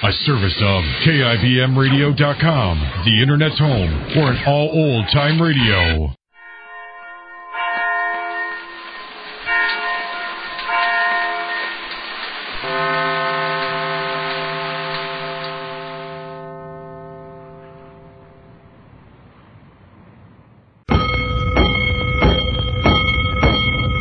A service of KIBMradio.com, the Internet's home for an all old-time radio.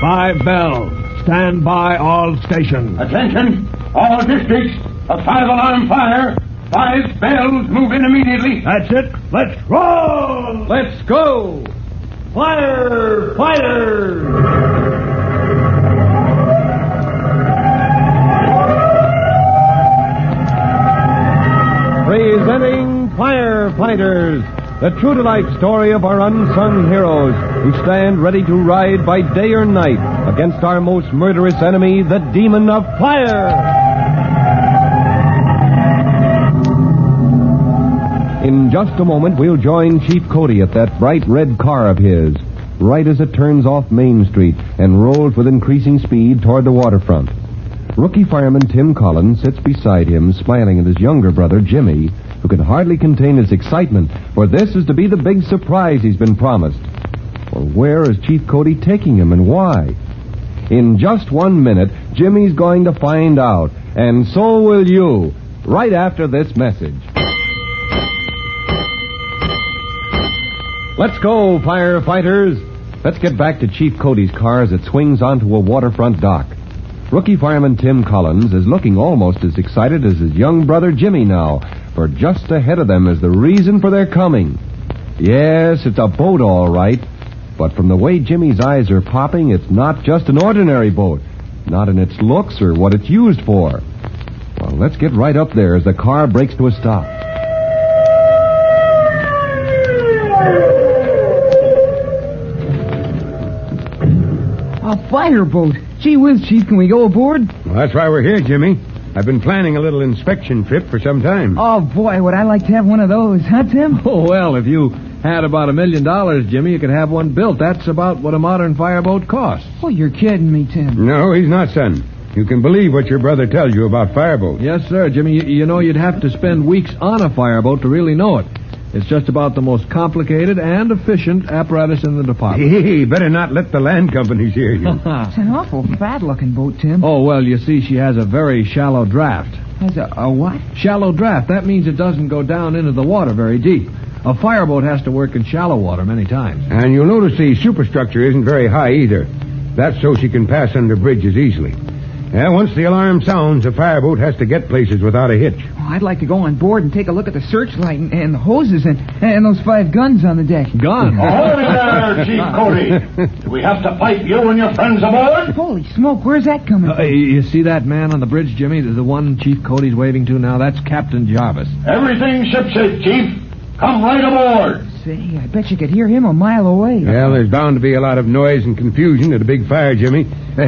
Five bells. Stand by all stations. Attention, all districts. A 5-alarm fire. 5 bells. Move in immediately. That's it. Let's roll. Let's go. Firefighters. Presenting Firefighters, the true-to-life story of our unsung heroes who stand ready to ride by day or night against our most murderous enemy, the demon of fire. In just a moment, we'll join Chief Cody at that bright red car of his, right as it turns off Main Street and rolls with increasing speed toward the waterfront. Rookie fireman Tim Collins sits beside him, smiling at his younger brother, Jimmy, who can hardly contain his excitement, for this is to be the big surprise he's been promised. Well, where is Chief Cody taking him, and why? In just 1 minute, Jimmy's going to find out, and so will you, right after this message. Let's go, firefighters. Let's get back to Chief Cody's car as it swings onto a waterfront dock. Rookie fireman Tim Collins is looking almost as excited as his young brother Jimmy now, for just ahead of them is the reason for their coming. Yes, it's a boat, all right, but from the way Jimmy's eyes are popping, it's not just an ordinary boat, not in its looks or what it's used for. Well, let's get right up there as the car brakes to a stop. A fireboat. Gee whiz, Chief, can we go aboard? Well, that's why we're here, Jimmy. I've been planning a little inspection trip for some time. Oh, boy, would I like to have one of those, huh, Tim? Oh, well, if you had about $1 million, Jimmy, you could have one built. That's about what a modern fireboat costs. Oh, you're kidding me, Tim. No, he's not, son. You can believe what your brother tells you about fireboats. Yes, sir, Jimmy. You know, you'd have to spend weeks on a fireboat to really know it. It's just about the most complicated and efficient apparatus in the department. Hey, better not let the land companies hear you. It's an awful fat-looking boat, Tim. Oh, well, you see, she has a very shallow draft. Has a what? Shallow draft. That means it doesn't go down into the water very deep. A fireboat has to work in shallow water many times. And you'll notice the superstructure isn't very high either. That's so she can pass under bridges easily. Once the alarm sounds, a fireboat has to get places without a hitch. Oh, I'd like to go on board and take a look at the searchlight and the hoses and those 5 guns on the deck. Guns? Ahoy there, Chief Cody. Do we have to pipe you and your friends aboard? Holy smoke, where's that coming from? You see that man on the bridge, Jimmy? The one Chief Cody's waving to now? That's Captain Jarvis. Everything shipshape, Chief. Come right aboard. Say, I bet you could hear him a mile away. Well, there's bound to be a lot of noise and confusion at a big fire, Jimmy.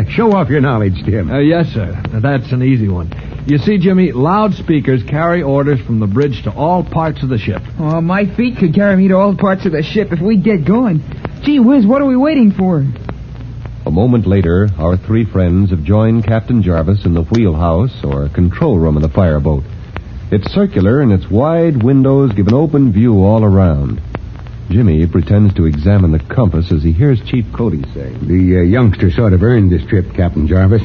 Show off your knowledge, Tim. Yes, sir. That's an easy one. You see, Jimmy, loudspeakers carry orders from the bridge to all parts of the ship. Oh, my feet could carry me to all parts of the ship if we get going. Gee whiz, what are we waiting for? A moment later, our 3 friends have joined Captain Jarvis in the wheelhouse, or control room of the fireboat. It's circular, and its wide windows give an open view all around. Jimmy pretends to examine the compass as he hears Chief Cody say, The youngster sort of earned this trip, Captain Jarvis.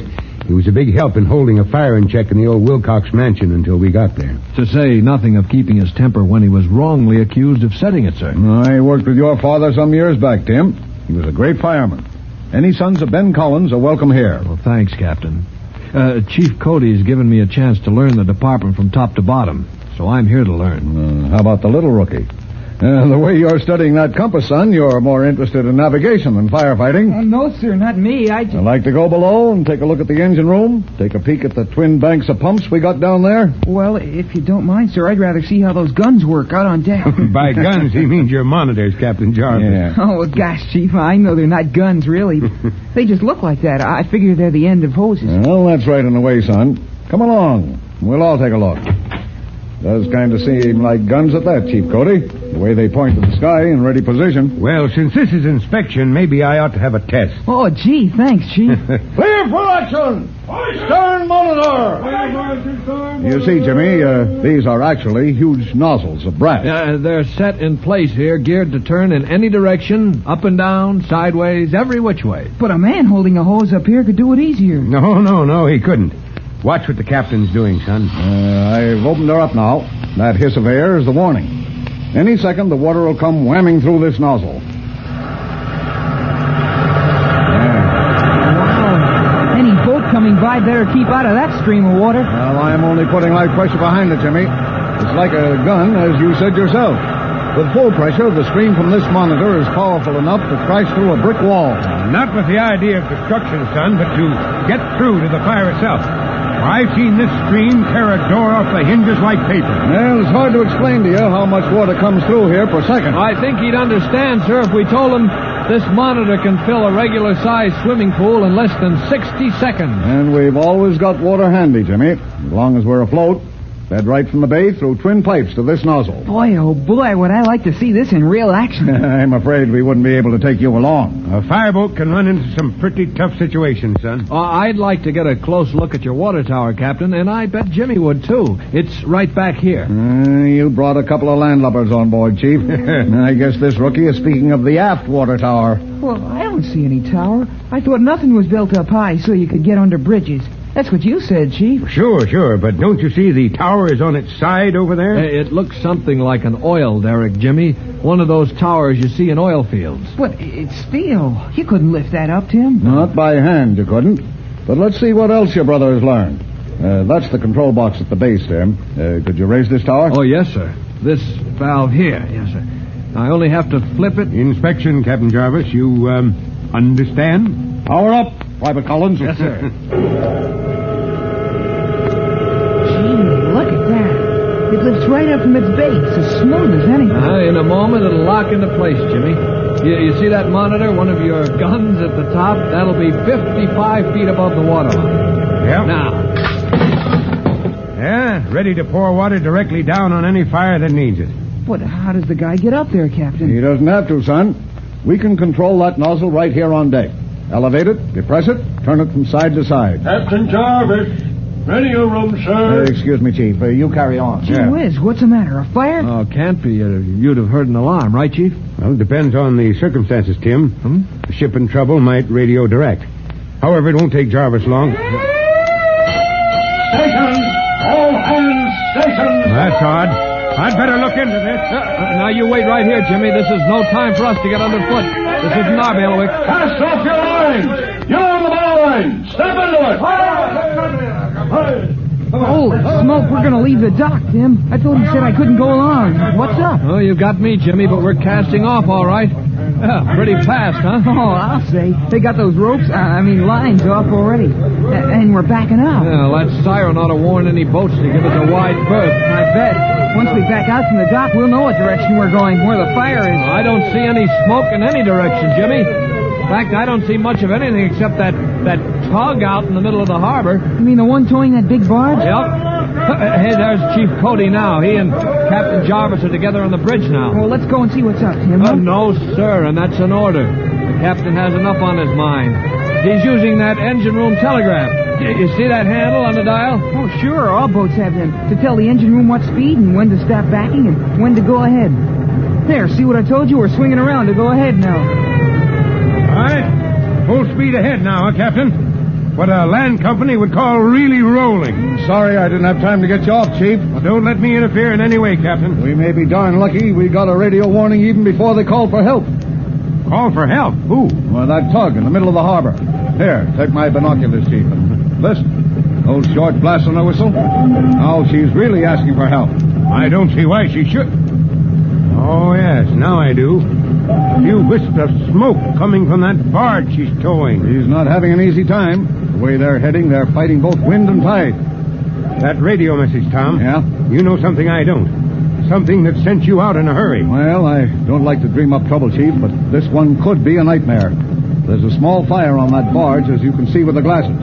He was a big help in holding a fire in check in the old Wilcox mansion until we got there. To say nothing of keeping his temper when he was wrongly accused of setting it, sir. I worked with your father some years back, Tim. He was a great fireman. Any sons of Ben Collins are welcome here. Well, thanks, Captain. Chief Cody's given me a chance to learn the department from top to bottom, so I'm here to learn. How about the little rookie? The way you're studying that compass, son, you're more interested in navigation than firefighting. Oh, no, sir, not me. I'd like to go below and take a look at the engine room, take a peek at the twin banks of pumps we got down there. Well, if you don't mind, sir, I'd rather see how those guns work out on deck. By guns, he means your monitors, Captain Jarvis. Yeah. Oh, gosh, Chief, I know they're not guns, really. They just look like that. I figure they're the end of hoses. Well, that's right in the way, son. Come along. We'll all take a look. Does kind of seem like guns at that, Chief Cody. The way they point to the sky in ready position. Well, since this is inspection, maybe I ought to have a test. Oh, gee, thanks, Chief. Clear for action! Stern monitor! You see, Jimmy, these are actually huge nozzles of brass. They're set in place here, geared to turn in any direction, up and down, sideways, every which way. But a man holding a hose up here could do it easier. No, he couldn't. Watch what the captain's doing, son. I've opened her up now. That hiss of air is the warning. Any second, the water will come whamming through this nozzle. Any boat coming by better keep out of that stream of water. Well, I'm only putting light pressure behind it, Jimmy. It's like a gun, as you said yourself. With full pressure, the stream from this monitor is powerful enough to crash through a brick wall. Not with the idea of destruction, son, but to get through to the fire itself. I've seen this stream tear a door off the hinges like paper. Well, it's hard to explain to you how much water comes through here per second. I think he'd understand, sir, if we told him this monitor can fill a regular-sized swimming pool in less than 60 seconds. And we've always got water handy, Jimmy. As long as we're afloat. Fed right from the bay through twin pipes to this nozzle. Boy, oh boy, would I like to see this in real action. I'm afraid we wouldn't be able to take you along. A fireboat can run into some pretty tough situations, son. I'd like to get a close look at your water tower, Captain, and I bet Jimmy would, too. It's right back here. You brought a couple of landlubbers on board, Chief. I guess this rookie is speaking of the aft water tower. Well, I don't see any tower. I thought nothing was built up high so you could get under bridges. That's what you said, Chief. Sure, but don't you see the tower is on its side over there? It looks something like an oil derrick, Jimmy. One of those towers you see in oil fields. But it's steel. You couldn't lift that up, Tim. Not by hand, you couldn't. But let's see what else your brother has learned. That's the control box at the base, Tim. Could you raise this tower? Oh, yes, sir. This valve here, yes, sir. I only have to flip it. Inspection, Captain Jarvis. You, understand? Power up, Private Collins. Yes, sir. Look at that. It lifts right up from its base, as smooth as anything. In a moment, it'll lock into place, Jimmy. You see that monitor, one of your guns at the top? That'll be 55 feet above the waterline. Yeah. Now. Yeah, ready to pour water directly down on any fire that needs it. But how does the guy get up there, Captain? He doesn't have to, son. We can control that nozzle right here on deck. Elevate it, depress it, turn it from side to side. Captain Jarvis, ready your room, sir. Excuse me, Chief. You carry on. Gee whiz, what's the matter? A fire? Oh, can't be. You'd have heard an alarm, right, Chief? Well, it depends on the circumstances, Tim. A ship in trouble might radio direct. However, it won't take Jarvis long. Station! All hands, station! That's odd. I'd better look into this. Now, you wait right here, Jimmy. This is no time for us to get underfoot. This isn't our bailiwick. Cast off your lines! You're on the bow line! Step into it! Holy smoke, we're going to leave the dock, Tim. I thought he said I couldn't go along. What's up? Oh, you've got me, Jimmy, but we're casting off all right. Pretty fast, huh? Oh, I'll say. They got those lines off already. And we're backing up. Well, that siren ought to warn any boats to give us a wide berth. I bet. Once we back out from the dock, we'll know what direction we're going, where the fire is. I don't see any smoke in any direction, Jimmy. In fact, I don't see much of anything except that tug out in the middle of the harbor. You mean the one towing that big barge? Yep. Hey, there's Chief Cody now. He and Captain Jarvis are together on the bridge now. Well, let's go and see what's up, Tim. No, sir, and that's an order. The captain has enough on his mind. He's using that engine room telegraph. You see that handle on the dial? Oh, sure. All boats have them. To tell the engine room what speed and when to stop backing and when to go ahead. There, see what I told you? We're swinging around to go ahead now. All right. Full speed ahead now, Captain. What a land company would call really rolling. Sorry I didn't have time to get you off, Chief. Well, don't let me interfere in any way, Captain. We may be darn lucky we got a radio warning even before they called for help. Call for help? Who? Well, that tug in the middle of the harbor. Here, take my binoculars, Chief, and listen. Old short blast on the whistle. Now she's really asking for help. I don't see why she should. Oh, yes, now I do. A few wisps of smoke coming from that barge she's towing. She's not having an easy time. The way they're heading, they're fighting both wind and tide. That radio message, Tom. Yeah? You know something I don't. Something that sent you out in a hurry. Well, I don't like to dream up trouble, Chief, but this one could be a nightmare. There's a small fire on that barge, as you can see with the glasses.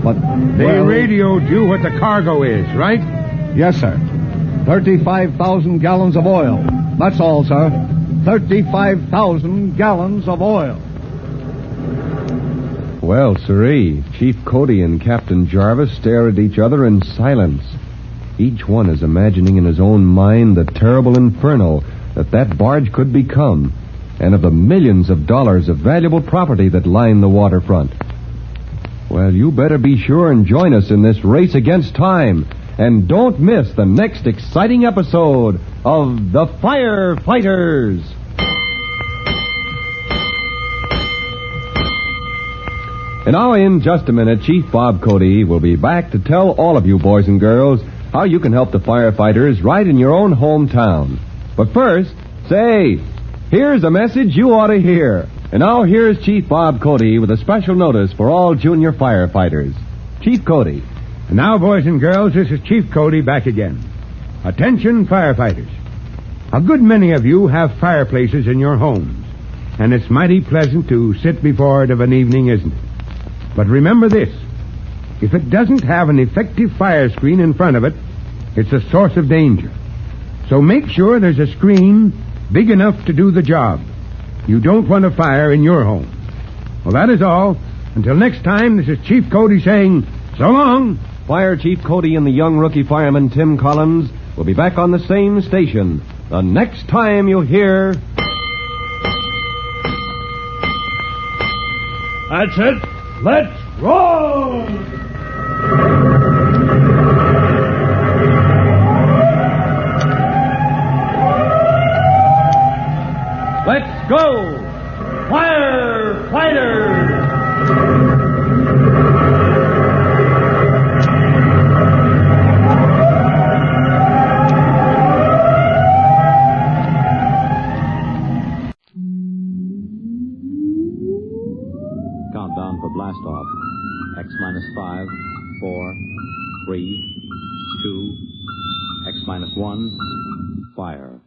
But they radioed you what the cargo is, right? Yes, sir. 35,000 gallons of oil. That's all, sir. 35,000 gallons of oil. Well, sirree, Chief Cody and Captain Jarvis stare at each other in silence. Each one is imagining in his own mind the terrible inferno that barge could become, and of the millions of dollars of valuable property that line the waterfront. Well, you better be sure and join us in this race against time, and don't miss the next exciting episode of The Firefighters. And now, in just a minute, Chief Bob Cody will be back to tell all of you boys and girls how you can help the firefighters right in your own hometown. But first, say, here's a message you ought to hear. And now here's Chief Bob Cody with a special notice for all junior firefighters. Chief Cody. And now, boys and girls, this is Chief Cody back again. Attention, firefighters. A good many of you have fireplaces in your homes, and it's mighty pleasant to sit before it of an evening, isn't it? But remember this. If it doesn't have an effective fire screen in front of it, it's a source of danger. So make sure there's a screen big enough to do the job. You don't want a fire in your home. Well, that is all. Until next time, this is Chief Cody saying, so long. Fire Chief Cody and the young rookie fireman Tim Collins will be back on the same station the next time you hear... That's it. Let's roll! Let's go! Firefighters! Countdown for blast off. X minus 5, 4, 3, 2, X minus 1, fire.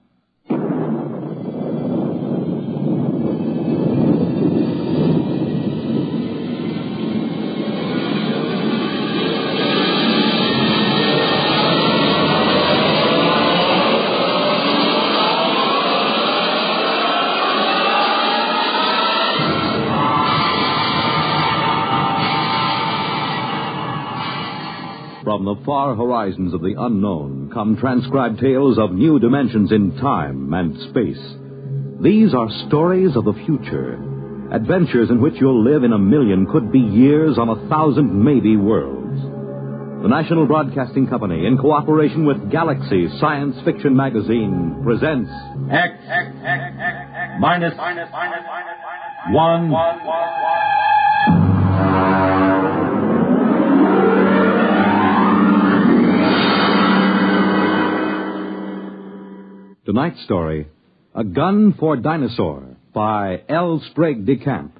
From the far horizons of the unknown come transcribed tales of new dimensions in time and space. These are stories of the future, adventures in which you'll live in a million, could be years, on 1,000 maybe worlds. The National Broadcasting Company, in cooperation with Galaxy Science Fiction Magazine, presents X minus 1. Tonight's story, A Gun for Dinosaur, by L. Sprague de Camp.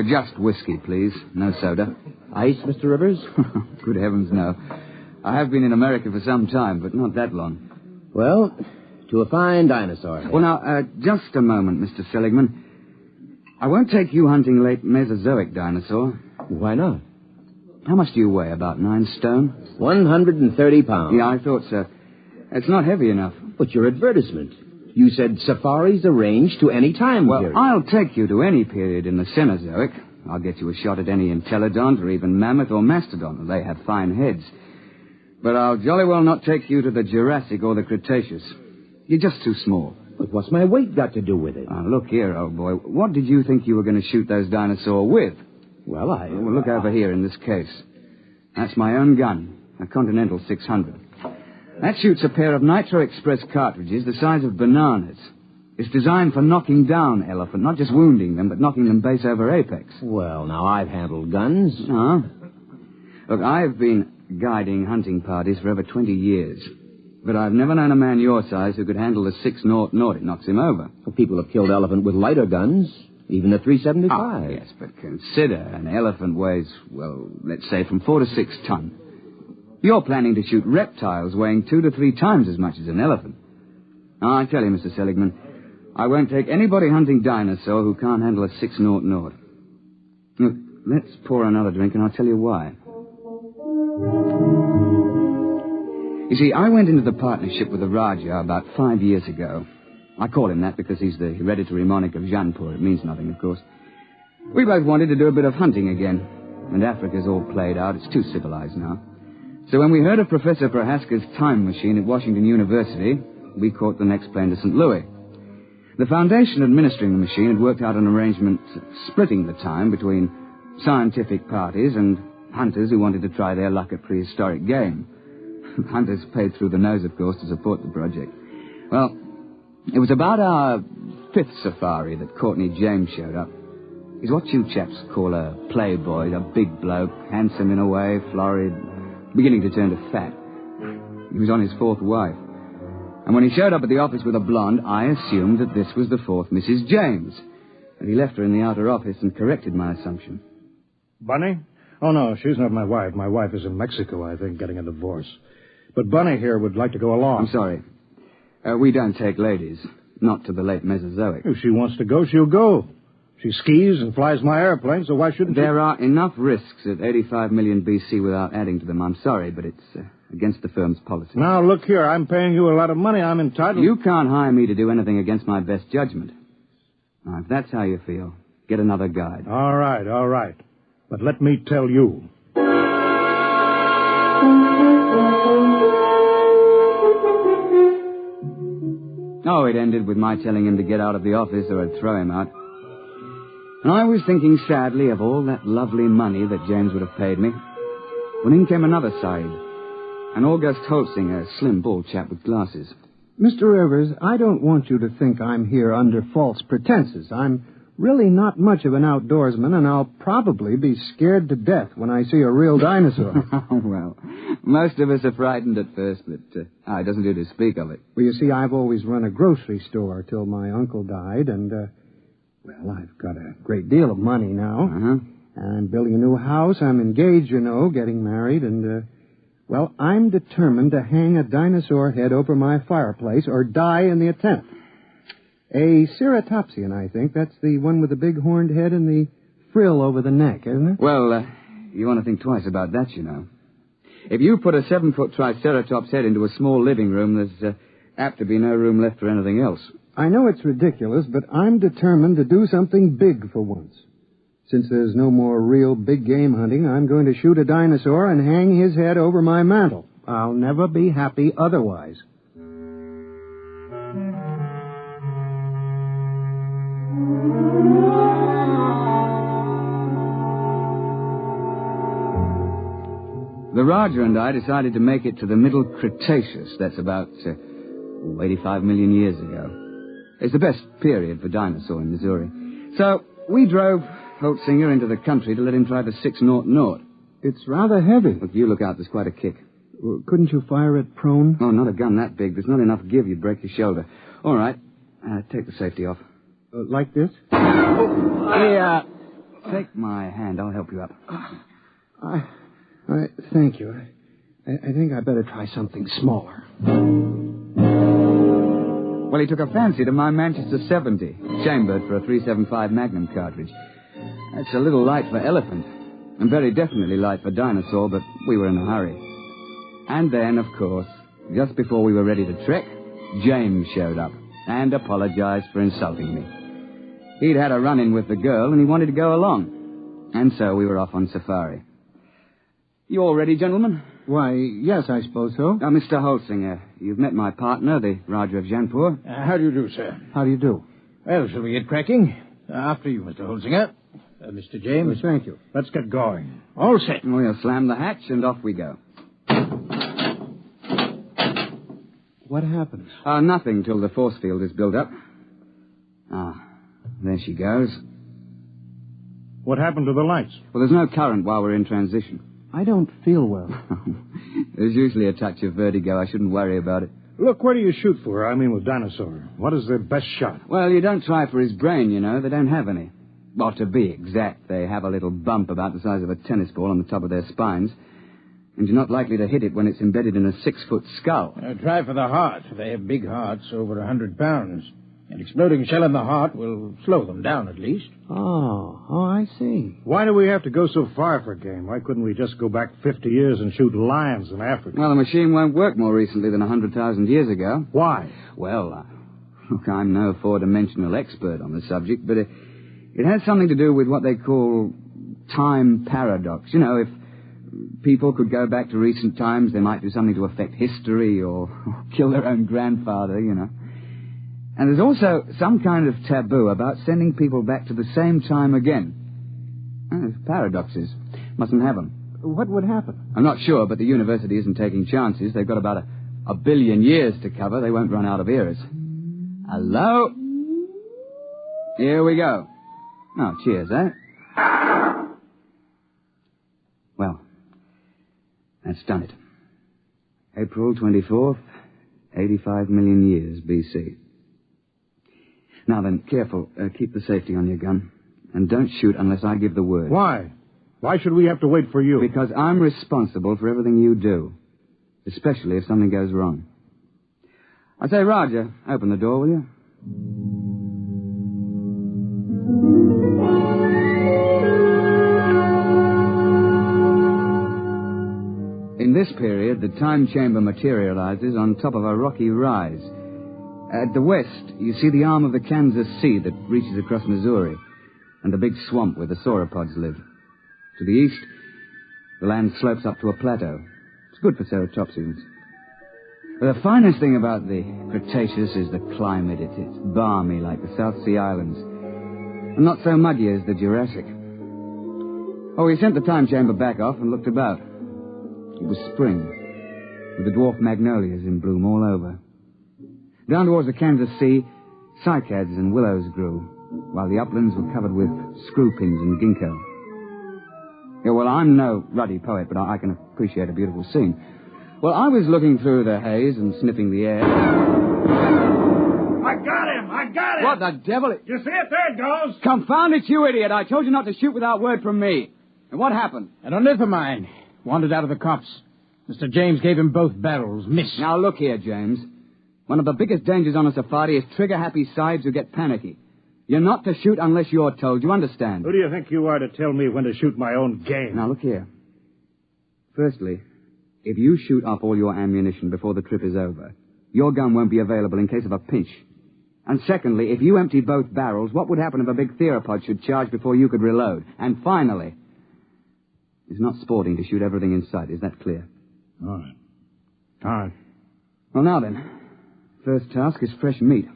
Just whiskey, please. No soda. Ice, Mr. Rivers? Good heavens, no. I have been in America for some time, but not that long. Well, to a fine dinosaur. Well, now, just a moment, Mr. Seligman. I won't take you hunting late Mesozoic dinosaur. Why not? How much do you weigh? About 9 stone? 130 pounds. Yeah, I thought so. It's not heavy enough. But your advertisement. You said safaris arranged to any time period. Well, I'll take you to any period in the Cenozoic. I'll get you a shot at any entelodont or even mammoth or mastodon. They have fine heads. But I'll jolly well not take you to the Jurassic or the Cretaceous. You're just too small. But what's my weight got to do with it? Look here, old boy. What did you think you were going to shoot those dinosaurs with? Well, Well, look over here in this case. That's my own gun, a Continental 600. That shoots a pair of Nitro Express cartridges the size of bananas. It's designed for knocking down elephant, not just wounding them, but knocking them base over apex. Well, now, I've handled guns. Oh? Look, I've been guiding hunting parties for over 20 years. But I've never known a man your size who could handle the 6.00. It knocks him over. Well, people have killed elephant with lighter guns, even the 375. Oh, yes, but consider an elephant weighs, well, let's say from 4 to 6 ton. You're planning to shoot reptiles weighing 2 to 3 times as much as an elephant. Oh, I tell you, Mr. Seligman, I won't take anybody hunting Dinosaur who can't handle a 600. Look, let's pour another drink and I'll tell you why. You see, I went into the partnership with the Raja about 5 years ago. I call him that because he's the hereditary monarch of Jaipur. It means nothing, of course. We both wanted to do a bit of hunting again. And Africa's all played out. It's too civilized now. So when we heard of Professor Prohaska's time machine at Washington University, we caught the next plane to St. Louis. The foundation administering the machine had worked out an arrangement splitting the time between scientific parties and hunters who wanted to try their luck at prehistoric game. Hunters paid through the nose, of course, to support the project. Well, it was about our 5th safari that Courtney James showed up. He's what you chaps call a playboy, a big bloke, handsome in a way, florid, beginning to turn to fat. He was on his 4th wife. And when he showed up at the office with a blonde, I assumed that this was the 4th Mrs. James. And he left her in the outer office and corrected my assumption. Bunny? Oh, no, she's not my wife. My wife is in Mexico, I think, getting a divorce. But Bunny here would like to go along. I'm sorry. We don't take ladies. Not to the late Mesozoic. If she wants to go, she'll go. She skis and flies my airplane, so why shouldn't she? There are enough risks at 85 million BC without adding to them. I'm sorry, but it's against the firm's policy. Now, look here. I'm paying you a lot of money. I'm entitled... You can't hire me to do anything against my best judgment. Now, if that's how you feel, get another guide. All right. But let me tell you... Oh, it ended with my telling him to get out of the office or I'd throw him out. And I was thinking sadly of all that lovely money that James would have paid me. When in came another side. An August Holtzinger, a slim, bald chap with glasses. Mr. Rivers, I don't want you to think I'm here under false pretenses. I'm really not much of an outdoorsman, and I'll probably be scared to death when I see a real dinosaur. Well, most of us are frightened at first, but it doesn't do to speak of it. Well, you see, I've always run a grocery store till my uncle died, and, well, I've got a great deal of money now. Uh-huh. I'm building a new house. I'm engaged, you know, getting married, and, well, I'm determined to hang a dinosaur head over my fireplace or die in the attempt. A ceratopsian, I think. That's the one with the big horned head and the frill over the neck, isn't it? Well, you want to think twice about that, you know. If you put a 7-foot Triceratops head into a small living room, there's apt to be no room left for anything else. I know it's ridiculous, but I'm determined to do something big for once. Since there's no more real big game hunting, I'm going to shoot a dinosaur and hang his head over my mantel. I'll never be happy otherwise. The Raja and I decided to make it to the Middle Cretaceous. That's about 85 million years ago. It's the best period for Dinosaur in Missouri. So we drove Holtzinger into the country to let him try the 600. It's rather heavy. Look, you look out. There's quite a kick. Couldn't you fire it prone? Oh, not a gun that big. There's not enough give. You'd break your shoulder. All right. Take the safety off. Like this? Take my hand. I'll help you up. Thank you. I think I better try something smaller. Well, he took a fancy to my Manchester 70, chambered for a .375 Magnum cartridge. That's a little light for elephant, and very definitely light for dinosaur, but we were in a hurry. And then, of course, just before we were ready to trek, James showed up and apologized for insulting me. He'd had a run-in with the girl, and he wanted to go along. And so we were off on safari. You all ready, gentlemen? Why, yes, I suppose so. Now, Mr. Holtzinger, you've met my partner, the Raja of Jaipur. How do you do, sir? How do you do? Well, shall we get cracking? After you, Mr. Holtzinger. Mr. James. Well, thank you. Let's get going. All set. We'll slam the hatch, and off we go. What happens? Nothing till the force field is built up. There she goes. What happened to the lights? Well, there's no current while we're in transition. I don't feel well. There's usually a touch of vertigo. I shouldn't worry about it. Look, where do you shoot for? I mean, with Dinosaur. What is their best shot? Well, you don't try for his brain, you know. They don't have any. Well, to be exact, they have a little bump about the size of a tennis ball on the top of their spines. And you're not likely to hit it when it's embedded in a 6-foot skull. Try for the heart. They have big hearts, over 100 pounds. An exploding shell in the heart will slow them down, at least. Oh, I see. Why do we have to go so far for a game? Why couldn't we just go back 50 years and shoot lions in Africa? Well, the machine won't work more recently than 100,000 years ago. Why? Well, look, I'm no four-dimensional expert on the subject, but it has something to do with what they call time paradox. You know, if people could go back to recent times, they might do something to affect history or kill their own grandfather, you know. And there's also some kind of taboo about sending people back to the same time again. There's paradoxes. Mustn't have them. What would happen? I'm not sure, but the university isn't taking chances. They've got about a billion years to cover. They won't run out of eras. Hello? Here we go. Oh, cheers, eh? Well, that's done it. April 24th, 85 million years BC. Now then, careful. Keep the safety on your gun. And don't shoot unless I give the word. Why? Why should we have to wait for you? Because I'm responsible for everything you do. Especially if something goes wrong. I say, Roger, open the door, will you? In this period, the time chamber materializes on top of a rocky rise. At the west, you see the arm of the Kansas Sea that reaches across Missouri, and the big swamp where the sauropods live. To the east, the land slopes up to a plateau. It's good for ceratopsians. But the finest thing about the Cretaceous is the climate. It's balmy like the South Sea Islands, and not so muggy as the Jurassic. Oh, we sent the time chamber back off and looked about. It was spring, with the dwarf magnolias in bloom all over. Down towards the Kansas Sea, cycads and willows grew, while the uplands were covered with screw-pins and ginkgo. Yeah, well, I'm no ruddy poet, but I can appreciate a beautiful scene. Well, I was looking through the haze and sniffing the air. I got him! I got him! What the devil? You see it? There it goes! Confound it, you idiot! I told you not to shoot without word from me. And what happened? An ornithomine. Wandered out of the copse. Mr. James gave him both barrels. Missed. Now, look here, James. One of the biggest dangers on a safari is trigger-happy sides who get panicky. You're not to shoot unless you're told. You understand? Who do you think you are to tell me when to shoot my own game? Now, look here. Firstly, if you shoot off all your ammunition before the trip is over, your gun won't be available in case of a pinch. And secondly, if you empty both barrels, what would happen if a big theropod should charge before you could reload? And finally, it's not sporting to shoot everything in sight. Is that clear? All right. All right. Well, now then. First task is fresh meat.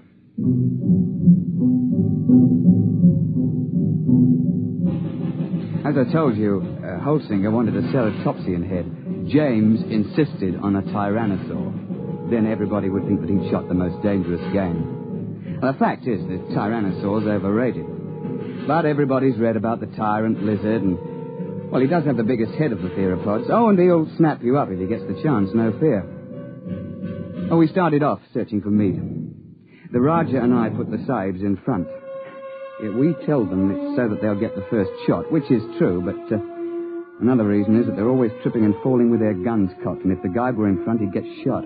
As I told you, Holsinger wanted a ceratopsian head. James insisted on a tyrannosaur. Then everybody would think that he'd shot the most dangerous game. Well, the fact is that tyrannosaur's overrated. But everybody's read about the tyrant lizard, and, well, he does have the biggest head of the theropods. Oh, and he'll snap you up if he gets the chance, no fear. Oh, we started off searching for meat. The Raja and I put the sahibs in front. We tell them it's so that they'll get the first shot, which is true, but another reason is that they're always tripping and falling with their guns cocked, and if the guide were in front, he'd get shot.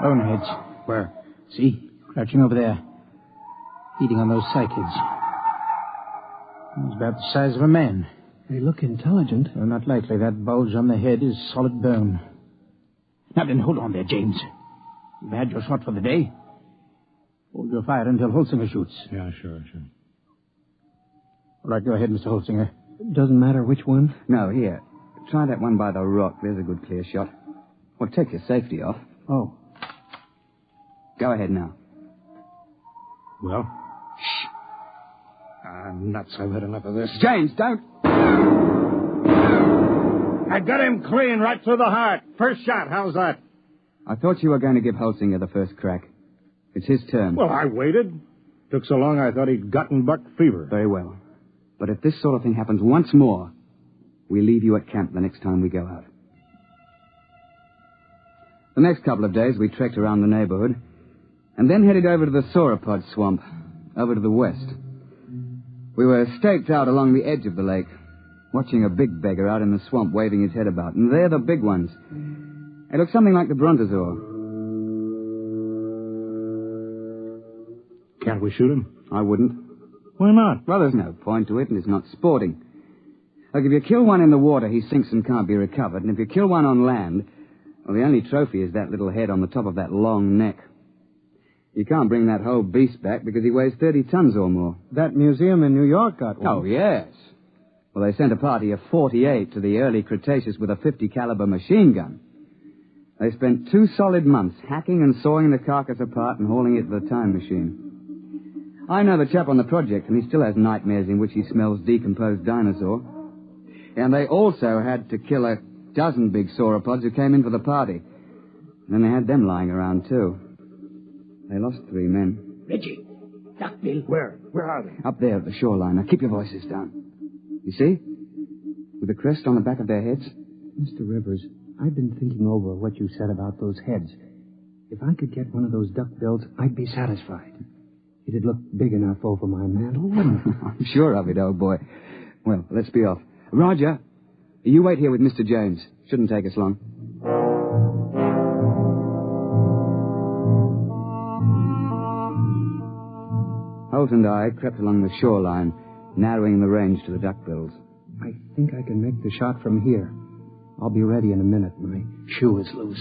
Boneheads. Where? See? Crouching over there. Feeding on those cycads. It's about the size of a man. They look intelligent. Well, not likely. That bulge on the head is solid bone. Now then, hold on there, James. You've had your shot for the day. Hold your fire until Holsinger shoots. Yeah, sure. All right, go ahead, Mr. Holsinger. Doesn't matter which one? No, here. Try that one by the rock. There's a good clear shot. Well, take your safety off. Oh. Go ahead now. Well? Shh. Nuts, I've had enough of this. James, don't... I got him clean right through the heart. First shot, how's that? I thought you were going to give Holsinger the first crack. It's his turn. Well, I waited. Took so long I thought he'd gotten buck fever. Very well. But if this sort of thing happens once more, we leave you at camp the next time we go out. The next couple of days we trekked around the neighborhood and then headed over to the sauropod swamp, over to the west. We were staked out along the edge of the lake, watching a big beggar out in the swamp waving his head about. And they're the big ones. They look something like the Brontosaur. Can't we shoot him? I wouldn't. Why not? Well, there's no point to it, and it's not sporting. Look, if you kill one in the water, he sinks and can't be recovered. And if you kill one on land, well, the only trophy is that little head on the top of that long neck. You can't bring that whole beast back because he weighs 30 tons or more. That museum in New York got one. Oh, yes. Well, they sent a party of 48 to the early Cretaceous with a 50 caliber machine gun. They spent 2 solid months hacking and sawing the carcass apart and hauling it to the time machine. I know the chap on the project, and he still has nightmares in which he smells decomposed dinosaur. And they also had to kill a dozen big sauropods who came in for the party. And then they had them lying around, too. They lost 3 men. Reggie, Duckbill. Where are they? Up there at the shoreline. Now, keep your voices down. You see? With the crest on the back of their heads. Mr. Rivers, I've been thinking over what you said about those heads. If I could get one of those duckbills, I'd be satisfied. It'd look big enough over my mantle, wouldn't it? I'm sure of it, old boy. Well, let's be off. Roger, you wait here with Mr. James. Shouldn't take us long. Holt and I crept along the shoreline, narrowing the range to the duckbills. I think I can make the shot from here. I'll be ready in a minute. My shoe is loose.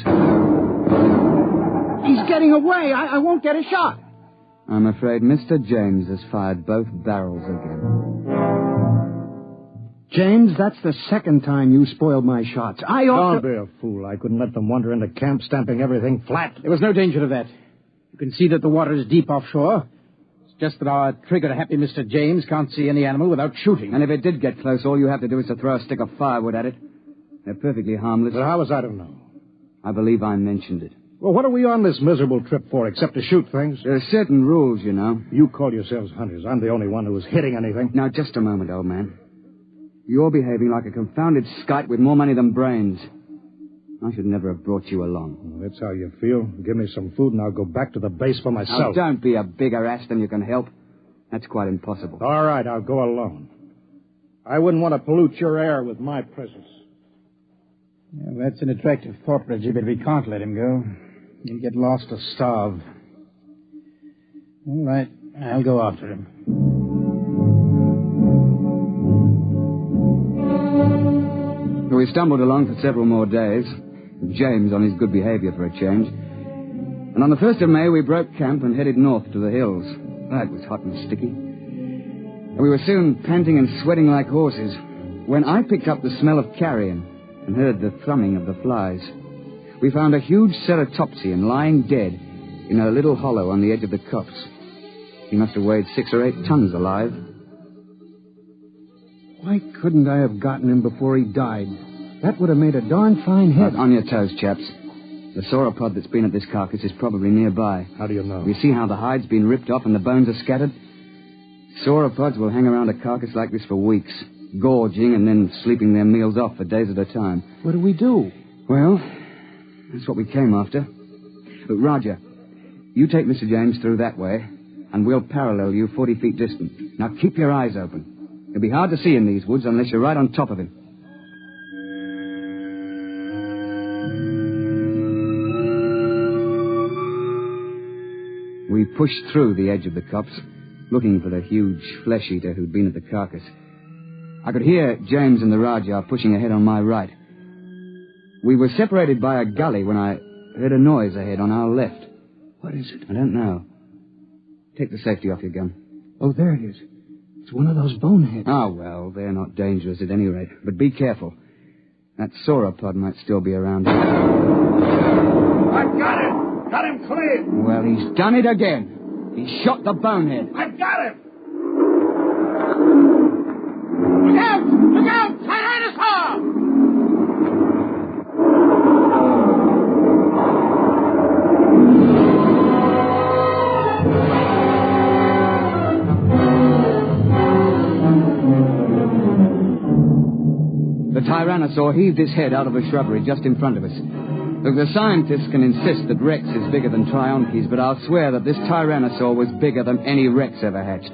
He's getting away. I won't get a shot. I'm afraid Mr. James has fired both barrels again. James, that's the second time you spoiled my shots. Don't be a fool. I couldn't let them wander into camp, stamping everything flat. There was no danger of that. You can see that the water is deep offshore. It's just that our trigger-happy Mr. James can't see any animal without shooting. And if it did get close, all you have to do is to throw a stick of firewood at it. They're perfectly harmless. But how was I to know? I believe I mentioned it. Well, what are we on this miserable trip for, except to shoot things? There are certain rules, you know. You call yourselves hunters. I'm the only one who was hitting anything. Now, just a moment, old man. You're behaving like a confounded skite with more money than brains. I should never have brought you along. Well, that's how you feel. Give me some food and I'll go back to the base for myself. Now, don't be a bigger ass than you can help. That's quite impossible. All right, I'll go alone. I wouldn't want to pollute your air with my presence. Yeah, that's an attractive thought, Reggie, but we can't let him go. He'll get lost or starve. All right, I'll go after him. We stumbled along for several more days, James on his good behavior for a change. And on the 1st of May, we broke camp and headed north to the hills. That was hot and sticky. And we were soon panting and sweating like horses when I picked up the smell of carrion and heard the thrumming of the flies. We found a huge ceratopsian lying dead in a little hollow on the edge of the copse. He must have weighed 6 or 8 tons alive. Why couldn't I have gotten him before he died? That would have made a darn fine head. On your toes, chaps. The sauropod that's been at this carcass is probably nearby. How do you know? You see how the hide's been ripped off and the bones are scattered? Sauropods will hang around a carcass like this for weeks, gorging and then sleeping their meals off for days at a time. What do we do? Well, that's what we came after. But Roger, you take Mr. James through that way, and we'll parallel you 40 feet distant. Now keep your eyes open. It'll be hard to see in these woods unless you're right on top of him. We pushed through the edge of the copse, looking for the huge flesh-eater who'd been at the carcass. I could hear James and the Rajah pushing ahead on my right. We were separated by a gully when I heard a noise ahead on our left. What is it? I don't know. Take the safety off your gun. Oh, there it is. It's one of those boneheads. Oh, well, they're not dangerous at any rate. But be careful. That sauropod might still be around here. I've got him! Got him clean! Well, he's done it again. He shot the bonehead. I've got him! Look out! Look out! Dinosaur! The Tyrannosaur heaved his head out of the shrubbery just in front of us. Look, the scientists can insist that Rex is bigger than Trionches, but I'll swear that this Tyrannosaur was bigger than any Rex ever hatched.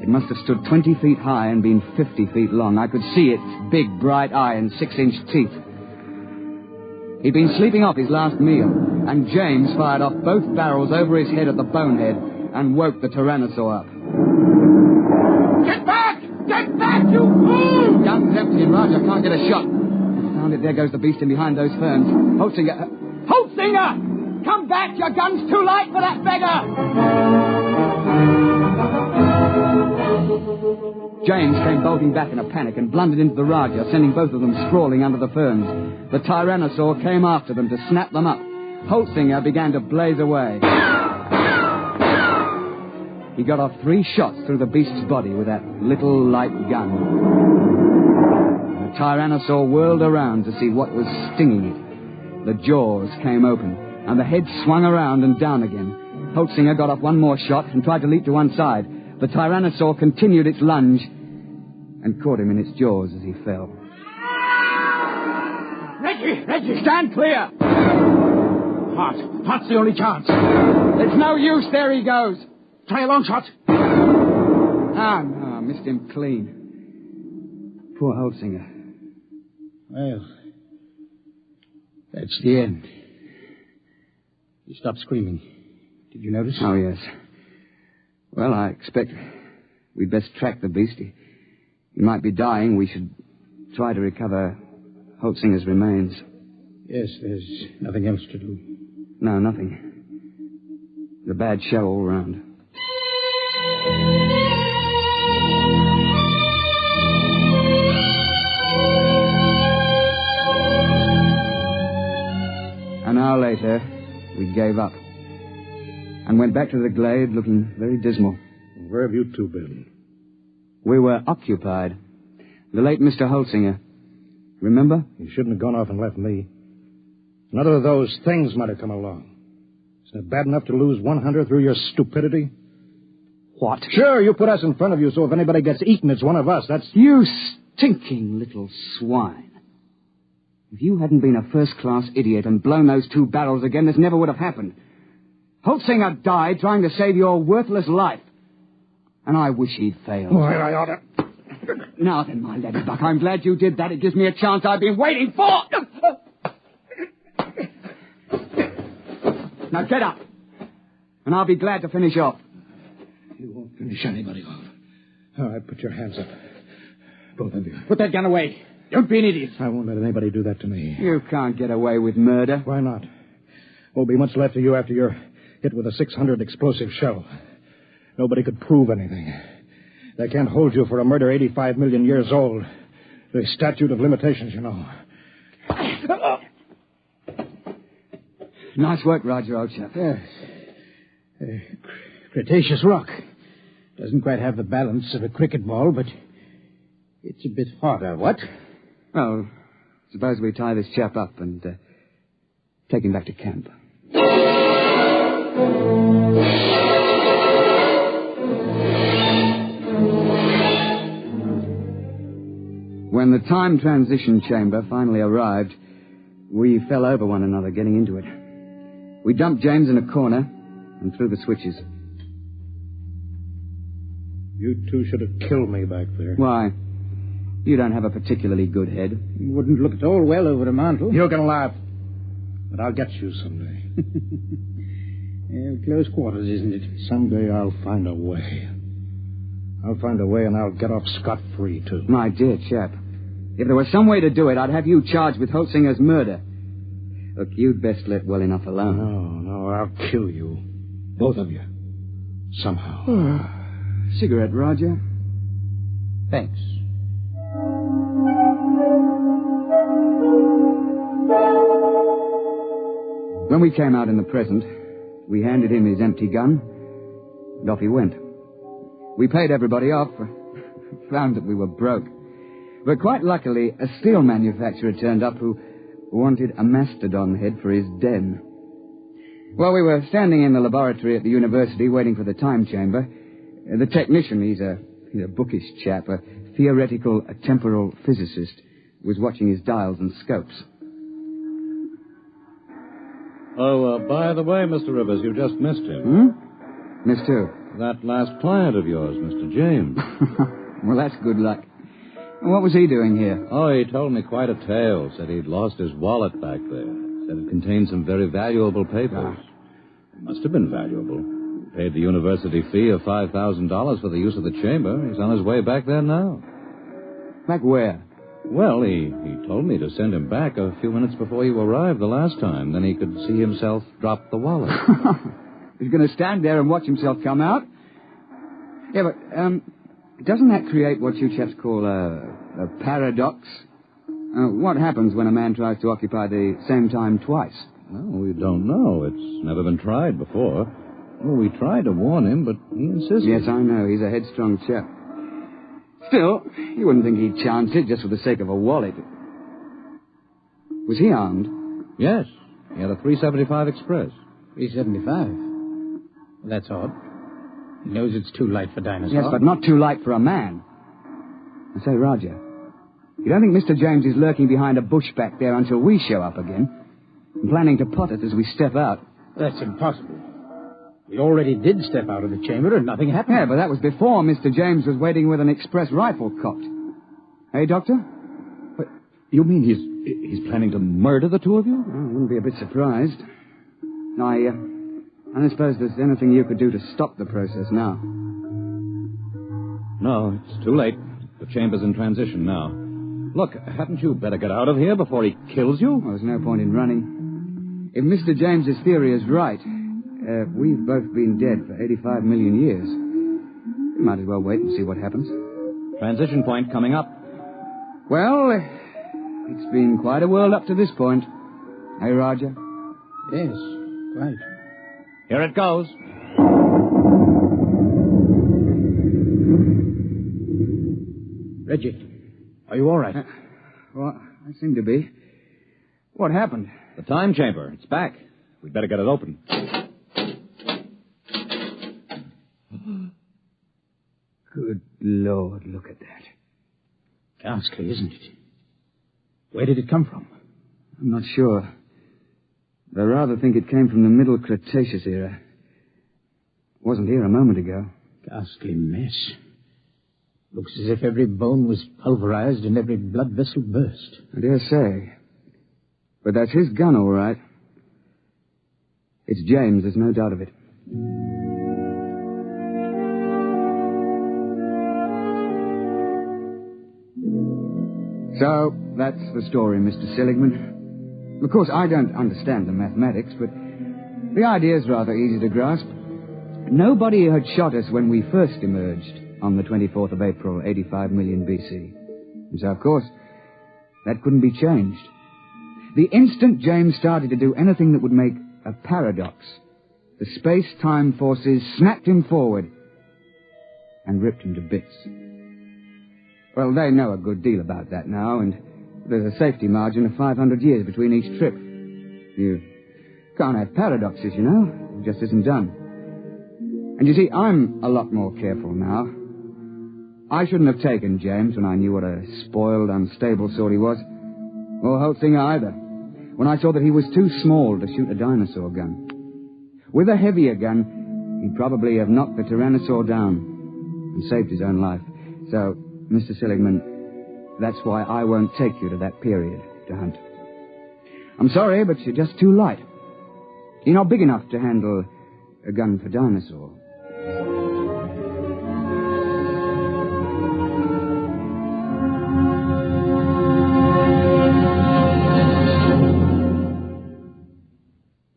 It must have stood 20 feet high and been 50 feet long. I could see its big, bright eye and 6-inch teeth. He'd been sleeping off his last meal, and James fired off both barrels over his head at the bonehead and woke the Tyrannosaur up. Get back! Get back, you fool! Gun's empty and Roger can't get a shot. Found it. There goes the beast in behind those ferns. Holzinger! Holzinger! Come back! Your gun's too light for that beggar! James came bolting back in a panic and blundered into the Raja, sending both of them sprawling under the ferns. The Tyrannosaur came after them to snap them up. Holzinger began to blaze away. He got off 3 shots through the beast's body with that little light gun. The Tyrannosaur whirled around to see what was stinging it. The jaws came open, and the head swung around and down again. Holzinger got off 1 more shot and tried to leap to one side. The Tyrannosaur continued its lunge and caught him in its jaws as he fell. Reggie, stand clear! Hart's the only chance. It's no use. There he goes. Try a long shot. No, missed him clean. Poor Holzinger. Well, that's the end. He stopped screaming. Did you notice? Oh, yes. Well, I expect we'd best track the beast. He might be dying. We should try to recover Holzinger's remains. Yes, there's nothing else to do. No, nothing. The bad show all round. An hour later, we gave up and went back to the glade looking very dismal. Where have you two been? We were occupied. The late Mr. Holzinger. Remember? You shouldn't have gone off and left me. Another of those things might have come along. Isn't it bad enough to lose one hunter through your stupidity? What? Sure, you put us in front of you, so if anybody gets eaten, it's one of us. That's... You stinking little swine. If you hadn't been a first-class idiot and blown those 2 barrels again, this never would have happened. Holzinger died trying to save your worthless life. And I wish he'd failed. Boy, I ought to... Now then, my laddybuck, I'm glad you did that. It gives me a chance I've been waiting for. Now get up, and I'll be glad to finish off. You won't finish anybody off. All right, put your hands up. Both of you. Put that gun away. Don't be an idiot. I won't let anybody do that to me. You can't get away with murder. Why not? Won't be much left of you after you're hit with a 600 explosive shell. Nobody could prove anything. They can't hold you for a murder 85 million years old. The statute of limitations, you know. Nice work, Roger, old chap. Yes. Cretaceous rock. Doesn't quite have the balance of a cricket ball, but it's a bit harder, what? Well, suppose we tie this chap up and take him back to camp. When the time transition chamber finally arrived, we fell over one another getting into it. We dumped James in a corner and threw the switches. You two should have killed me back there. Why? You don't have a particularly good head. You wouldn't look at all well over a mantle. You can laugh, but I'll get you someday. Close quarters, isn't it? Someday I'll find a way. I'll find a way and I'll get off scot-free, too. My dear chap, if there was some way to do it, I'd have you charged with Holzinger's murder. Look, you'd best let well enough alone. No, I'll kill you. Both of you. Somehow. Cigarette, Roger? Thanks. When we came out in the present, we handed him his empty gun, and off he went. We paid everybody off, found that we were broke. But quite luckily, a steel manufacturer turned up who wanted a mastodon head for his den. While we were standing in the laboratory at the university waiting for the time chamber, the technician, he's a bookish chap, a theoretical temporal physicist, was watching his dials and scopes. Oh, by the way, Mr. Rivers, you just missed him. Missed who? That last client of yours, Mr. James. Well, that's good luck. And what was he doing here? Oh, he told me quite a tale. Said he'd lost his wallet back there. Said it contained some very valuable papers. Must have been valuable. Paid the university fee of $5,000 for the use of the chamber. He's on his way back there now. Back where? Well, he told me to send him back a few minutes before you arrived the last time. Then he could see himself drop the wallet. He's going to stand there and watch himself come out? Yeah, but doesn't that create what you chaps call a paradox? What happens when a man tries to occupy the same time twice? Well, we don't know. It's never been tried before. Well, we tried to warn him, but he insisted. Yes, I know. He's a headstrong chap. Still, you wouldn't think he'd chance it just for the sake of a wallet. Was he armed? Yes. He had a 375 Express. 375? That's odd. He knows it's too light for Dinosaur. Yes, but not too light for a man. I say, Roger, you don't think Mr. James is lurking behind a bush back there until we show up again? And planning to pot us as we step out? That's impossible. We already did step out of the chamber and nothing happened. Yeah, but that was before Mr. James was waiting with an express rifle cocked. Hey, Doctor? What, you mean he's planning to murder the two of you? Well, I wouldn't be a bit surprised. I don't suppose there's anything you could do to stop the process now. No, it's too late. The chamber's in transition now. Look, hadn't you better get out of here before he kills you? Well, there's no point in running. If Mr. James's theory is right, we've both been dead for 85 million years. We might as well wait and see what happens. Transition point coming up. Well, it's been quite a world up to this point. Hey, Roger? Yes, right. Here it goes. Reggie, are you all right? Well, I seem to be. What happened? The time chamber. It's back. We'd better get it open. Good Lord, look at that. Ghastly, isn't it? Where did it come from? I'm not sure. But I rather think it came from the Middle Cretaceous era. It wasn't here a moment ago. Ghastly mess. Looks as if every bone was pulverized and every blood vessel burst. I dare say. But that's his gun, all right. It's James, there's no doubt of it. So, that's the story, Mr. Seligman. Of course, I don't understand the mathematics, but the idea's rather easy to grasp. Nobody had shot us when we first emerged on the 24th of April, 85 million BC. And so, of course, that couldn't be changed. The instant James started to do anything that would make a paradox, the space-time forces snapped him forward and ripped him to bits. Well, they know a good deal about that now, and there's a safety margin of 500 years between each trip. You can't have paradoxes, you know. It just isn't done. And you see, I'm a lot more careful now. I shouldn't have taken James when I knew what a spoiled, unstable sort he was. Or Holtzinger either. When I saw that he was too small to shoot a dinosaur gun. With a heavier gun, he'd probably have knocked the Tyrannosaur down and saved his own life. So, Mr. Seligman, that's why I won't take you to that period to hunt. I'm sorry, but you're just too light. You're not big enough to handle a gun for Dinosaur.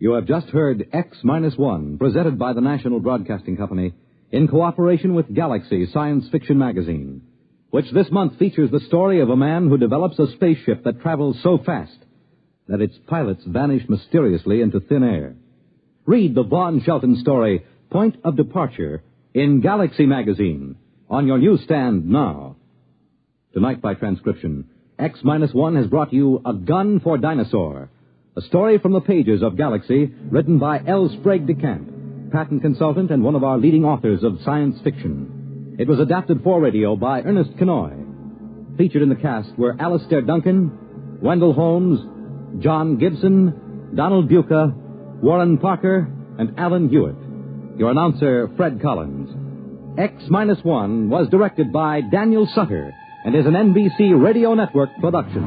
You have just heard X-1, presented by the National Broadcasting Company in cooperation with Galaxy Science Fiction Magazine, which this month features the story of a man who develops a spaceship that travels so fast that its pilots vanish mysteriously into thin air. Read the Vaughn Shelton story, Point of Departure, in Galaxy Magazine, on your newsstand now. Tonight, by transcription, X-1 has brought you A Gun for Dinosaur, a story from the pages of Galaxy, written by L. Sprague de Camp, patent consultant and one of our leading authors of science fiction. It was adapted for radio by Ernest Kenoy. Featured in the cast were Alastair Duncan, Wendell Holmes, John Gibson, Donald Buca, Warren Parker, and Alan Hewitt. Your announcer, Fred Collins. X-1 was directed by Daniel Sutter and is an NBC Radio Network production.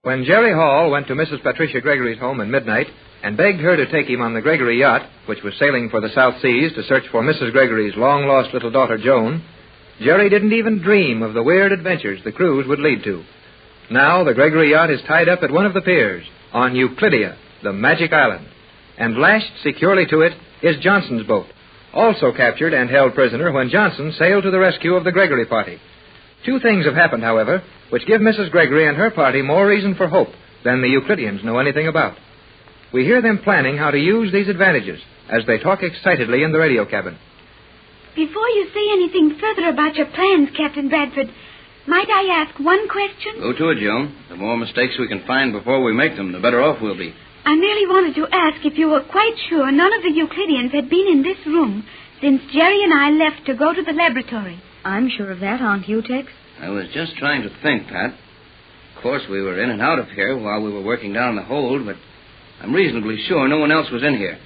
When Jerry Hall went to Mrs. Patricia Gregory's home at midnight and begged her to take him on the Gregory yacht, which was sailing for the South Seas to search for Mrs. Gregory's long-lost little daughter, Joan, Jerry didn't even dream of the weird adventures the cruise would lead to. Now the Gregory yacht is tied up at one of the piers on Euclidia, the magic island, and lashed securely to it is Johnson's boat, also captured and held prisoner when Johnson sailed to the rescue of the Gregory party. Two things have happened, however, which give Mrs. Gregory and her party more reason for hope than the Euclideans know anything about. We hear them planning how to use these advantages as they talk excitedly in the radio cabin. Before you say anything further about your plans, Captain Bradford, might I ask one question? Go to it, Joan. The more mistakes we can find before we make them, the better off we'll be. I merely wanted to ask if you were quite sure none of the Euclideans had been in this room since Jerry and I left to go to the laboratory. I'm sure of that, aren't you, Tex? I was just trying to think, Pat. Of course, we were in and out of here while we were working down the hold, but I'm reasonably sure no one else was in here.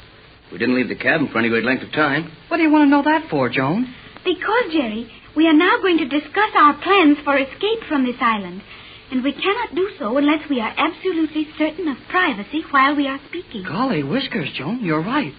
We didn't leave the cabin for any great length of time. What do you want to know that for, Joan? Because, Jerry, we are now going to discuss our plans for escape from this island, and we cannot do so unless we are absolutely certain of privacy while we are speaking. Golly whiskers, Joan, you're right.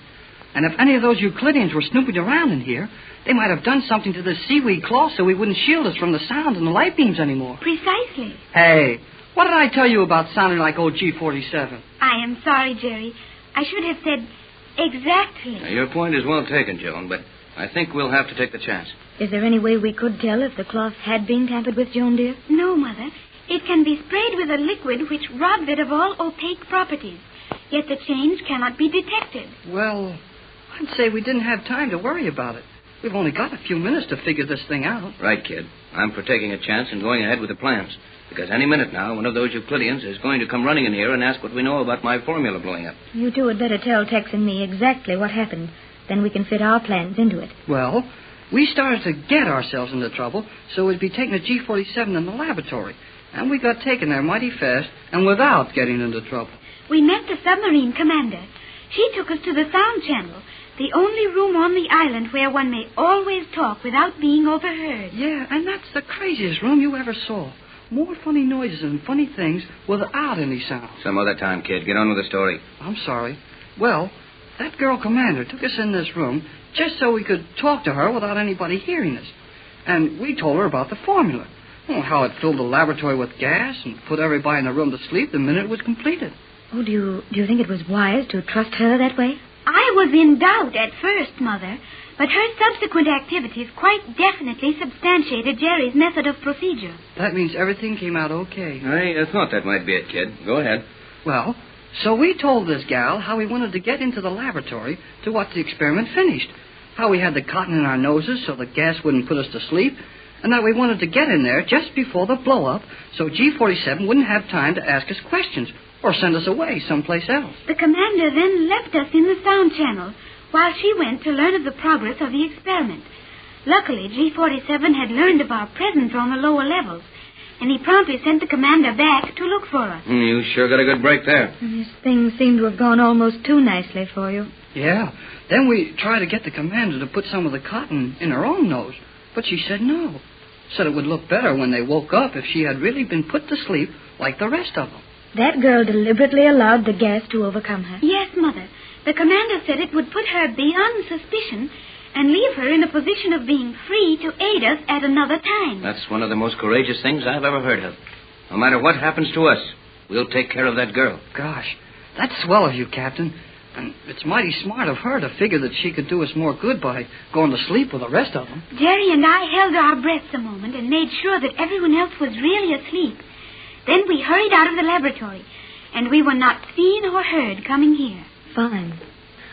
And if any of those Euclideans were snooping around in here, they might have done something to this seaweed cloth so we wouldn't shield us from the sound and the light beams anymore. Precisely. Hey, what did I tell you about sounding like old G47? I am sorry, Jerry. I should have said exactly. Now, your point is well taken, Joan, but I think we'll have to take the chance. Is there any way we could tell if the cloth had been tampered with, Joan, dear? No, Mother. It can be sprayed with a liquid which robs it of all opaque properties. Yet the change cannot be detected. Well, I'd say we didn't have time to worry about it. We've only got a few minutes to figure this thing out. Right, kid. I'm for taking a chance and going ahead with the plans. Because any minute now, one of those Euclideans is going to come running in here and ask what we know about my formula blowing up. You two had better tell Tex and me exactly what happened. Then we can fit our plans into it. Well, we started to get ourselves into trouble, so we'd be taking a G47 in the laboratory. And we got taken there mighty fast and without getting into trouble. We met the submarine commander. She took us to the sound channel, the only room on the island where one may always talk without being overheard. Yeah, and that's the craziest room you ever saw. More funny noises and funny things without any sound. Some other time, kid. Get on with the story. I'm sorry. Well, that girl commander took us in this room just so we could talk to her without anybody hearing us. And we told her about the formula. How it filled the laboratory with gas and put everybody in the room to sleep the minute it was completed. Oh, do you think it was wise to trust her that way? I was in doubt at first, Mother, but her subsequent activities quite definitely substantiated Jerry's method of procedure. That means everything came out okay. I thought that might be it, kid. Go ahead. Well, so we told this gal how we wanted to get into the laboratory to watch the experiment finished, how we had the cotton in our noses so the gas wouldn't put us to sleep, and that we wanted to get in there just before the blow-up so G47 wouldn't have time to ask us questions or send us away someplace else. The commander then left us in the sound channel while she went to learn of the progress of the experiment. Luckily, G47 had learned of our presence on the lower levels, and he promptly sent the commander back to look for us. You sure got a good break there. This thing seemed to have gone almost too nicely for you. Yeah. Then we tried to get the commander to put some of the cotton in her own nose, but she said no. Said it would look better when they woke up if she had really been put to sleep like the rest of them. That girl deliberately allowed the gas to overcome her. Yes, Mother. The commander said it would put her beyond suspicion and leave her in a position of being free to aid us at another time. That's one of the most courageous things I've ever heard of. No matter what happens to us, we'll take care of that girl. Gosh, that's swell of you, Captain. And it's mighty smart of her to figure that she could do us more good by going to sleep with the rest of them. Jerry and I held our breaths a moment and made sure that everyone else was really asleep. Then we hurried out of the laboratory, and we were not seen or heard coming here. Fine.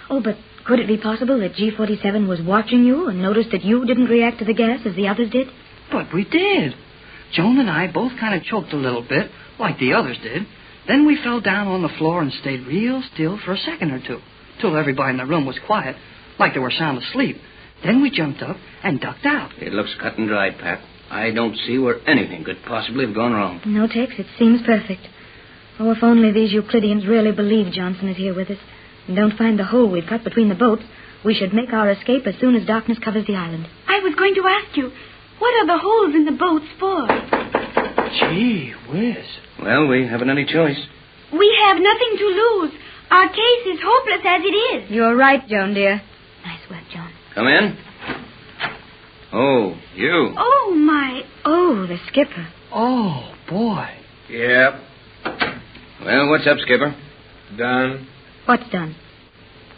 Oh, but could it be possible that G47 was watching you and noticed that you didn't react to the gas as the others did? But we did. Joan and I both kind of choked a little bit, like the others did. Then we fell down on the floor and stayed real still for a second or two, till everybody in the room was quiet, like they were sound asleep. Then we jumped up and ducked out. It looks cut and dried, Pat. I don't see where anything could possibly have gone wrong. No, Tex, it seems perfect. Oh, if only these Euclideans really believe Johnson is here with us and don't find the hole we've cut between the boats, we should make our escape as soon as darkness covers the island. I was going to ask you, what are the holes in the boats for? Gee whiz. Well, we haven't any choice. We have nothing to lose. Our case is hopeless as it is. You're right, Joan, dear. Nice work, Joan. Come in. Oh, you. Oh, my. Oh, the skipper. Oh, boy. Yep. Well, what's up, Skipper? Done. What's done?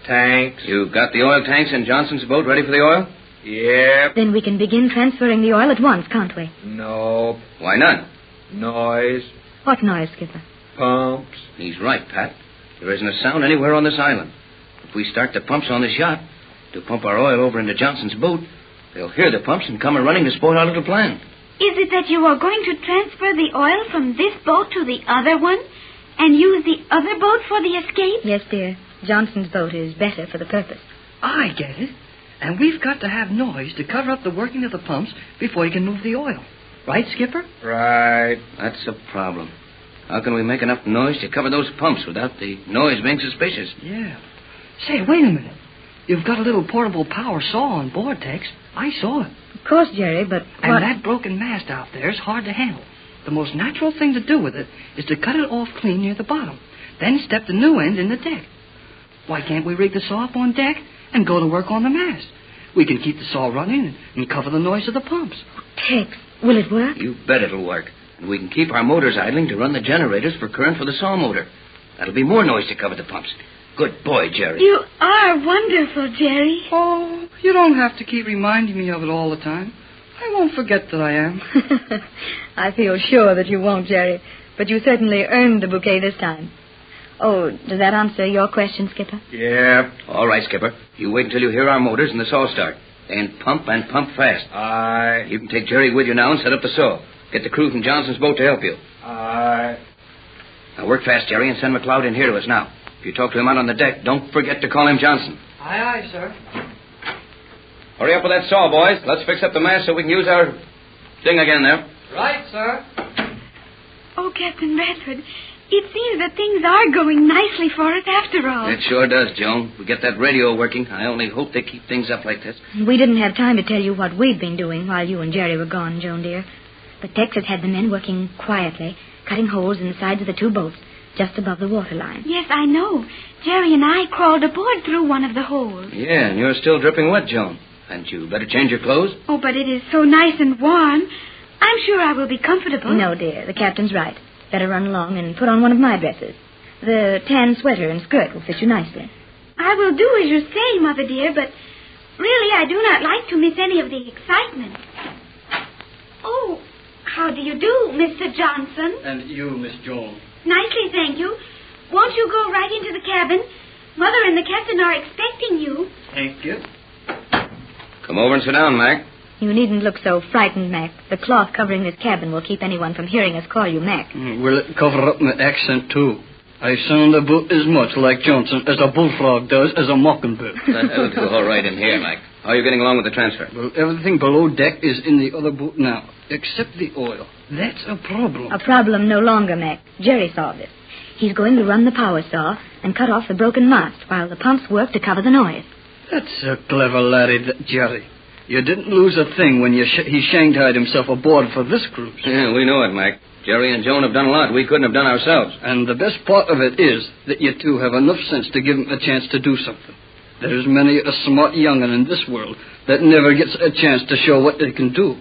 Tanks. You got the oil tanks in Johnson's boat ready for the oil? Yep. Then we can begin transferring the oil at once, can't we? Nope. Why not? Noise. What noise, Skipper? Pumps. He's right, Pat. There isn't a sound anywhere on this island. If we start the pumps on this yacht to pump our oil over into Johnson's boat, they'll hear the pumps and come running to spoil our little plan. Is it that you are going to transfer the oil from this boat to the other one and use the other boat for the escape? Yes, dear. Johnson's boat is better for the purpose. I get it. And we've got to have noise to cover up the working of the pumps before you can move the oil. Right, Skipper? Right. That's a problem. How can we make enough noise to cover those pumps without the noise being suspicious? Yeah. Say, wait a minute. You've got a little portable power saw on board, Tex. I saw it. Of course, Jerry, but And that broken mast out there is hard to handle. The most natural thing to do with it is to cut it off clean near the bottom, then step the new end in the deck. Why can't we rig the saw up on deck and go to work on the mast? We can keep the saw running and cover the noise of the pumps. Tex, will it work? You bet it'll work. And we can keep our motors idling to run the generators for current for the saw motor. That'll be more noise to cover the pumps. Good boy, Jerry. You are wonderful, Jerry. Oh, you don't have to keep reminding me of it all the time. I won't forget that I am. I feel sure that you won't, Jerry. But you certainly earned the bouquet this time. Oh, does that answer your question, Skipper? Yeah. All right, Skipper. You wait until you hear our motors and the saw start. And pump fast. Aye. You can take Jerry with you now and set up the saw. Get the crew from Johnson's boat to help you. Aye. Now work fast, Jerry, and send McLeod in here to us now. If you talk to him out on the deck, don't forget to call him Johnson. Aye, aye, sir. Hurry up with that saw, boys. Let's fix up the mast so we can use our thing again there. Right, sir. Oh, Captain Bradford, it seems that things are going nicely for us after all. It sure does, Joan. We get that radio working. I only hope they keep things up like this. We didn't have time to tell you what we'd been doing while you and Jerry were gone, Joan, dear. But Tex has had the men working quietly, cutting holes in the sides of the two boats, just above the waterline. Yes, I know. Jerry and I crawled aboard through one of the holes. Yeah, and you're still dripping wet, Joan. Hadn't you better change your clothes? Oh, but it is so nice and warm. I'm sure I will be comfortable. No, dear, the captain's right. Better run along and put on one of my dresses. The tan sweater and skirt will fit you nicely. I will do as you say, Mother dear, but really I do not like to miss any of the excitement. Oh, how do you do, Mr. Johnson? And you, Miss Joan. Nicely, thank you. Won't you go right into the cabin? Mother and the captain are expecting you. Thank you. Come over and sit down, Mac. You needn't look so frightened, Mac. The cloth covering this cabin will keep anyone from hearing us call you Mac. Will it cover up my accent, too? I sound about as much like Johnson as a bullfrog does as a mockingbird. That'll do all right in here, Mac. How are you getting along with the transfer? Well, everything below deck is in the other boat now, except the oil. That's a problem. A problem no longer, Mac. Jerry solved it. He's going to run the power saw and cut off the broken mast while the pumps work to cover the noise. That's a clever laddie, that Jerry. You didn't lose a thing when he shanghaied himself aboard for this cruise. Yeah, we know it, Mac. Jerry and Joan have done a lot we couldn't have done ourselves. And the best part of it is that you two have enough sense to give him a chance to do something. There's many a smart young'un in this world that never gets a chance to show what they can do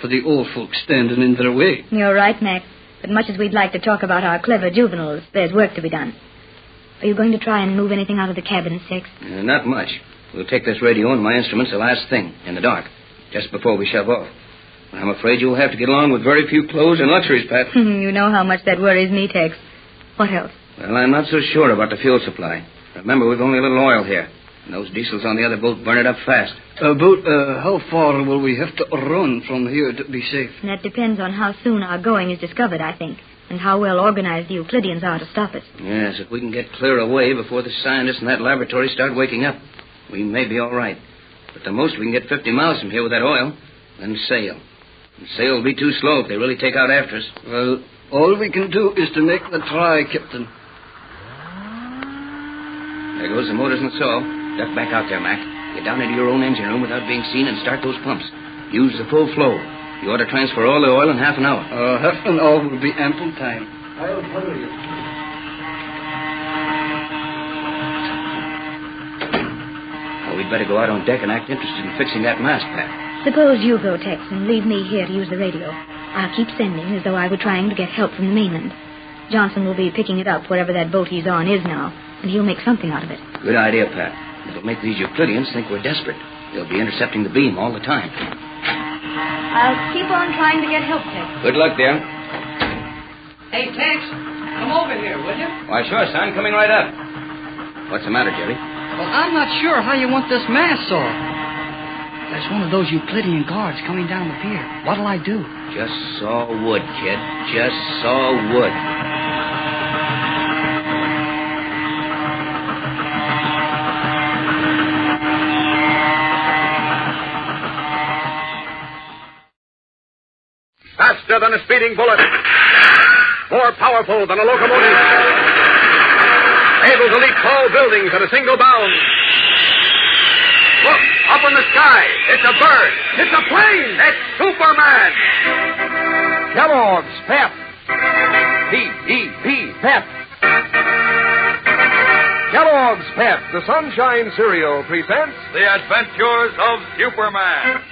for the old folks standing in their way. You're right, Mac. But much as we'd like to talk about our clever juveniles, there's work to be done. Are you going to try and move anything out of the cabin, Six? Not much. We'll take this radio and my instruments the last thing, in the dark, just before we shove off. I'm afraid you'll have to get along with very few clothes and luxuries, Pat. You know how much that worries me, Tex. What else? Well, I'm not so sure about the fuel supply. Remember, we've only a little oil here. And those diesels on the other boat burn it up fast. How far will we have to run from here to be safe? That depends on how soon our going is discovered, I think, and how well organized the Euclideans are to stop it. Yes, if we can get clear away before the scientists in that laboratory start waking up, we may be all right. But the most we can get 50 miles from here with that oil, then sail. And sail will be too slow if they really take out after us. Well, all we can do is to make the try, Captain. There goes the motors and so. Duck back out there, Mac. Get down into your own engine room without being seen and start those pumps. Use the full flow. You ought to transfer all the oil in half an hour. Half an hour will be ample time. I'll follow you. Well, we'd better go out on deck and act interested in fixing that mast, Pat. Suppose you go, Tex, and leave me here to use the radio. I'll keep sending as though I were trying to get help from the mainland. Johnson will be picking it up wherever that boat he's on is now, and he'll make something out of it. Good idea, Pat. It'll make these Euclideans think we're desperate. They'll be intercepting the beam all the time. I'll keep on trying to get help, Tex. Good luck, dear. Hey, Tex, come over here, will you? Why, sure, son. Coming right up. What's the matter, Jerry? Well, I'm not sure how you want this mast sawed. There's one of those Euclidean guards coming down the pier. What'll I do? Just saw wood, kid. Just saw wood. Faster than a speeding bullet. More powerful than a locomotive. Able to leap tall buildings at a single bound. Look, up in the sky. It's a bird. It's a plane. It's Superman. Kellogg's Pep. P-E-P, Pep. Kellogg's Pep, the Sunshine Cereal, presents The Adventures of Superman.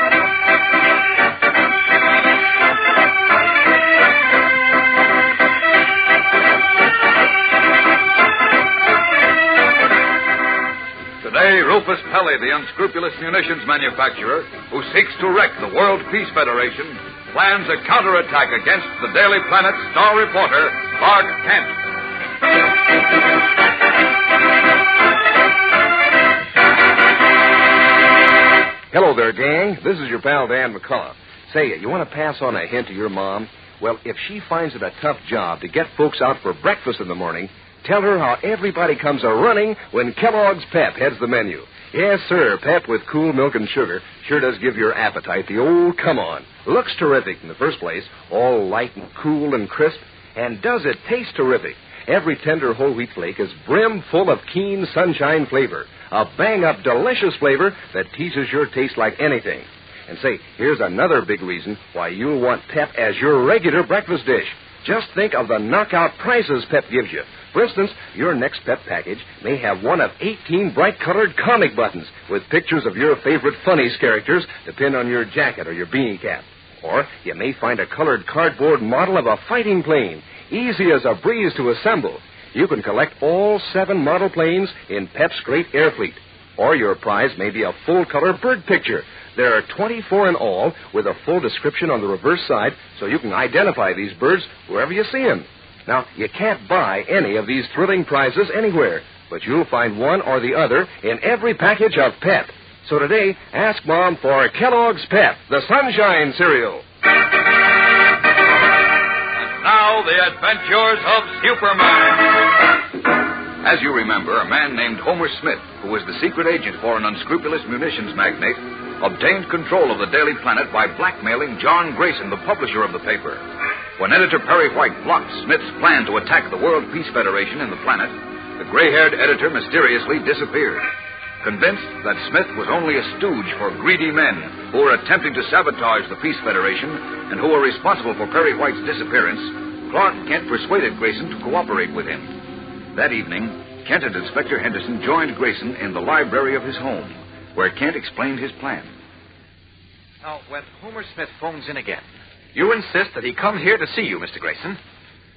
Today, Rufus Pelly, the unscrupulous munitions manufacturer who seeks to wreck the World Peace Federation, plans a counterattack against the Daily Planet star reporter, Clark Kent. Hello there, gang. This is your pal, Dan McCullough. Say, you want to pass on a hint to your mom? Well, if she finds it a tough job to get folks out for breakfast in the morning, tell her how everybody comes a-running when Kellogg's Pep heads the menu. Yes, sir, Pep with cool milk and sugar sure does give your appetite the old come-on. Looks terrific in the first place, all light and cool and crisp. And does it taste terrific? Every tender whole wheat flake is brim full of keen sunshine flavor. A bang-up delicious flavor that teases your taste like anything. And say, here's another big reason why you'll want Pep as your regular breakfast dish. Just think of the knockout prizes Pep gives you. For instance, your next Pep package may have one of 18 bright-colored comic buttons with pictures of your favorite funnies characters to pin on your jacket or your beanie cap. Or you may find a colored cardboard model of a fighting plane, easy as a breeze to assemble. You can collect all 7 model planes in Pep's great air fleet. Or your prize may be a full-color bird picture. There are 24 in all, with a full description on the reverse side, so you can identify these birds wherever you see them. Now, you can't buy any of these thrilling prizes anywhere, but you'll find one or the other in every package of Pep. So today, ask Mom for Kellogg's Pep, the Sunshine Cereal. And now, the adventures of Superman. As you remember, a man named Homer Smith, who was the secret agent for an unscrupulous munitions magnate, obtained control of the Daily Planet by blackmailing John Grayson, the publisher of the paper. When editor Perry White blocked Smith's plan to attack the World Peace Federation and the planet, the gray-haired editor mysteriously disappeared. Convinced that Smith was only a stooge for greedy men who were attempting to sabotage the Peace Federation and who were responsible for Perry White's disappearance, Clark Kent persuaded Grayson to cooperate with him. That evening, Kent and Inspector Henderson joined Grayson in the library of his home, where Kent explained his plan. Now, when Homer Smith phones in again, you insist that he come here to see you, Mr. Grayson.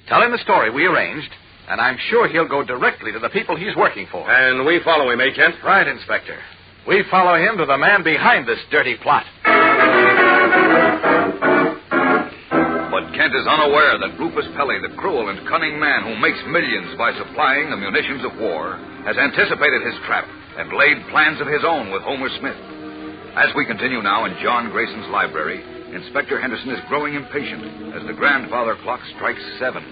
Tell him the story we arranged, and I'm sure he'll go directly to the people he's working for. And we follow him, eh, Kent? Right, Inspector. We follow him to the man behind this dirty plot. But Kent is unaware that Rufus Pelly, the cruel and cunning man who makes millions by supplying the munitions of war, has anticipated his trap and laid plans of his own with Homer Smith. As we continue now in John Grayson's library, Inspector Henderson is growing impatient as the grandfather clock strikes 7.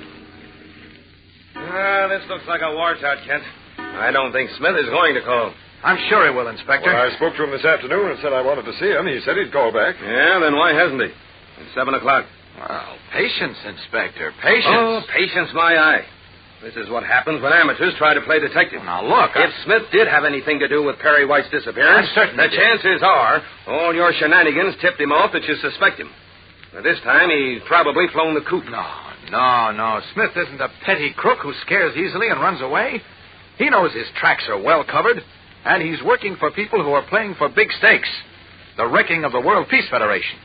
This looks like a washout, Kent. I don't think Smith is going to call. I'm sure he will, Inspector. Well, I spoke to him this afternoon and said I wanted to see him. He said he'd call back. Yeah, then why hasn't he? It's 7 o'clock. Well, patience, Inspector. Patience. Oh, patience, my eye. This is what happens when amateurs try to play detective. Now, look. If Smith did have anything to do with Perry White's disappearance, I'm certain the chances are all your shenanigans tipped him off that you suspect him. Now, this time, he's probably flown the coop. No. Smith isn't a petty crook who scares easily and runs away. He knows his tracks are well covered, and he's working for people who are playing for big stakes. The wrecking of the World Peace Federation.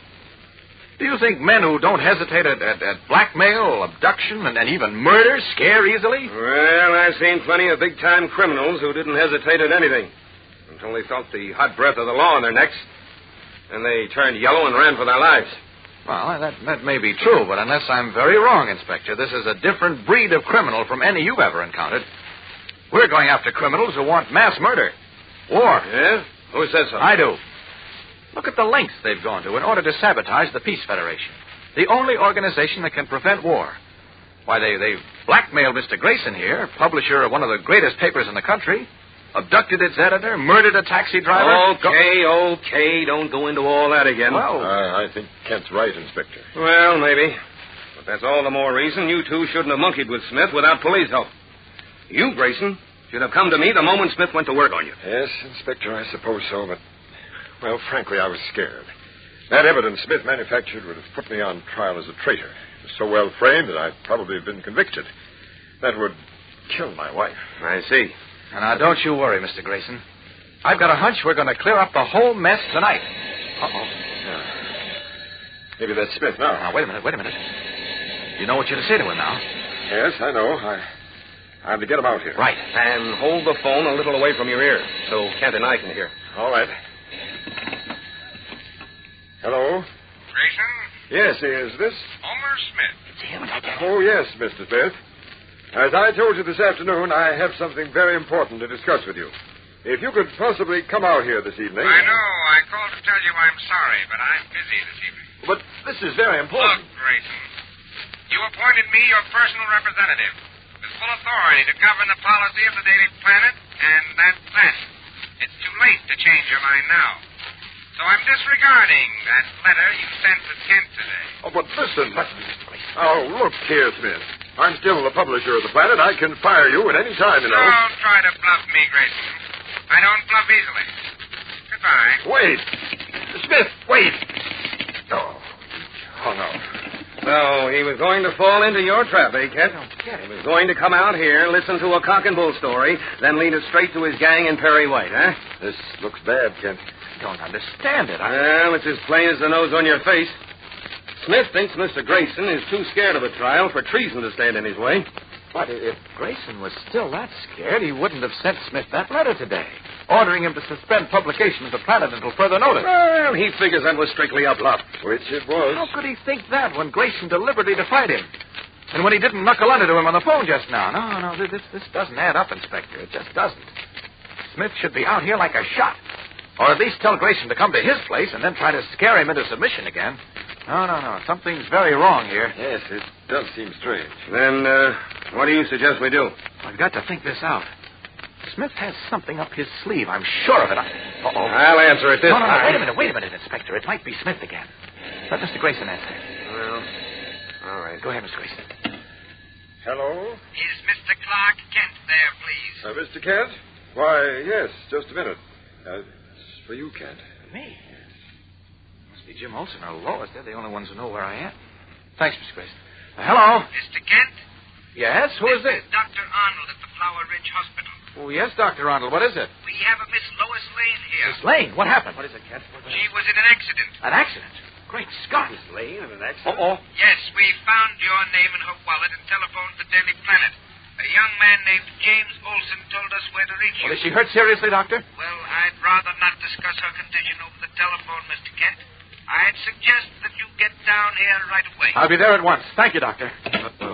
Do you think men who don't hesitate at blackmail, abduction, and even murder scare easily? Well, I've seen plenty of big-time criminals who didn't hesitate at anything until they felt the hot breath of the law on their necks. And they turned yellow and ran for their lives. Well, that may be true, but unless I'm very wrong, Inspector, this is a different breed of criminal from any you've ever encountered. We're going after criminals who want mass murder. War. Yeah? Who says so? I do. Look at the lengths they've gone to in order to sabotage the Peace Federation. The only organization that can prevent war. Why, they blackmailed Mr. Grayson here, publisher of one of the greatest papers in the country, abducted its editor, murdered a taxi driver. Okay, don't go into all that again. Well, I think Kent's right, Inspector. Well, maybe. But that's all the more reason you two shouldn't have monkeyed with Smith without police help. You, Grayson, should have come to me the moment Smith went to work on you. Yes, Inspector, I suppose so, but... Well, frankly, I was scared. That evidence Smith manufactured would have put me on trial as a traitor. It was so well framed that I'd probably have been convicted. That would kill my wife. I see. Now, don't you worry, Mr. Grayson. I've got a hunch we're going to clear up the whole mess tonight. Uh-oh. Yeah. Maybe that's Smith now. Now, wait a minute. You know what you're to say to him now. Yes, I know. I'm to get him out here. Right. And hold the phone a little away from your ear so Kent and I can hear. All right. Hello? Grayson? Yes, is this? Homer Smith. It's him. Oh, yes, Mr. Smith. As I told you this afternoon, I have something very important to discuss with you. If you could possibly come out here this evening... I know. I called to tell you I'm sorry, but I'm busy this evening. But this is very important. Look, Grayson, you appointed me your personal representative with full authority to govern the policy of the Daily Planet and that planet. It's too late to change your mind now. So I'm disregarding that letter you sent to Kent today. Oh, but listen. Oh, look here, Smith. I'm still the publisher of the Planet. I can fire you at any time, you know. Don't try to bluff me, Grayson. I don't bluff easily. Goodbye. Wait. Smith, wait. Oh, hung up. So he was going to fall into your trap, eh, Kent? He was going to come out here, listen to a cock and bull story, then lead us straight to his gang in Perry White, huh? This looks bad, Kent. I don't understand it. Well, it's as plain as the nose on your face. Smith thinks Mr. Grayson is too scared of a trial for treason to stand in his way. But if Grayson was still that scared, he wouldn't have sent Smith that letter today, ordering him to suspend publication of the Planet until further notice. Well, he figures that was strictly a bluff. Which it was. How could he think that when Grayson deliberately defied him? And when he didn't knuckle under to him on the phone just now? No, this doesn't add up, Inspector. It just doesn't. Smith should be out here like a shot. Or at least tell Grayson to come to his place and then try to scare him into submission again. No. Something's very wrong here. Yes, it does seem strange. Then, what do you suggest we do? I've got to think this out. Smith has something up his sleeve. I'm sure of it. Uh-oh. I'll answer it this time. No, wait a minute, Inspector. It might be Smith again. Let Mr. Grayson answer. Well, all right. Go ahead, Mr. Grayson. Hello? Is Mr. Clark Kent there, please? Mr. Kent? Why, yes, just a minute. It's for you, Kent. Me? Must be Jim Olson or Lois. They're the only ones who know where I am. Thanks, Mr. Grayson. Hello? Mr. Kent? Yes, who is this? This is Dr. Arnold at the Flower Ridge Hospital. Oh, yes, Dr. Arnold. What is it? We have a Miss Lois Lane here. Miss Lane? What happened? What is it, Kent? She was in an accident. An accident? Great Scott. Miss Lane in an accident? Uh-oh. Yes, we found your name in her wallet and telephoned the Daily Planet. A young man named James Olson told us where to reach you. Well, is she hurt seriously, Doctor? Well, I'd rather not discuss her condition over the telephone, Mr. Kent. I'd suggest that you get down here right away. I'll be there at once. Thank you, Doctor.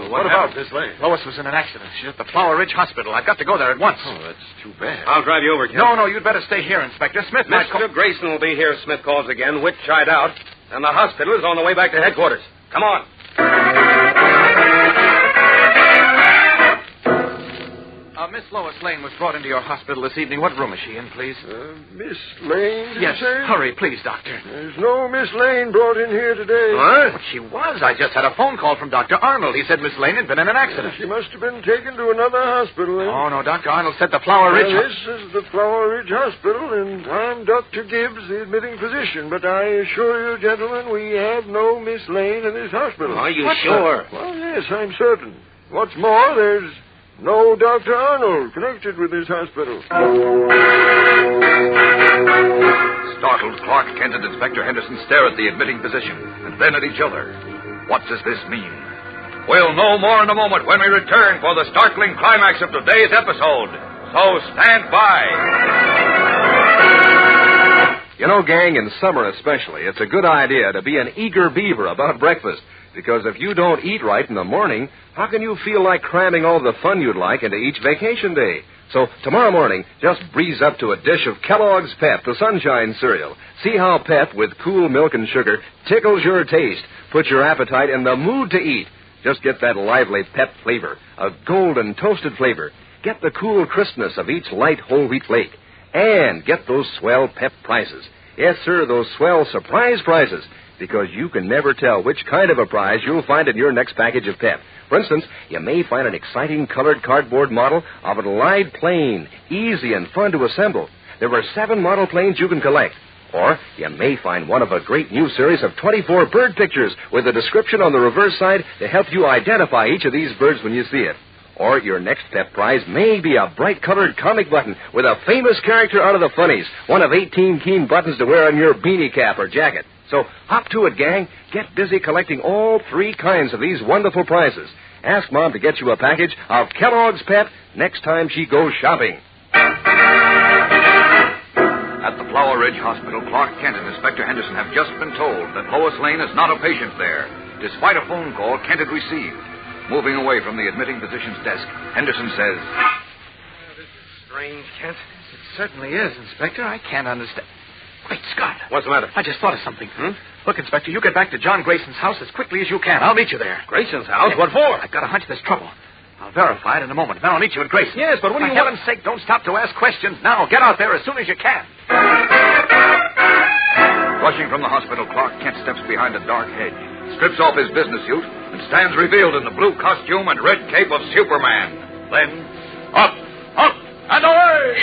What about Miss Lane? Lois was in an accident. She's at the Flower Ridge Hospital. I've got to go there at once. Oh, that's too bad. I'll drive you over, Kent. No, you'd better stay here, Inspector. Smith might Mr. Grayson will be here if Smith calls again, which I doubt. And the hospital is on the way back to headquarters. Come on. Miss Lois Lane was brought into your hospital this evening. What room is she in, please? Miss Lane, Yes, you say? hurry, please, Doctor. There's no Miss Lane brought in here today. What? But she was. I just had a phone call from Dr. Arnold. He said Miss Lane had been in an accident. She must have been taken to another hospital, then. Oh, no, Dr. Arnold said the Flower Ridge... This is the Flower Ridge Hospital, and I'm Dr. Gibbs, the admitting physician. But I assure you, gentlemen, we have no Miss Lane in this hospital. Are you sure? Well, yes, I'm certain. What's more, there's no Dr. Arnold connected with this hospital. Startled, Clark Kent and Inspector Henderson stare at the admitting physician and then at each other. What does this mean? We'll know more in a moment when we return for the startling climax of today's episode. So stand by. You know, gang, in summer especially, it's a good idea to be an eager beaver about breakfast. Because if you don't eat right in the morning, how can you feel like cramming all the fun you'd like into each vacation day? So tomorrow morning, just breeze up to a dish of Kellogg's Pep, the Sunshine cereal. See how Pep, with cool milk and sugar, tickles your taste, puts your appetite in the mood to eat. Just get that lively Pep flavor, a golden toasted flavor. Get the cool crispness of each light whole wheat flake. And get those swell Pep prizes. Yes, sir, those swell surprise prizes. Because you can never tell which kind of a prize you'll find in your next package of Pep. For instance, you may find an exciting colored cardboard model of an Allied plane, easy and fun to assemble. There are 7 model planes you can collect. Or you may find one of a great new series of 24 bird pictures with a description on the reverse side to help you identify each of these birds when you see it. Or your next Pep prize may be a bright-colored comic button with a famous character out of the funnies, one of 18 keen buttons to wear on your beanie cap or jacket. So hop to it, gang. Get busy collecting all 3 kinds of these wonderful prizes. Ask Mom to get you a package of Kellogg's Pep next time she goes shopping. At the Flower Ridge Hospital, Clark Kent and Inspector Henderson have just been told that Lois Lane is not a patient there, despite a phone call Kent had received. Moving away from the admitting physician's desk, Henderson says... This is strange, Kent. It certainly is, Inspector. I can't understand... Great Scott. What's the matter? I just thought of something. Look, Inspector, you get back to John Grayson's house as quickly as you can. I'll meet you there. Grayson's house? What for? I've got a hunch there's trouble. I'll verify it in a moment. Then I'll meet you at Grayson's. Yes, but what do you want? For heaven's sake, don't stop to ask questions now. Get out there as soon as you can. Rushing from the hospital, Clark Kent steps behind a dark hedge, strips off his business suit, and stands revealed in the blue costume and red cape of Superman. Then, up, and away!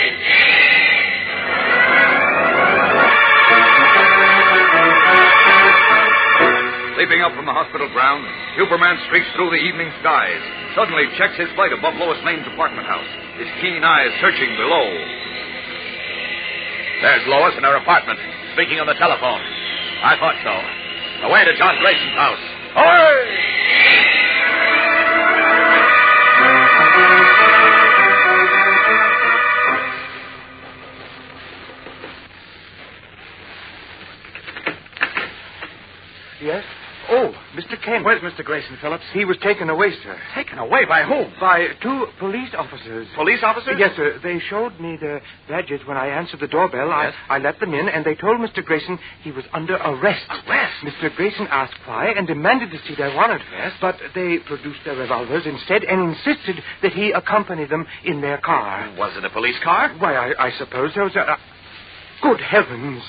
Leaping up from the hospital grounds, Superman streaks through the evening skies, suddenly checks his flight above Lois Lane's apartment house, his keen eyes searching below. There's Lois in her apartment, speaking on the telephone. I thought so. Away to John Grayson's house. Away! Yes? Oh, Mr. Kent. Where's Mr. Grayson, Phillips? He was taken away, sir. Taken away by whom? By 2 police officers. Police officers? Yes, sir. They showed me their badges when I answered the doorbell. Yes? I let them in, and they told Mr. Grayson he was under arrest. Arrest? Mr. Grayson asked why and demanded to see their warrant. Yes? But they produced their revolvers instead and insisted that he accompany them in their car. Was it a police car? Why, I suppose there was a... Good heavens.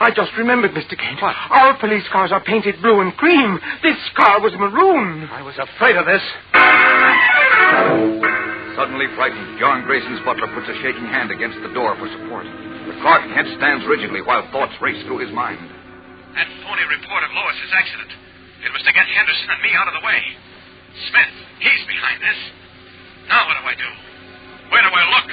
I just remembered, Mr. Kent. What? Our police cars are painted blue and cream. This car was maroon. I was afraid of this. Suddenly frightened, John Grayson's butler puts a shaking hand against the door for support. But Clark Kent stands rigidly while thoughts race through his mind. That phony report of Lois's accident. It was to get Henderson and me out of the way. Smith, he's behind this. Now what do I do? Where do I look?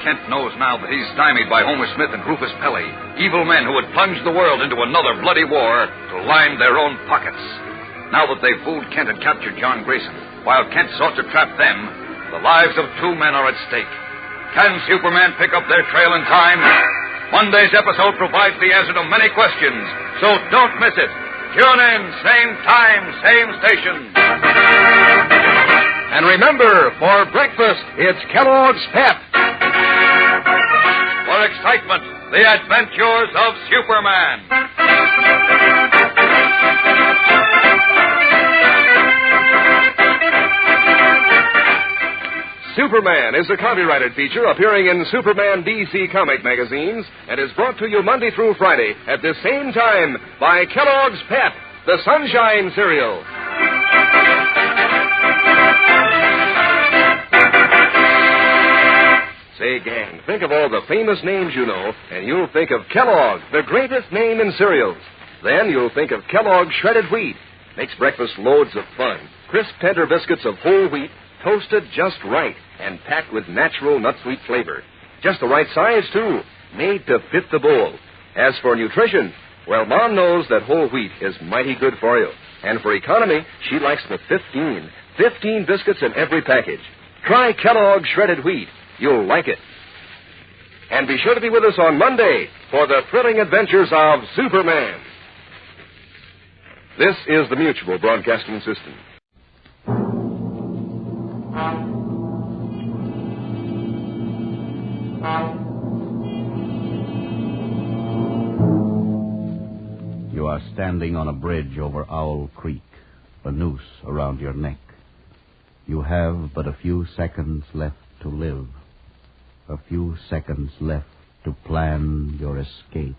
Kent knows now that he's stymied by Homer Smith and Rufus Pelley, evil men who would plunge the world into another bloody war to line their own pockets. Now that they've fooled Kent and captured John Grayson, while Kent sought to trap them, the lives of 2 men are at stake. Can Superman pick up their trail in time? Monday's episode provides the answer to many questions, so don't miss it. Tune in, same time, same station. And remember, for breakfast, it's Kellogg's Pep. For excitement, the adventures of Superman. Superman is a copyrighted feature appearing in Superman DC comic magazines and is brought to you Monday through Friday at this same time by Kellogg's Pep, the Sunshine Cereal. Say, gang, think of all the famous names you know, and you'll think of Kellogg, the greatest name in cereals. Then you'll think of Kellogg's Shredded Wheat. Makes breakfast loads of fun. Crisp tender biscuits of whole wheat, toasted just right, and packed with natural nut-sweet flavor. Just the right size, too, made to fit the bowl. As for nutrition, well, Mom knows that whole wheat is mighty good for you. And for economy, she likes the 15 biscuits in every package. Try Kellogg's Shredded Wheat. You'll like it. And be sure to be with us on Monday for the thrilling adventures of Superman. This is the Mutual Broadcasting System. You are standing on a bridge over Owl Creek, a noose around your neck. You have but a few seconds left to live. A few seconds left to plan your escape.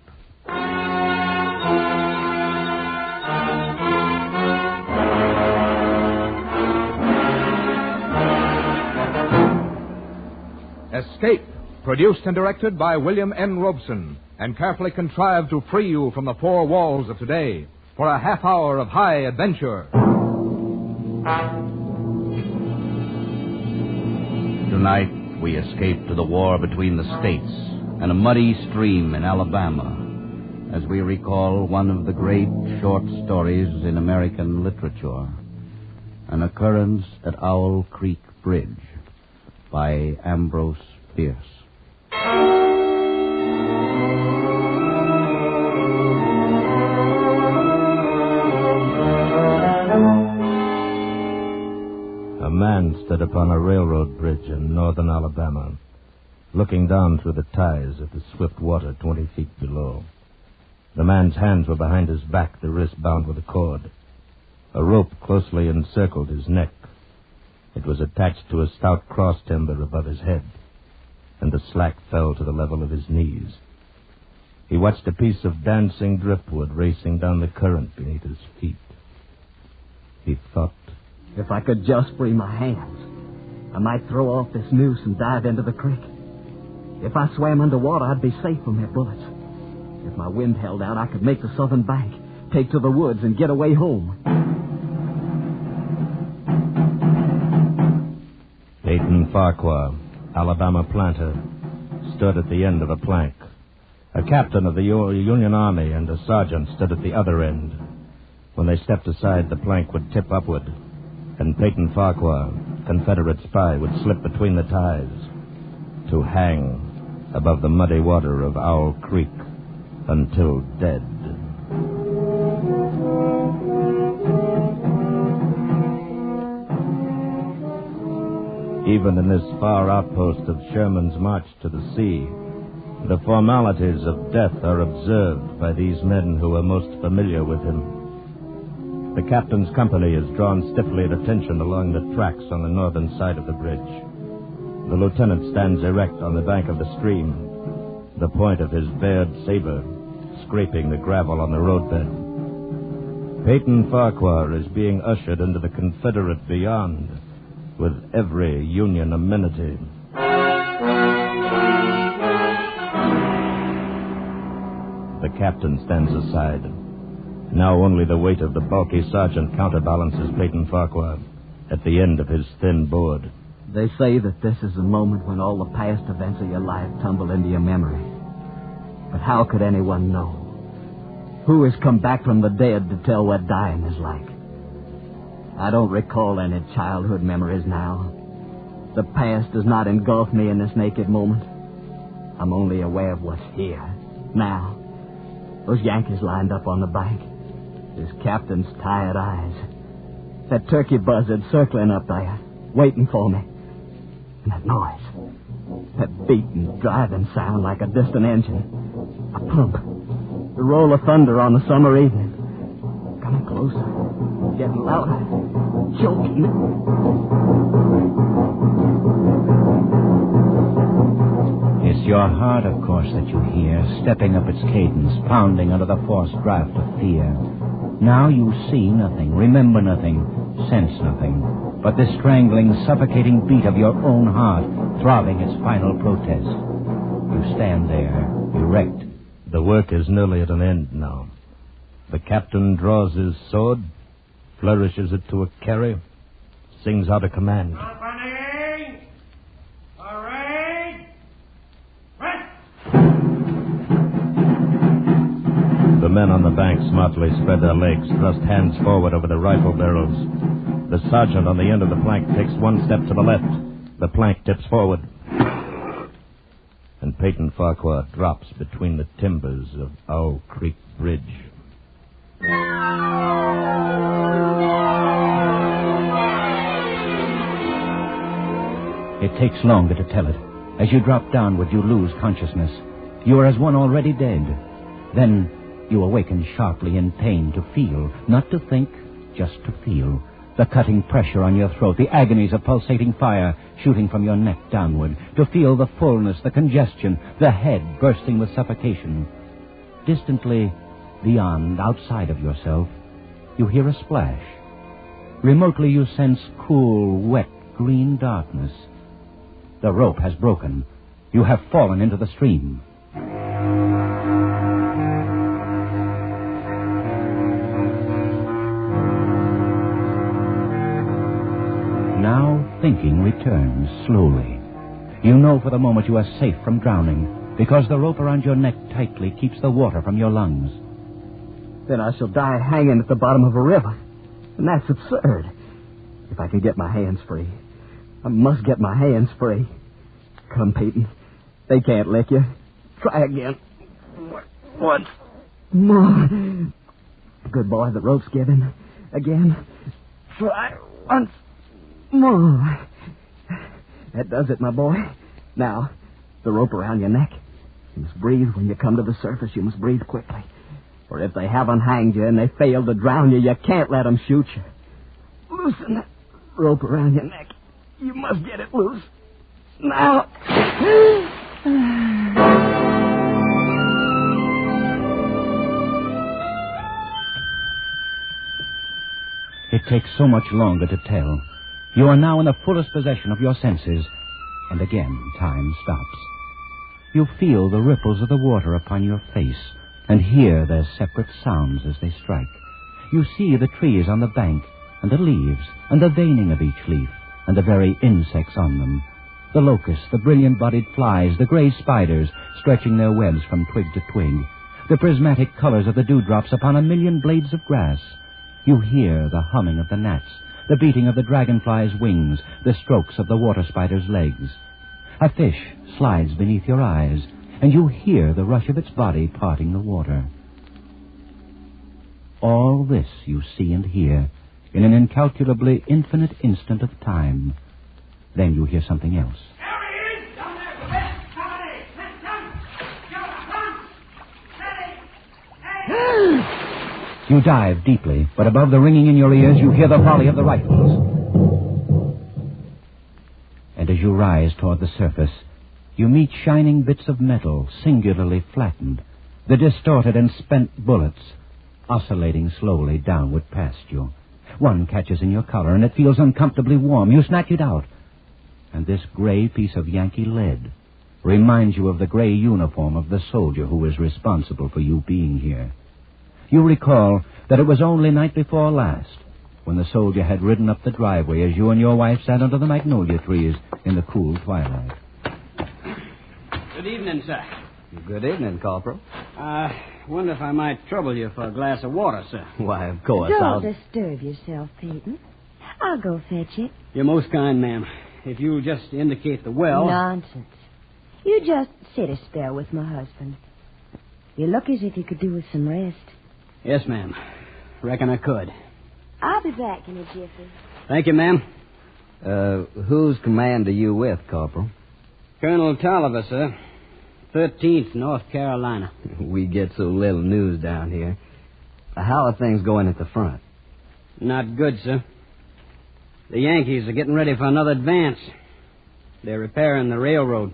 Escape, produced and directed by William N. Robeson, and carefully contrived to free you from the four walls of today for a half hour of high adventure. Tonight, we escape to the war between the states and a muddy stream in Alabama, as we recall one of the great short stories in American literature, An Occurrence at Owl Creek Bridge, by Ambrose Bierce. A man stood upon a railroad bridge in northern Alabama, looking down through the ties at the swift water 20 feet below. The man's hands were behind his back, the wrist bound with a cord. A rope closely encircled his neck. It was attached to a stout cross timber above his head, and the slack fell to the level of his knees. He watched a piece of dancing driftwood racing down the current beneath his feet. He thought, if I could just free my hands, I might throw off this noose and dive into the creek. If I swam underwater, I'd be safe from their bullets. If my wind held out, I could make the southern bank, take to the woods, and get away home. Peyton Farquhar, Alabama planter, stood at the end of a plank. A captain of the Union Army and a sergeant stood at the other end. When they stepped aside, the plank would tip upward, and Peyton Farquhar, Confederate spy, would slip between the ties to hang above the muddy water of Owl Creek until dead. Even in this far outpost of Sherman's march to the sea, the formalities of death are observed by these men who are most familiar with him. The captain's company is drawn stiffly at attention along the tracks on the northern side of the bridge. The lieutenant stands erect on the bank of the stream, the point of his bared saber scraping the gravel on the roadbed. Peyton Farquhar is being ushered into the Confederate beyond with every Union amenity. The captain stands aside. Now only the weight of the bulky sergeant counterbalances Peyton Farquhar at the end of his thin board. They say that this is the moment when all the past events of your life tumble into your memory. But how could anyone know? Who has come back from the dead to tell what dying is like? I don't recall any childhood memories now. The past does not engulf me in this naked moment. I'm only aware of what's here, now. Those Yankees lined up on the bank. His captain's tired eyes. That turkey buzzard circling up there, waiting for me. And that noise. That beating, driving sound like a distant engine. A pump. The roll of thunder on a summer evening. Coming closer. getting louder. Choking. It's your heart, of course, that you hear, stepping up its cadence, pounding under the forced draft of fear. Now you see nothing, remember nothing, sense nothing, but the strangling, suffocating beat of your own heart, throbbing its final protest. You stand there, erect. The work is nearly at an end now. The captain draws his sword, flourishes it to a carry, sings out a command. Company! Parade! Rest! The men on the bank smartly spread their legs, thrust hands forward over the rifle barrels. The sergeant on the end of the plank takes one step to the left. The plank tips forward. And Peyton Farquhar drops between the timbers of Owl Creek Bridge. It takes longer to tell it. As you drop downward, you lose consciousness. You are as one already dead. Then you awaken sharply in pain to feel, not to think, just to feel. The cutting pressure on your throat, the agonies of pulsating fire shooting from your neck downward. To feel the fullness, the congestion, the head bursting with suffocation. Distantly, beyond, outside of yourself, you hear a splash. Remotely you sense cool, wet, green darkness. The rope has broken. You have fallen into the stream. Now thinking returns slowly. You know for the moment you are safe from drowning, because the rope around your neck tightly keeps the water from your lungs. Then I shall die hanging at the bottom of a river. And that's absurd. If I can get my hands free. I must get my hands free. Come, Peyton. They can't lick you. Try again. Once more. Good boy, the rope's given. Again. Try once more. That does it, my boy. Now, the rope around your neck. You must breathe when you come to the surface. You must breathe quickly. For if they haven't hanged you and they fail to drown you, you can't let them shoot you. Loosen that rope around your neck. You must get it loose. Now. It takes so much longer to tell. You are now in the fullest possession of your senses, and again time stops. You feel the ripples of the water upon your face, and hear their separate sounds as they strike. You see the trees on the bank, and the leaves, and the veining of each leaf, and the very insects on them. The locusts, the brilliant-bodied flies, the gray spiders stretching their webs from twig to twig, the prismatic colors of the dewdrops upon a million blades of grass. You hear the humming of the gnats, the beating of the dragonfly's wings, the strokes of the water spider's legs. A fish slides beneath your eyes, and you hear the rush of its body parting the water. All this you see and hear in an incalculably infinite instant of time. Then you hear something else. You dive deeply, but above the ringing in your ears, you hear the volley of the rifles. And as you rise toward the surface, you meet shining bits of metal, singularly flattened, the distorted and spent bullets, oscillating slowly downward past you. One catches in your collar, and it feels uncomfortably warm. You snatch it out. And this gray piece of Yankee lead reminds you of the gray uniform of the soldier who is responsible for you being here. You recall that it was only night before last when the soldier had ridden up the driveway as you and your wife sat under the magnolia trees in the cool twilight. Good evening, sir. Good evening, Corporal. Wonder if I might trouble you for a glass of water, sir. Why, of course, Don't disturb yourself, Peyton. I'll go fetch it. You're most kind, ma'am. If you'll just indicate the well... Nonsense. You just sit a spell with my husband. You look as if you could do with some rest. Yes, ma'am. Reckon I could. I'll be back in a jiffy. Thank you, ma'am. Whose command are you with, Corporal? Colonel Tolliver, sir. 13th North Carolina. We get so little news down here. How are things going at the front? Not good, sir. The Yankees are getting ready for another advance. They're repairing the railroad.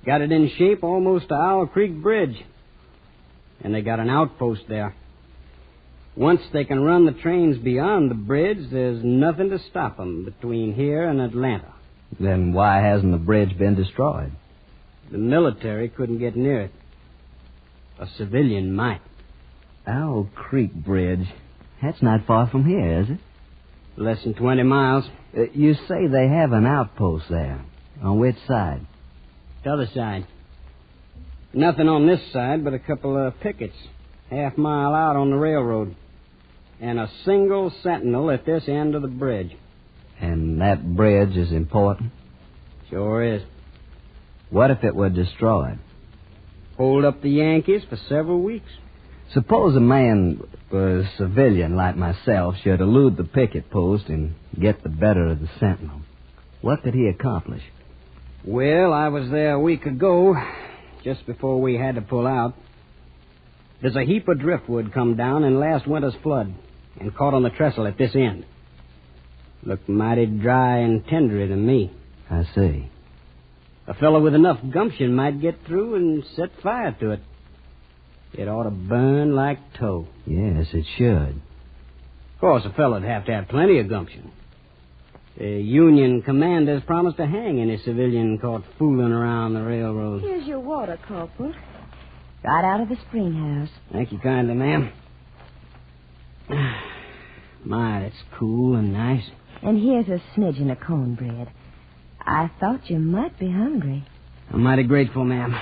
Got it in shape almost to Owl Creek Bridge. And they got an outpost there. Once they can run the trains beyond the bridge, there's nothing to stop them between here and Atlanta. Then why hasn't the bridge been destroyed? The military couldn't get near it. A civilian might. Owl Creek Bridge. That's not far from here, is it? Less than 20 miles. You say they have an outpost there. On which side? The other side. Nothing on this side but a couple of pickets, half-mile out on the railroad. And a single sentinel at this end of the bridge. And that bridge is important? Sure is. What if it were destroyed? Hold up the Yankees for several weeks. Suppose a man, a civilian like myself, should elude the picket post and get the better of the sentinel. What could he accomplish? Well, I was there a week ago, just before we had to pull out. There's a heap of driftwood come down in last winter's flood and caught on the trestle at this end. Looked mighty dry and tendery to me. I see. A fellow with enough gumption might get through and set fire to it. It ought to burn like tow. Yes, it should. Of course, a fellow'd have to have plenty of gumption. The Union commanders promised to hang any civilian caught fooling around the railroad. Here's your water, Corporal. Right out of the spring house. Thank you kindly, ma'am. My, that's cool and nice. And here's a smidgen of cornbread. I thought you might be hungry. I'm mighty grateful, ma'am.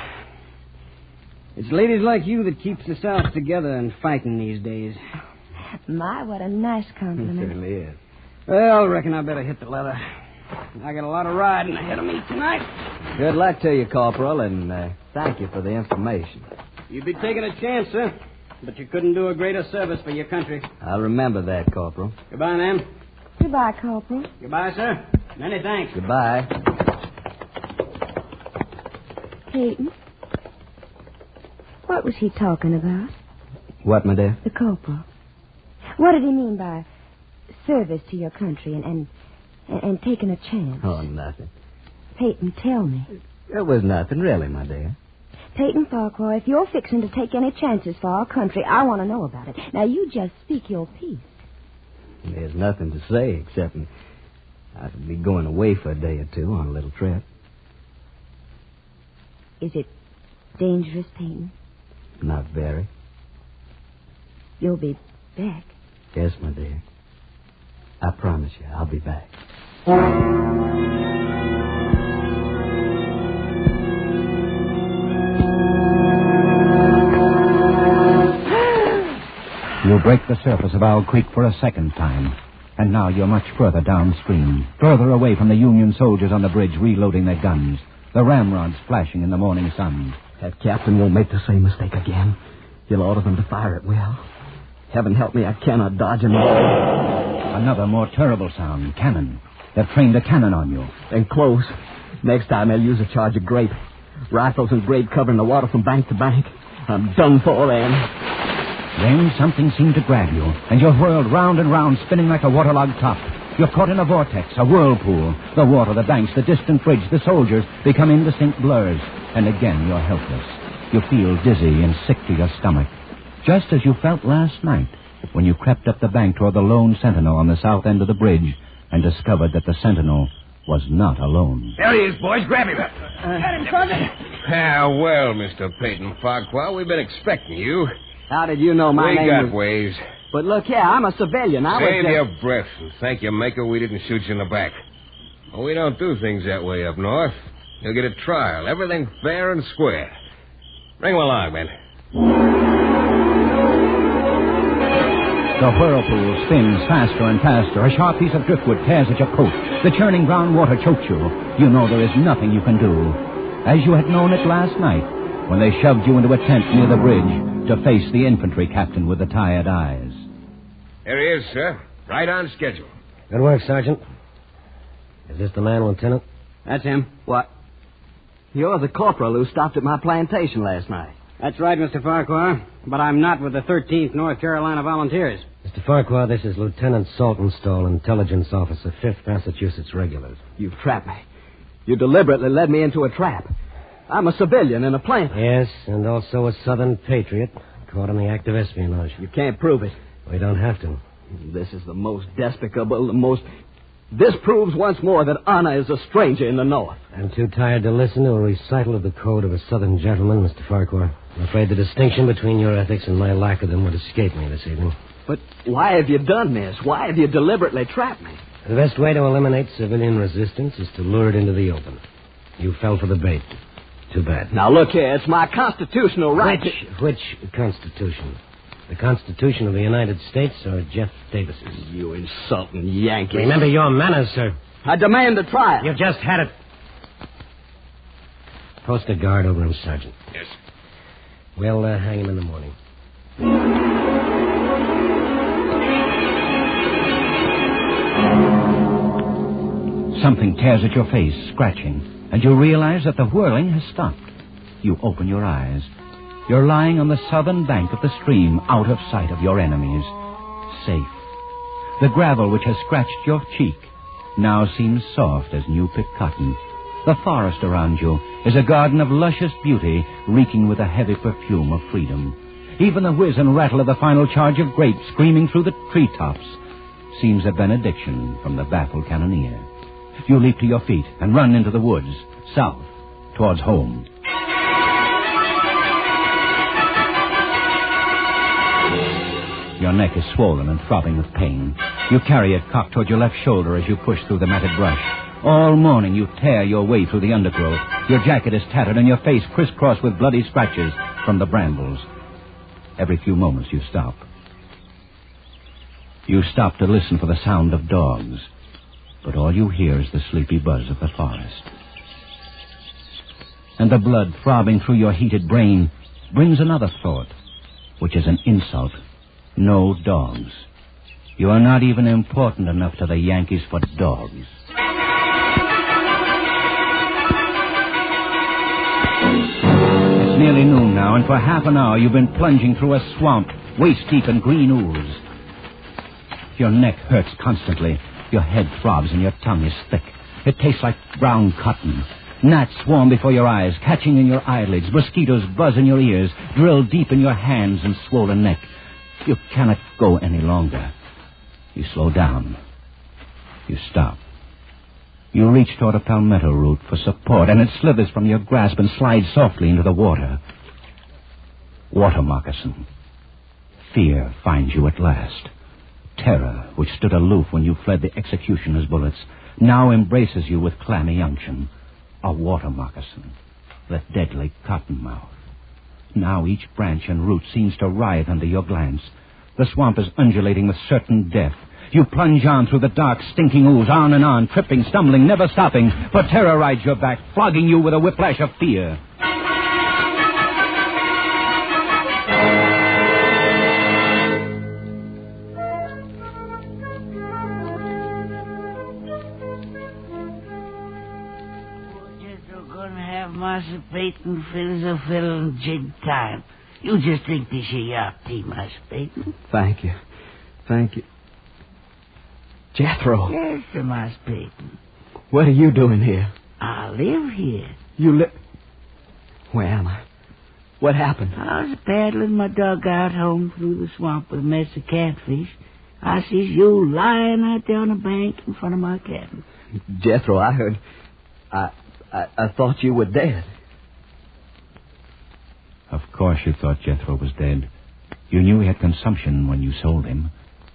It's ladies like you that keeps the South together and fighting these days. My, what a nice compliment. It certainly is. Well, I reckon I better hit the leather. I got a lot of riding ahead of me tonight. Good luck to you, Corporal, and thank you for the information. You'd be taking a chance, sir, but you couldn't do a greater service for your country. I'll remember that, Corporal. Goodbye, ma'am. Goodbye, Corporal. Goodbye, sir. Many thanks. Goodbye. Peyton, what was he talking about? What, my dear? The corporal. What did he mean by service to your country and taking a chance? Oh, nothing. Peyton, tell me. It was nothing, really, my dear. Peyton Farquhar, if you're fixing to take any chances for our country, I want to know about it. Now, you just speak your piece. There's nothing to say except I'd be going away for a day or two on a little trip. Is it dangerous, Peyton? Not very. You'll be back. Yes, my dear. I promise you, I'll be back. You break the surface of Owl Creek for a second time. And now you're much further downstream, further away from the Union soldiers on the bridge reloading their guns, the ramrods flashing in the morning sun. That captain won't make the same mistake again. He'll order them to fire at will. Heaven help me, I cannot dodge him. Another more terrible sound, cannon. They've trained a cannon on you. And close. Next time they'll use a charge of grape. Rifles and grape covering the water from bank to bank. I'm done for, then. Then something seemed to grab you, and you're whirled round and round, spinning like a waterlogged top. You're caught in a vortex, a whirlpool. The water, the banks, the distant bridge, the soldiers become indistinct blurs. And again you're helpless. You feel dizzy and sick to your stomach. Just as you felt last night, when you crept up the bank toward the lone sentinel on the south end of the bridge and discovered that the sentinel was not alone. There he is, boys. Grab him. Got him, Sergeant. Ah, well, Mr. Peyton Farquhar, we've been expecting you. How did you know my name? We got was... ways. But look here, I'm a civilian. Save your breath and thank your maker we didn't shoot you in the back. Well, we don't do things that way up north. You'll get a trial. Everything fair and square. Bring him along, men. The whirlpool spins faster and faster. A sharp piece of driftwood tears at your coat. The churning brown water chokes you. You know there is nothing you can do. As you had known it last night, when they shoved you into a tent near the bridge to face the infantry captain with the tired eyes. There he is, sir. Right on schedule. Good work, Sergeant. Is this the man, Lieutenant? That's him. What? You're the corporal who stopped at my plantation last night. That's right, Mr. Farquhar. But I'm not with the 13th North Carolina Volunteers. Mr. Farquhar, this is Lieutenant Saltonstall, Intelligence Officer, 5th Massachusetts Regulars. You've trapped me. You deliberately led me into a trap. I'm a civilian and a planter. Yes, and also a Southern patriot, caught in the act of espionage. You can't prove it. We don't have to. This is the most despicable, the most... This proves once more that honor is a stranger in the North. I'm too tired to listen to a recital of the code of a Southern gentleman, Mr. Farquhar. I'm afraid the distinction between your ethics and my lack of them would escape me this evening. But why have you done this? Why have you deliberately trapped me? The best way to eliminate civilian resistance is to lure it into the open. You fell for the bait. Too bad. Now, look here. It's my constitutional right Which Constitution? The Constitution of the United States or Jeff Davis's? You insulting Yankee. Remember your manners, sir. I demand a trial. You've just had it. Post a guard over him, Sergeant. Yes. We'll hang him in the morning. Something tears at your face, scratching, and you realize that the whirling has stopped. You open your eyes. You're lying on the southern bank of the stream, out of sight of your enemies. Safe. The gravel which has scratched your cheek now seems soft as new-picked cotton. The forest around you is a garden of luscious beauty, reeking with a heavy perfume of freedom. Even the whiz and rattle of the final charge of grapes screaming through the treetops seems a benediction from the baffled cannoneer. You leap to your feet and run into the woods, south, towards home. Your neck is swollen and throbbing with pain. You carry it cocked toward your left shoulder as you push through the matted brush. All morning you tear your way through the undergrowth. Your jacket is tattered and your face crisscrossed with bloody scratches from the brambles. Every few moments you stop. You stop to listen for the sound of dogs. But all you hear is the sleepy buzz of the forest. And the blood throbbing through your heated brain brings another thought, which is an insult. No dogs. You are not even important enough to the Yankees for dogs. It's nearly noon now, and for half an hour you've been plunging through a swamp, waist-deep in green ooze. Your neck hurts constantly. Your head throbs and your tongue is thick. It tastes like brown cotton. Gnats swarm before your eyes, catching in your eyelids. Mosquitoes buzz in your ears, drill deep in your hands and swollen neck. You cannot go any longer. You slow down. You stop. You reach toward a palmetto root for support, and it slithers from your grasp and slides softly into the water. Water moccasin. Fear finds you at last. Terror, which stood aloof when you fled the executioner's bullets, now embraces you with clammy unction. A water moccasin. The deadly cottonmouth. Now each branch and root seems to writhe under your glance. The swamp is undulating with certain death. You plunge on through the dark, stinking ooze, on and on, tripping, stumbling, never stopping, for terror rides your back, flogging you with a whiplash of fear. Master Peyton fills a fiddle and jig time. You just think this is your tea, Master Peyton. Thank you. Thank you. Jethro. Yes, sir, Master Peyton. What are you doing here? I live here. You live... Where am I? What happened? I was paddling my dugout home through the swamp with a mess of catfish. I sees you lying out there on the bank in front of my cabin. Jethro, I heard... I thought you were dead. Of course you thought Jethro was dead. You knew he had consumption when you sold him.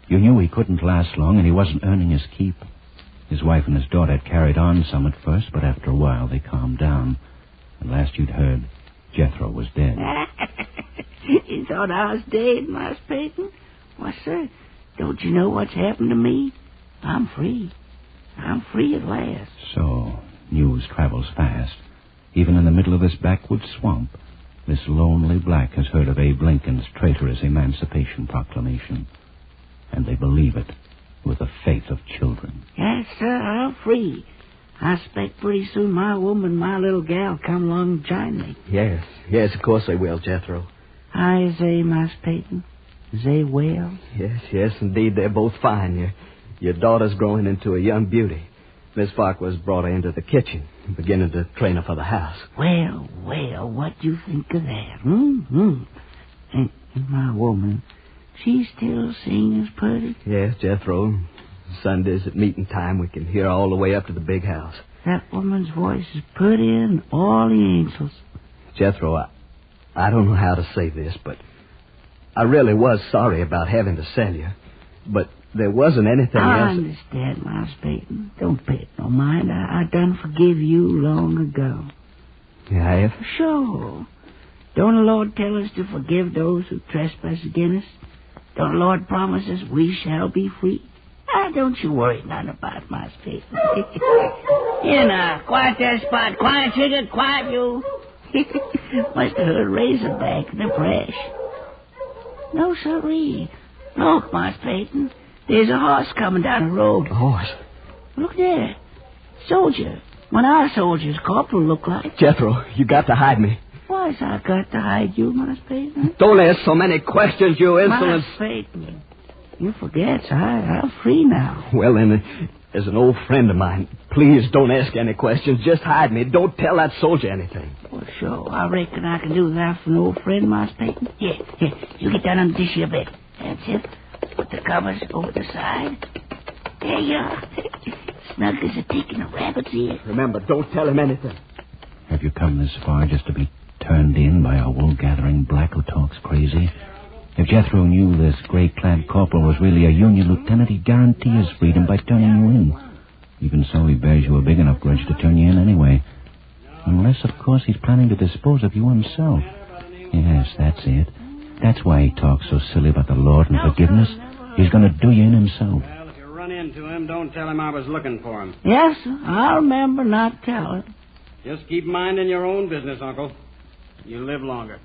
You knew he couldn't last long and he wasn't earning his keep. His wife and his daughter had carried on some at first, but after a while they calmed down. And last you'd heard, Jethro was dead. You thought I was dead, Master Peyton? Why, sir, don't you know what's happened to me? I'm free. I'm free at last. So... news travels fast. Even in the middle of this backwoods swamp, this lonely black has heard of Abe Lincoln's traitorous Emancipation Proclamation. And they believe it with the faith of children. Yes, sir, I'm free. I expect pretty soon my woman, my little gal, come along and join me. Yes, of course they will, Jethro. I say, Master Peyton, Is they well? Yes, indeed. They're both fine. Your daughter's growing into a young beauty. Miss Farquhar's brought her into the kitchen, beginning to train her for the house. Well, what do you think of that? And my woman, she still sings pretty? Yes, Jethro. Sundays at meeting time, we can hear all the way up to the big house. That woman's voice is prettier than all the angels. Jethro, I don't know how to say this, but I really was sorry about having to sell you. But there wasn't anything else. I understand, Miles Peyton. Don't pay it no mind. I done forgive you long ago. You have? Sure. Don't the Lord tell us to forgive those who trespass against us? Don't the Lord promise us we shall be free? Don't you worry none about Miles Peyton. Here now, quiet that spot. Quiet, Trigger, quiet you. Must have heard Razorback in the brush. No, sirree. Look, Miles Peyton. There's a horse coming down the road. A horse? Look there. Soldier. One of our soldiers, Corporal, look like. Jethro, you got to hide me. Why's I got to hide you, Miles Peyton? Don't ask so many questions, you insolent... Miles Peyton, you forget, I'm free now. Well, then, as an old friend of mine, please don't ask any questions. Just hide me. Don't tell that soldier anything. Well, sure. I reckon I can do that for an old friend, Miles Peyton. Here. You get down on this here bed. That's it. Put the covers over the side. There you are. Snug as a tick in a rabbit's ear. Remember, don't tell him anything. Have you come this far just to be turned in by a wool-gathering black who talks crazy? If Jethro knew this gray-clad corporal was really a Union lieutenant, he'd guarantee his freedom by turning you in. Even so, he bears you a big enough grudge to turn you in anyway. Unless, of course, he's planning to dispose of you himself. Yes, that's it. That's why he talks so silly about the Lord and forgiveness. He's going to do you in himself. Well, if you run into him, don't tell him I was looking for him. Yes, sir. I'll remember not telling. Just keep minding your own business, Uncle. You live longer.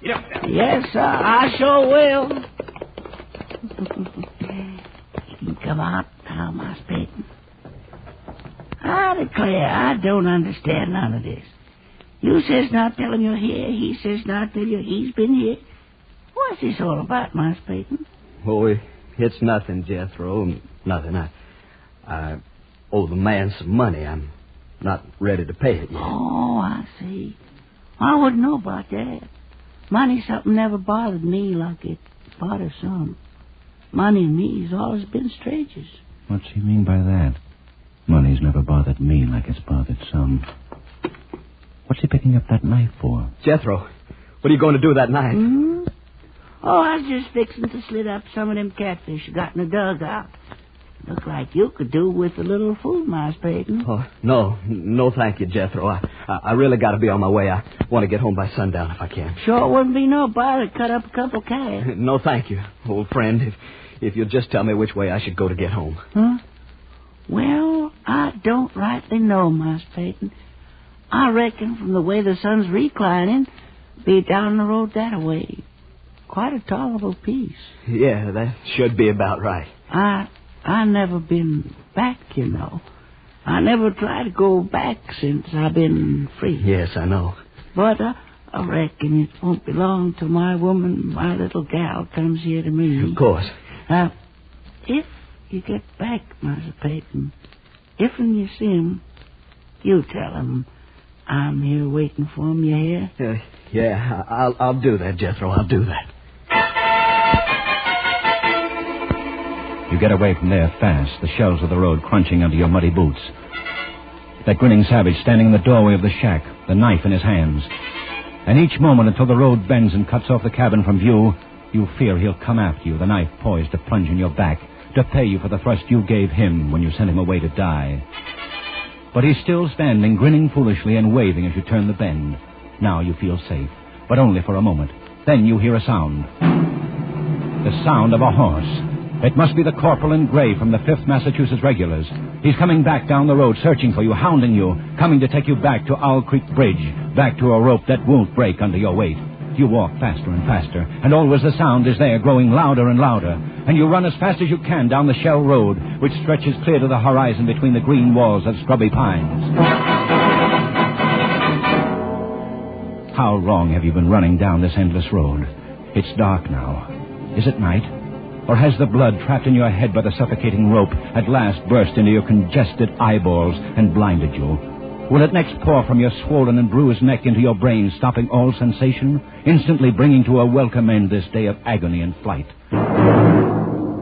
Get up there. Yes, sir. I sure will. You can come out now, Miles Peyton. I declare, I don't understand none of this. You says not tell him you're here. He says not tell you he's been here. What's this all about, Miles Peyton? Oh, it's nothing, Jethro. Nothing. I owe the man some money. I'm not ready to pay it yet. Oh, I see. I wouldn't know about that. Money's something never bothered me like it bothers some. Money and me's always been strangers. What's he mean by that? Money's never bothered me like it's bothered some. What's he picking up that knife for? Jethro, what are you going to do with that knife? Hmm? Oh, I was just fixing to slit up some of them catfish you got in the dugout. Look like you could do with a little food, Miles Peyton. Oh, no, thank you, Jethro. I really got to be on my way. I want to get home by sundown if I can. Sure wouldn't be no bother to cut up a couple calves. No, thank you, old friend. If you'll just tell me which way I should go to get home. Huh? Well, I don't rightly know, Miles Peyton. I reckon from the way the sun's reclining, be down the road that way. Quite a tolerable piece. Yeah, that should be about right. I never been back, you know. I never tried to go back since I've been free. Yes, I know. But I reckon it won't be long till my woman, my little gal, comes here to me. Of course. If you get back, Master Peyton, if when you see him, you tell him I'm here waiting for him, you hear? Yeah, I'll do that, Jethro. I'll do that. You get away from there fast, the shells of the road crunching under your muddy boots. That grinning savage standing in the doorway of the shack, the knife in his hands. And each moment until the road bends and cuts off the cabin from view, you fear he'll come after you, the knife poised to plunge in your back, to pay you for the thrust you gave him when you sent him away to die. But he's still standing, grinning foolishly and waving as you turn the bend. Now you feel safe, but only for a moment. Then you hear a sound. The sound of a horse. It must be the corporal in gray from the 5th Massachusetts Regulars. He's coming back down the road, searching for you, hounding you, coming to take you back to Owl Creek Bridge, back to a rope that won't break under your weight. You walk faster and faster, and always the sound is there, growing louder and louder. And you run as fast as you can down the shell road, which stretches clear to the horizon between the green walls of scrubby pines. How long have you been running down this endless road? It's dark now. Is it night? Or has the blood trapped in your head by the suffocating rope at last burst into your congested eyeballs and blinded you? Will it next pour from your swollen and bruised neck into your brain, stopping all sensation, instantly bringing to a welcome end this day of agony and flight?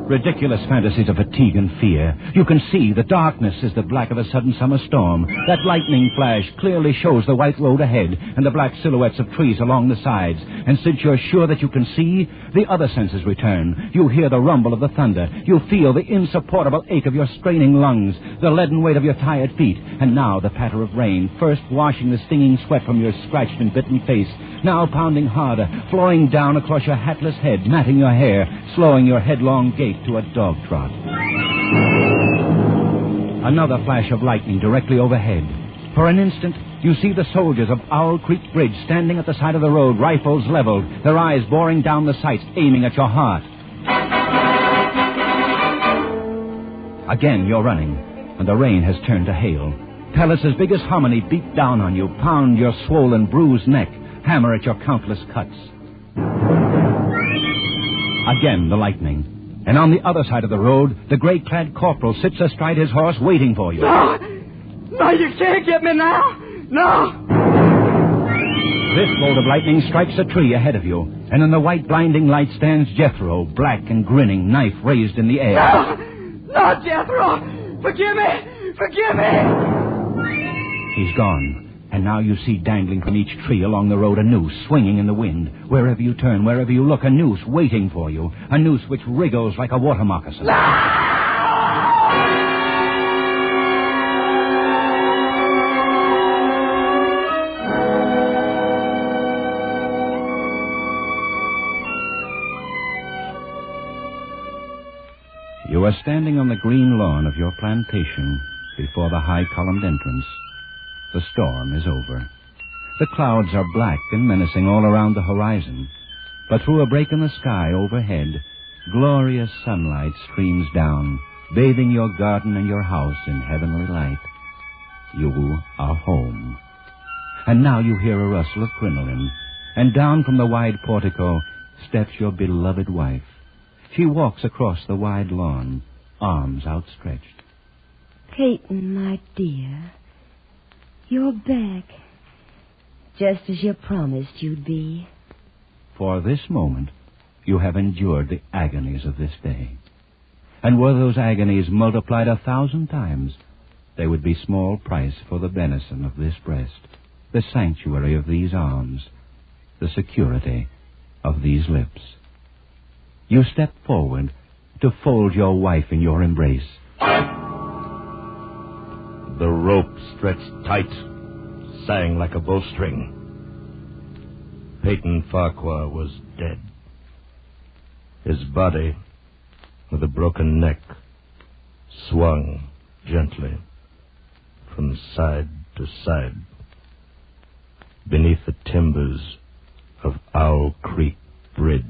Ridiculous fantasies of fatigue and fear. You can see the darkness is the black of a sudden summer storm. That lightning flash clearly shows the white road ahead and the black silhouettes of trees along the sides. And since you're sure that you can see, the other senses return. You hear the rumble of the thunder. You feel the insupportable ache of your straining lungs, the leaden weight of your tired feet, and now the patter of rain, first washing the stinging sweat from your scratched and bitten face, now pounding harder, flowing down across your hatless head, matting your hair, slowing your headlong gait to a dog trot. Another flash of lightning directly overhead. For an instant, you see the soldiers of Owl Creek Bridge standing at the side of the road, rifles leveled, their eyes boring down the sights, aiming at your heart. Again, you're running, and the rain has turned to hail. Pellets as big as hominy beat down on you, pound your swollen, bruised neck, hammer at your countless cuts. Again, the lightning. And on the other side of the road, the gray-clad corporal sits astride his horse waiting for you. No! No, you can't get me now! No! This bolt of lightning strikes a tree ahead of you, and in the white blinding light stands Jethro, black and grinning, knife raised in the air. No! No, Jethro! Forgive me! Forgive me! He's gone. And now you see dangling from each tree along the road a noose swinging in the wind. Wherever you turn, wherever you look, a noose waiting for you. A noose which wriggles like a water moccasin. You are standing on the green lawn of your plantation before the high-columned entrance. The storm is over. The clouds are black and menacing all around the horizon. But through a break in the sky overhead, glorious sunlight streams down, bathing your garden and your house in heavenly light. You are home. And now you hear a rustle of crinoline, and down from the wide portico steps your beloved wife. She walks across the wide lawn, arms outstretched. Peyton, my dear, you're back, just as you promised you'd be. For this moment, you have endured the agonies of this day. And were those agonies multiplied 1,000 times, they would be small price for the benison of this breast, the sanctuary of these arms, the security of these lips. You step forward to fold your wife in your embrace. The rope stretched tight, sang like a bowstring. Peyton Farquhar was dead. His body, with a broken neck, swung gently from side to side beneath the timbers of Owl Creek Bridge.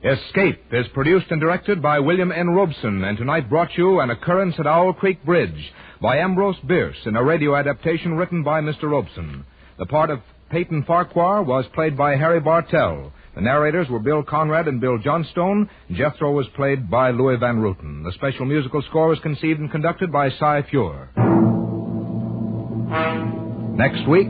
Escape is produced and directed by William N. Robeson, and tonight brought you An Occurrence at Owl Creek Bridge by Ambrose Bierce in a radio adaptation written by Mr. Robeson. The part of Peyton Farquhar was played by Harry Bartell. The narrators were Bill Conrad and Bill Johnstone. Jethro was played by Louis Van Rooten. The special musical score was conceived and conducted by Cy Feuer. Next week,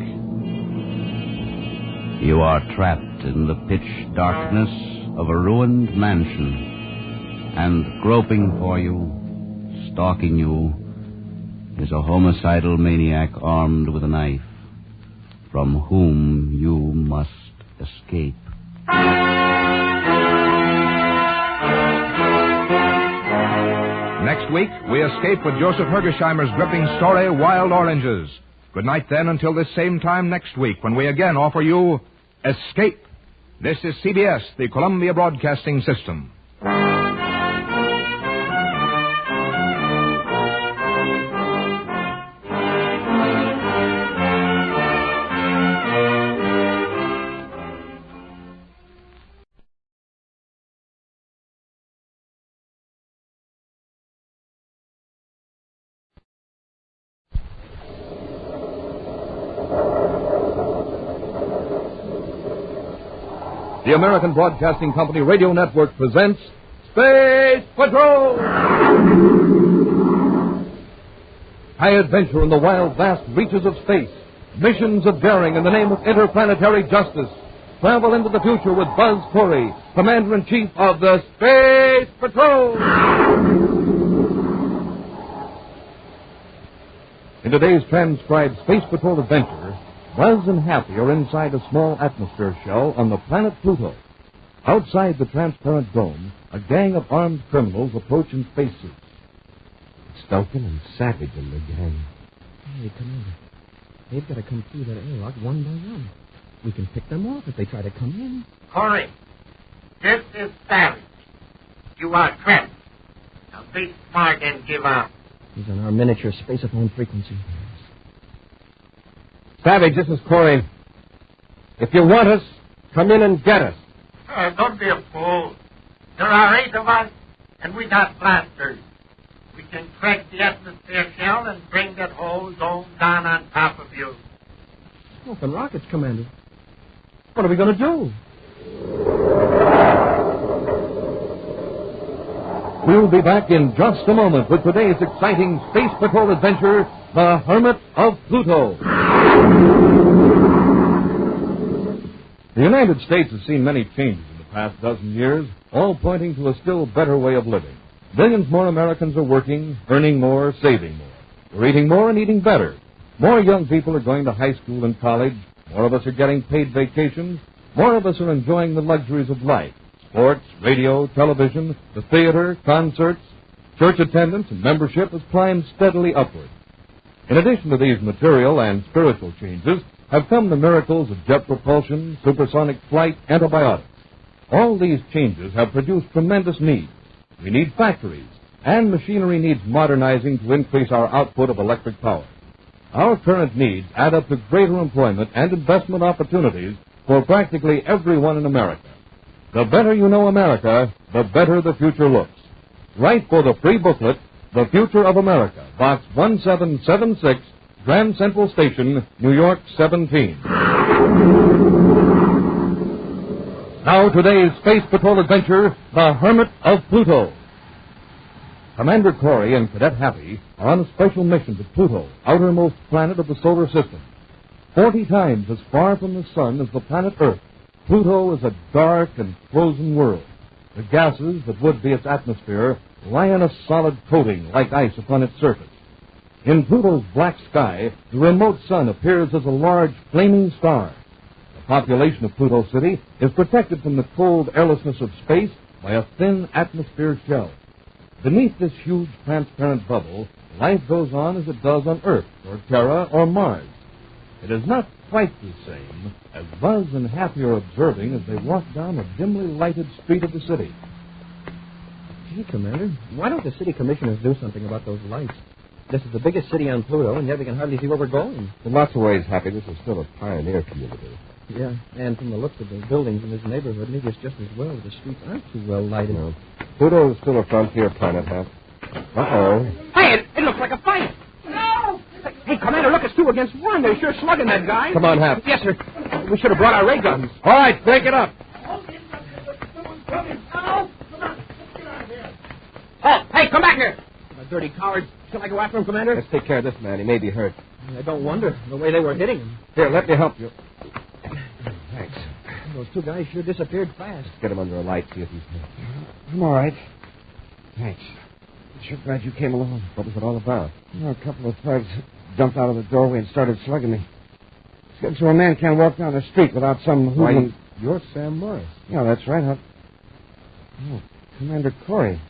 you are trapped in the pitch darkness of a ruined mansion, and groping for you, stalking you, is a homicidal maniac armed with a knife, from whom you must escape. Next week, we escape with Joseph Hergesheimer's gripping story, Wild Oranges. Good night, then, until this same time next week, when we again offer you Escape. This is CBS, the Columbia Broadcasting System. the American Broadcasting Company Radio Network presents Space Patrol! High adventure in the wild, vast reaches of space. Missions of daring in the name of interplanetary justice. Travel into the future with Buzz Corey, Commander-in-Chief of the Space Patrol! In today's transcribed Space Patrol adventure, Buzz and Happy are inside a small atmosphere shell on the planet Pluto. Outside the transparent dome, a gang of armed criminals approach in spacesuits. Stoken and Savage and the gang. Hey, Commander, they've got to come through that airlock one by one. We can pick them off if they try to come in. Corey, this is Savage. You are trapped. Now be smart and give up. He's on our miniature spaceophone frequency. Savage, this is Corey. If you want us, come in and get us. Don't be a fool. There are 8 of us, and we got blasters. We can crack the atmosphere shell and bring that whole dome down on top of you. Smoking rockets, Commander. What are we going to do? We'll be back in just a moment with today's exciting Space Patrol adventure, The Hermit of Pluto. The United States has seen many changes in the past dozen years, all pointing to a still better way of living. Millions more Americans are working, earning more, saving more. We're eating more and eating better. More young people are going to high school and college. More of us are getting paid vacations. More of us are enjoying the luxuries of life. Sports, radio, television, the theater, concerts, church attendance, and membership has climbed steadily upward. In addition to these material and spiritual changes have come the miracles of jet propulsion, supersonic flight, antibiotics. All these changes have produced tremendous needs. We need factories, and machinery needs modernizing to increase our output of electric power. Our current needs add up to greater employment and investment opportunities for practically everyone in America. The better you know America, the better the future looks. Write for the free booklet, The Future of America, Box 1776, Grand Central Station, New York 17. Now today's Space Patrol adventure, The Hermit of Pluto. Commander Corey and Cadet Happy are on a special mission to Pluto, outermost planet of the solar system. 40 times as far from the sun as the planet Earth, Pluto is a dark and frozen world. The gases that would be its atmosphere lie in a solid coating like ice upon its surface. In Pluto's black sky, the remote sun appears as a large flaming star. The population of Pluto City is protected from the cold airlessness of space by a thin atmosphere shell. Beneath this huge transparent bubble, life goes on as it does on Earth, or Terra, or Mars. It is not quite the same as Buzz and Happy are observing as they walk down a dimly lighted street of the city. Gee, Commander, why don't the city commissioners do something about those lights? This is the biggest city on Pluto, and yet we can hardly see where we're going. In lots of ways, Happy, this is still a pioneer community. Yeah, and from the looks of the buildings in this neighborhood, maybe it's just as well the streets aren't too well lighted. No. Pluto is still a frontier planet, Hap. Uh-oh. Hey, it looks like a fight. No! Hey, Commander, look, it's 2 against 1. They're sure slugging that guy. Come on, Hap. Yes, sir. We should have brought our ray guns. All right, break it up. Oh, hey, come back here. Dirty cowards. Shall I go after him, Commander? Let's take care of this man. He may be hurt. I don't wonder, the way they were hitting him. Here, let me help you. Thanks. Those 2 guys sure disappeared fast. Let's get him under a light, see if he's hurt. I'm all right. Thanks. I'm sure glad you came along. What was it all about? A couple of thugs jumped out of the doorway and started slugging me. Said so a man can't walk down the street without some hoodlum. You're Sam Morris. Yeah, that's right. Oh, Commander Corey.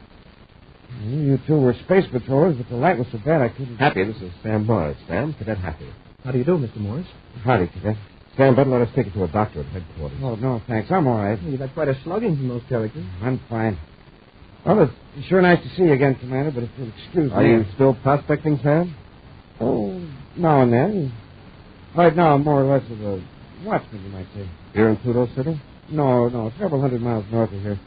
I knew you 2 were space patrollers, but the light was so bad I couldn't... Happy, this is Sam Morris. Sam, Cadet Happy. How do you do, Mr. Morris? Howdy, Cadet. Sam, better let us take you to a doctor at headquarters. Oh, no, thanks. I'm all right. Well, you got quite a slugging from those characters. I'm fine. Well, it's sure nice to see you again, Commander, but if you'll excuse me... Are you still prospecting, Sam? Oh, now and then. Right now, I'm more or less of a watchman, you might say. Here in Pluto City? No, several hundred miles north of here.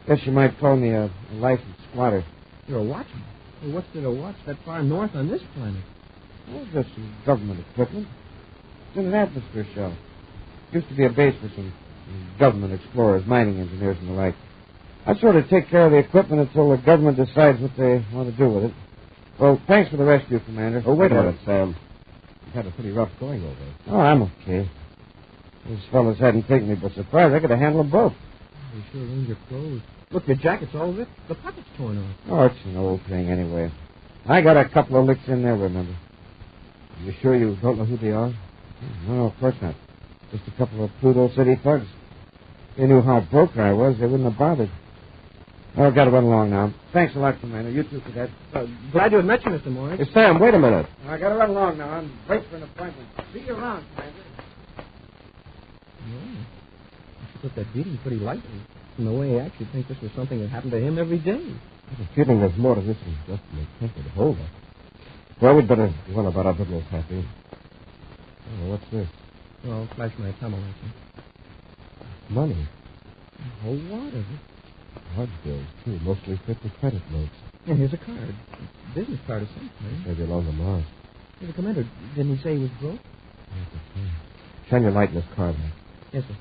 Guess you might call me a licensed squatter. You're a watchman? Well, what's there to watch that far north on this planet? Well, just some government equipment. It's in an atmosphere shell. Used to be a base for some government explorers, mining engineers, and the like. I sort of take care of the equipment until the government decides what they want to do with it. Well, thanks for the rescue, Commander. Oh, wait a minute, Sam. You've had a pretty rough going over it. Oh, I'm okay. Those fellas hadn't taken me by surprise. I could have handled them both. You sure ruined your clothes. Look, your jacket's all ripped. The pocket's torn off. Oh, it's an old thing anyway. I got a couple of licks in there, remember. You sure you don't know who they are? No, of course not. Just a couple of Pluto City thugs. If they knew how broke I was, they wouldn't have bothered. Oh, I've got to run along now. Thanks a lot, Commander. You too, Cadet. Glad to have met you, Mr. Morris. Hey, Sam, wait a minute. I got to run along now. I'm late for an appointment. See you around, Commander. Yeah. You took that beating pretty lightly. From the way he acted, you'd think this was something that happened to him every day. I have a feeling there's more to this than just an attempt to hold us. Well, we'd better go on about our business, Happy. Oh, what's this? Well, flash my thermometer. Money. A whole lot of it. Large bills, too. Mostly 50 credit notes. And here's a card. A business card of some kind. They belong to Mars. Hey, the Commander, didn't he say he was broke? Yes, that's right. Shine your light in this card, Hank. Yes, sir.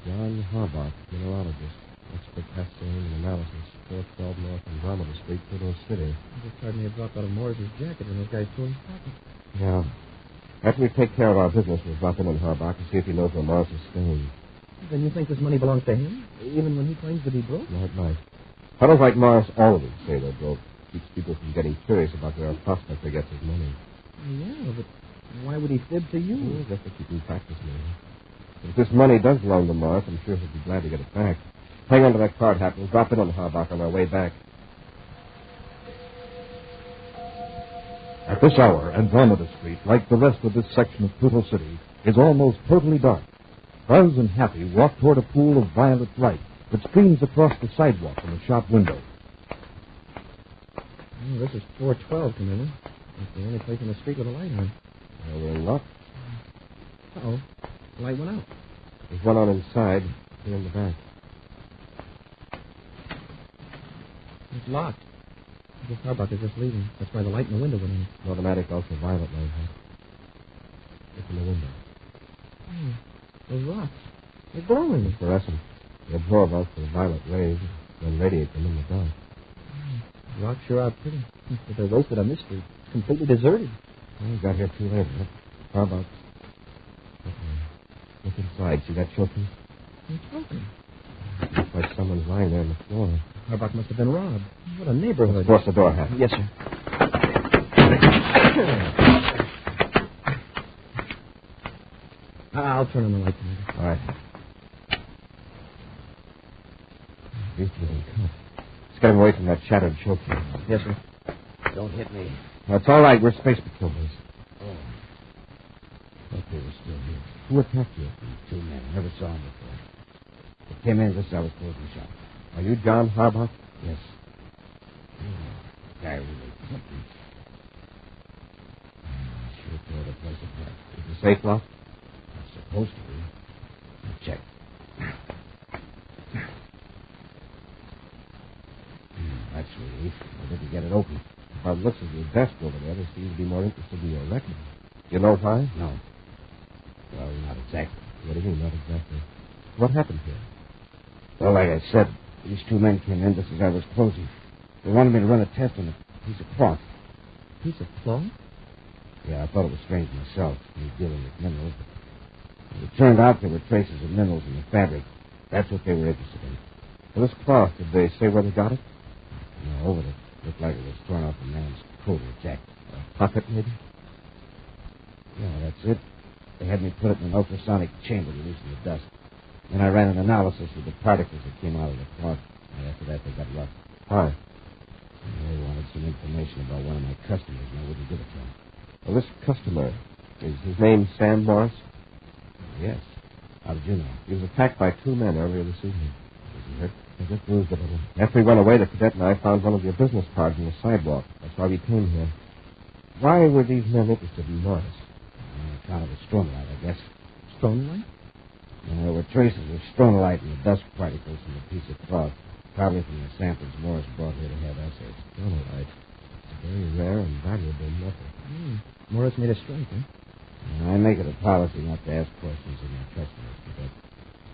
John Harbach, mineralogist. Expert assaying and analysis. 412 North Andromeda Street, Pluto City. This card may have dropped out of Morris's jacket when those guys tore his pocket. Yeah. After we take care of our business, we'll drop in on Harbach and see if he knows where Mars is staying. Then you think this money belongs to him? Even when he claims to be broke? No, it might. Fellows like Morris always say they're broke. Keeps people from getting curious about where a prospector gets his money. Yeah, but why would he fib to you? Well, just to keep him practice, maybe. If this money does belong to Morris, I'm sure he'll be glad to get it back. Hang on to that card, Hap. We'll drop in on Harbach on our way back. At this hour, Andromeda Street, like the rest of this section of Pluto City, is almost totally dark. Buzz and Happy walk toward a pool of violet light that streams across the sidewalk from a shop window. Oh, this is 412, Commander. It's the only place in the street with a light on. Well, we're locked. Uh-oh. The light went out. There's one on inside, here in the back. It's locked. I guess Harbach is just leaving. That's why the light in the window went on. An automatic ultraviolet light, Hap. Look in the window. Oh, those rocks. They're glowing. Fluorescent. They absorb ultraviolet rays, then radiate them in the dark. The rocks sure are pretty. But they're roasted on this street. It's completely deserted. Well, we got here too late, Hap. How about... Look inside. See that showcase? It's open. Looks like someone's lying there on the floor. Harbach must have been robbed. What a neighborhood. Force the door, Hap. Yes, sir. I'll turn on the light, Commander. All right. These two didn't come. Let's get him away from that shattered showcase. Yes, sir. Don't hit me. That's all right. We're space patrollers. Oh. Thought they were still here. Who attacked you? Two men. Never saw them before. They came in just as I was closing shop. Are you John Harbach? Yes. Guy really pumped me. Sure tore the place apart. Is the safe locked? It's supposed to be. I'll check. That's relief. I didn't get it open. By the looks of your desk over there, they seem to be more interested in your record. Do you know why? No. Well, not exactly. What do you mean, not exactly? What happened here? Well, like I said, these two men came in just as I was closing. They wanted me to run a test on a piece of cloth. Piece of cloth? Yeah, I thought it was strange myself, me dealing with minerals. But it turned out there were traces of minerals in the fabric. That's what they were interested in. Well, this cloth, did they say where they got it? No, but it looked like it was torn off a man's coat or jacket. A pocket, maybe? Yeah, that's it. They had me put it in an ultrasonic chamber to loosen the dust. Then I ran an analysis of the particles that came out of the cloth. And after that, they got rough. Why? They wanted some information about one of my customers, and I wouldn't give it to them. Well, this customer, is his name Sam Morris? Yes. How did you know? He was attacked by two men earlier this evening. Was he hurt? I just bruised a little. After he went away, the cadet and I found one of your business cards on the sidewalk. That's why we came here. Why were these men interested in Morris? On account of the stronolite, I guess. Stronolite? There were traces of stronolite in the dust particles from the piece of cloth. Probably from the samples Morris brought here to have assays. Stronolite. It's a very rare and valuable metal. Morris made a strike, huh? I make it a policy not to ask questions of my customers, but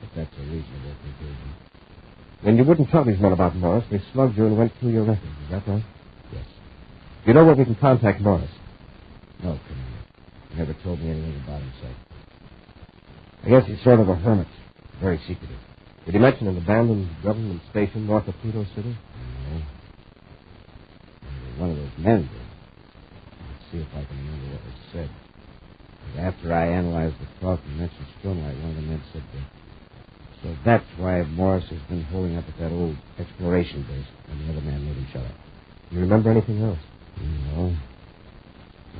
But that's a reasonable conclusion. And you wouldn't tell these men about Morris. They slugged you and went through your records. Is that right? Yes. You know where we can contact Morris? No, Commander. He never told me anything about himself. I guess he's sort of a hermit. Very secretive. Did he mention an abandoned government station north of Pluto City? No. Maybe one of those men did. Let's see if I can remember what was said. But after I analyzed the talk and mentioned Stonelight, one of the men said that. So that's why Morris has been holding up at that old exploration base, and the other man made him shut up. You remember anything else? No.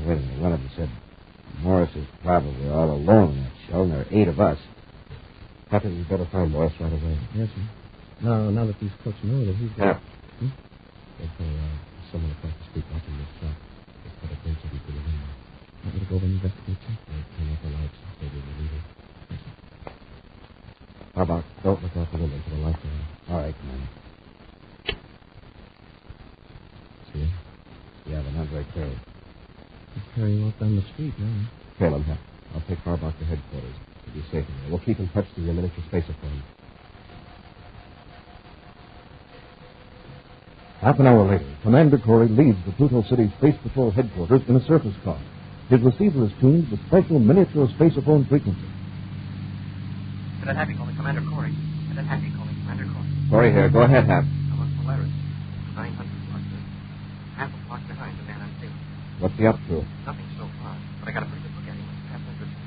Wait a minute. One of them said Morris is probably all alone in that show, and there are 8 of us. Captain, we'd better find Morris right away. Yes, sir. Now that these folks know that he's... Yeah. Someone across the street watching this shop. Just put a brace of you through the window. Want me to go over and investigate, sir? Turn off the lights and stay with the leader. Yes, sir. How about don't look out the window for the lights are on. All right, Commander. See? Yeah, but not very clearly. He's carrying off down the street now. Tail him, Hap. I'll take Harbach to headquarters. He'll be safe in there. We'll keep in touch through your miniature spaceophone. Half an hour later, Commander Corey leaves the Pluto City Space Patrol headquarters in a surface car. His receiver is tuned with special miniature spaceophone frequency. Cadet Happy calling Commander Corey. Cadet Happy calling Commander Corey. Corey here. Go ahead, Hap. I'm on Polaris. 900 block. Half a block behind the man I'm seeing. What's he up to? Nothing so far, but I got a pretty good look at him. Half interesting.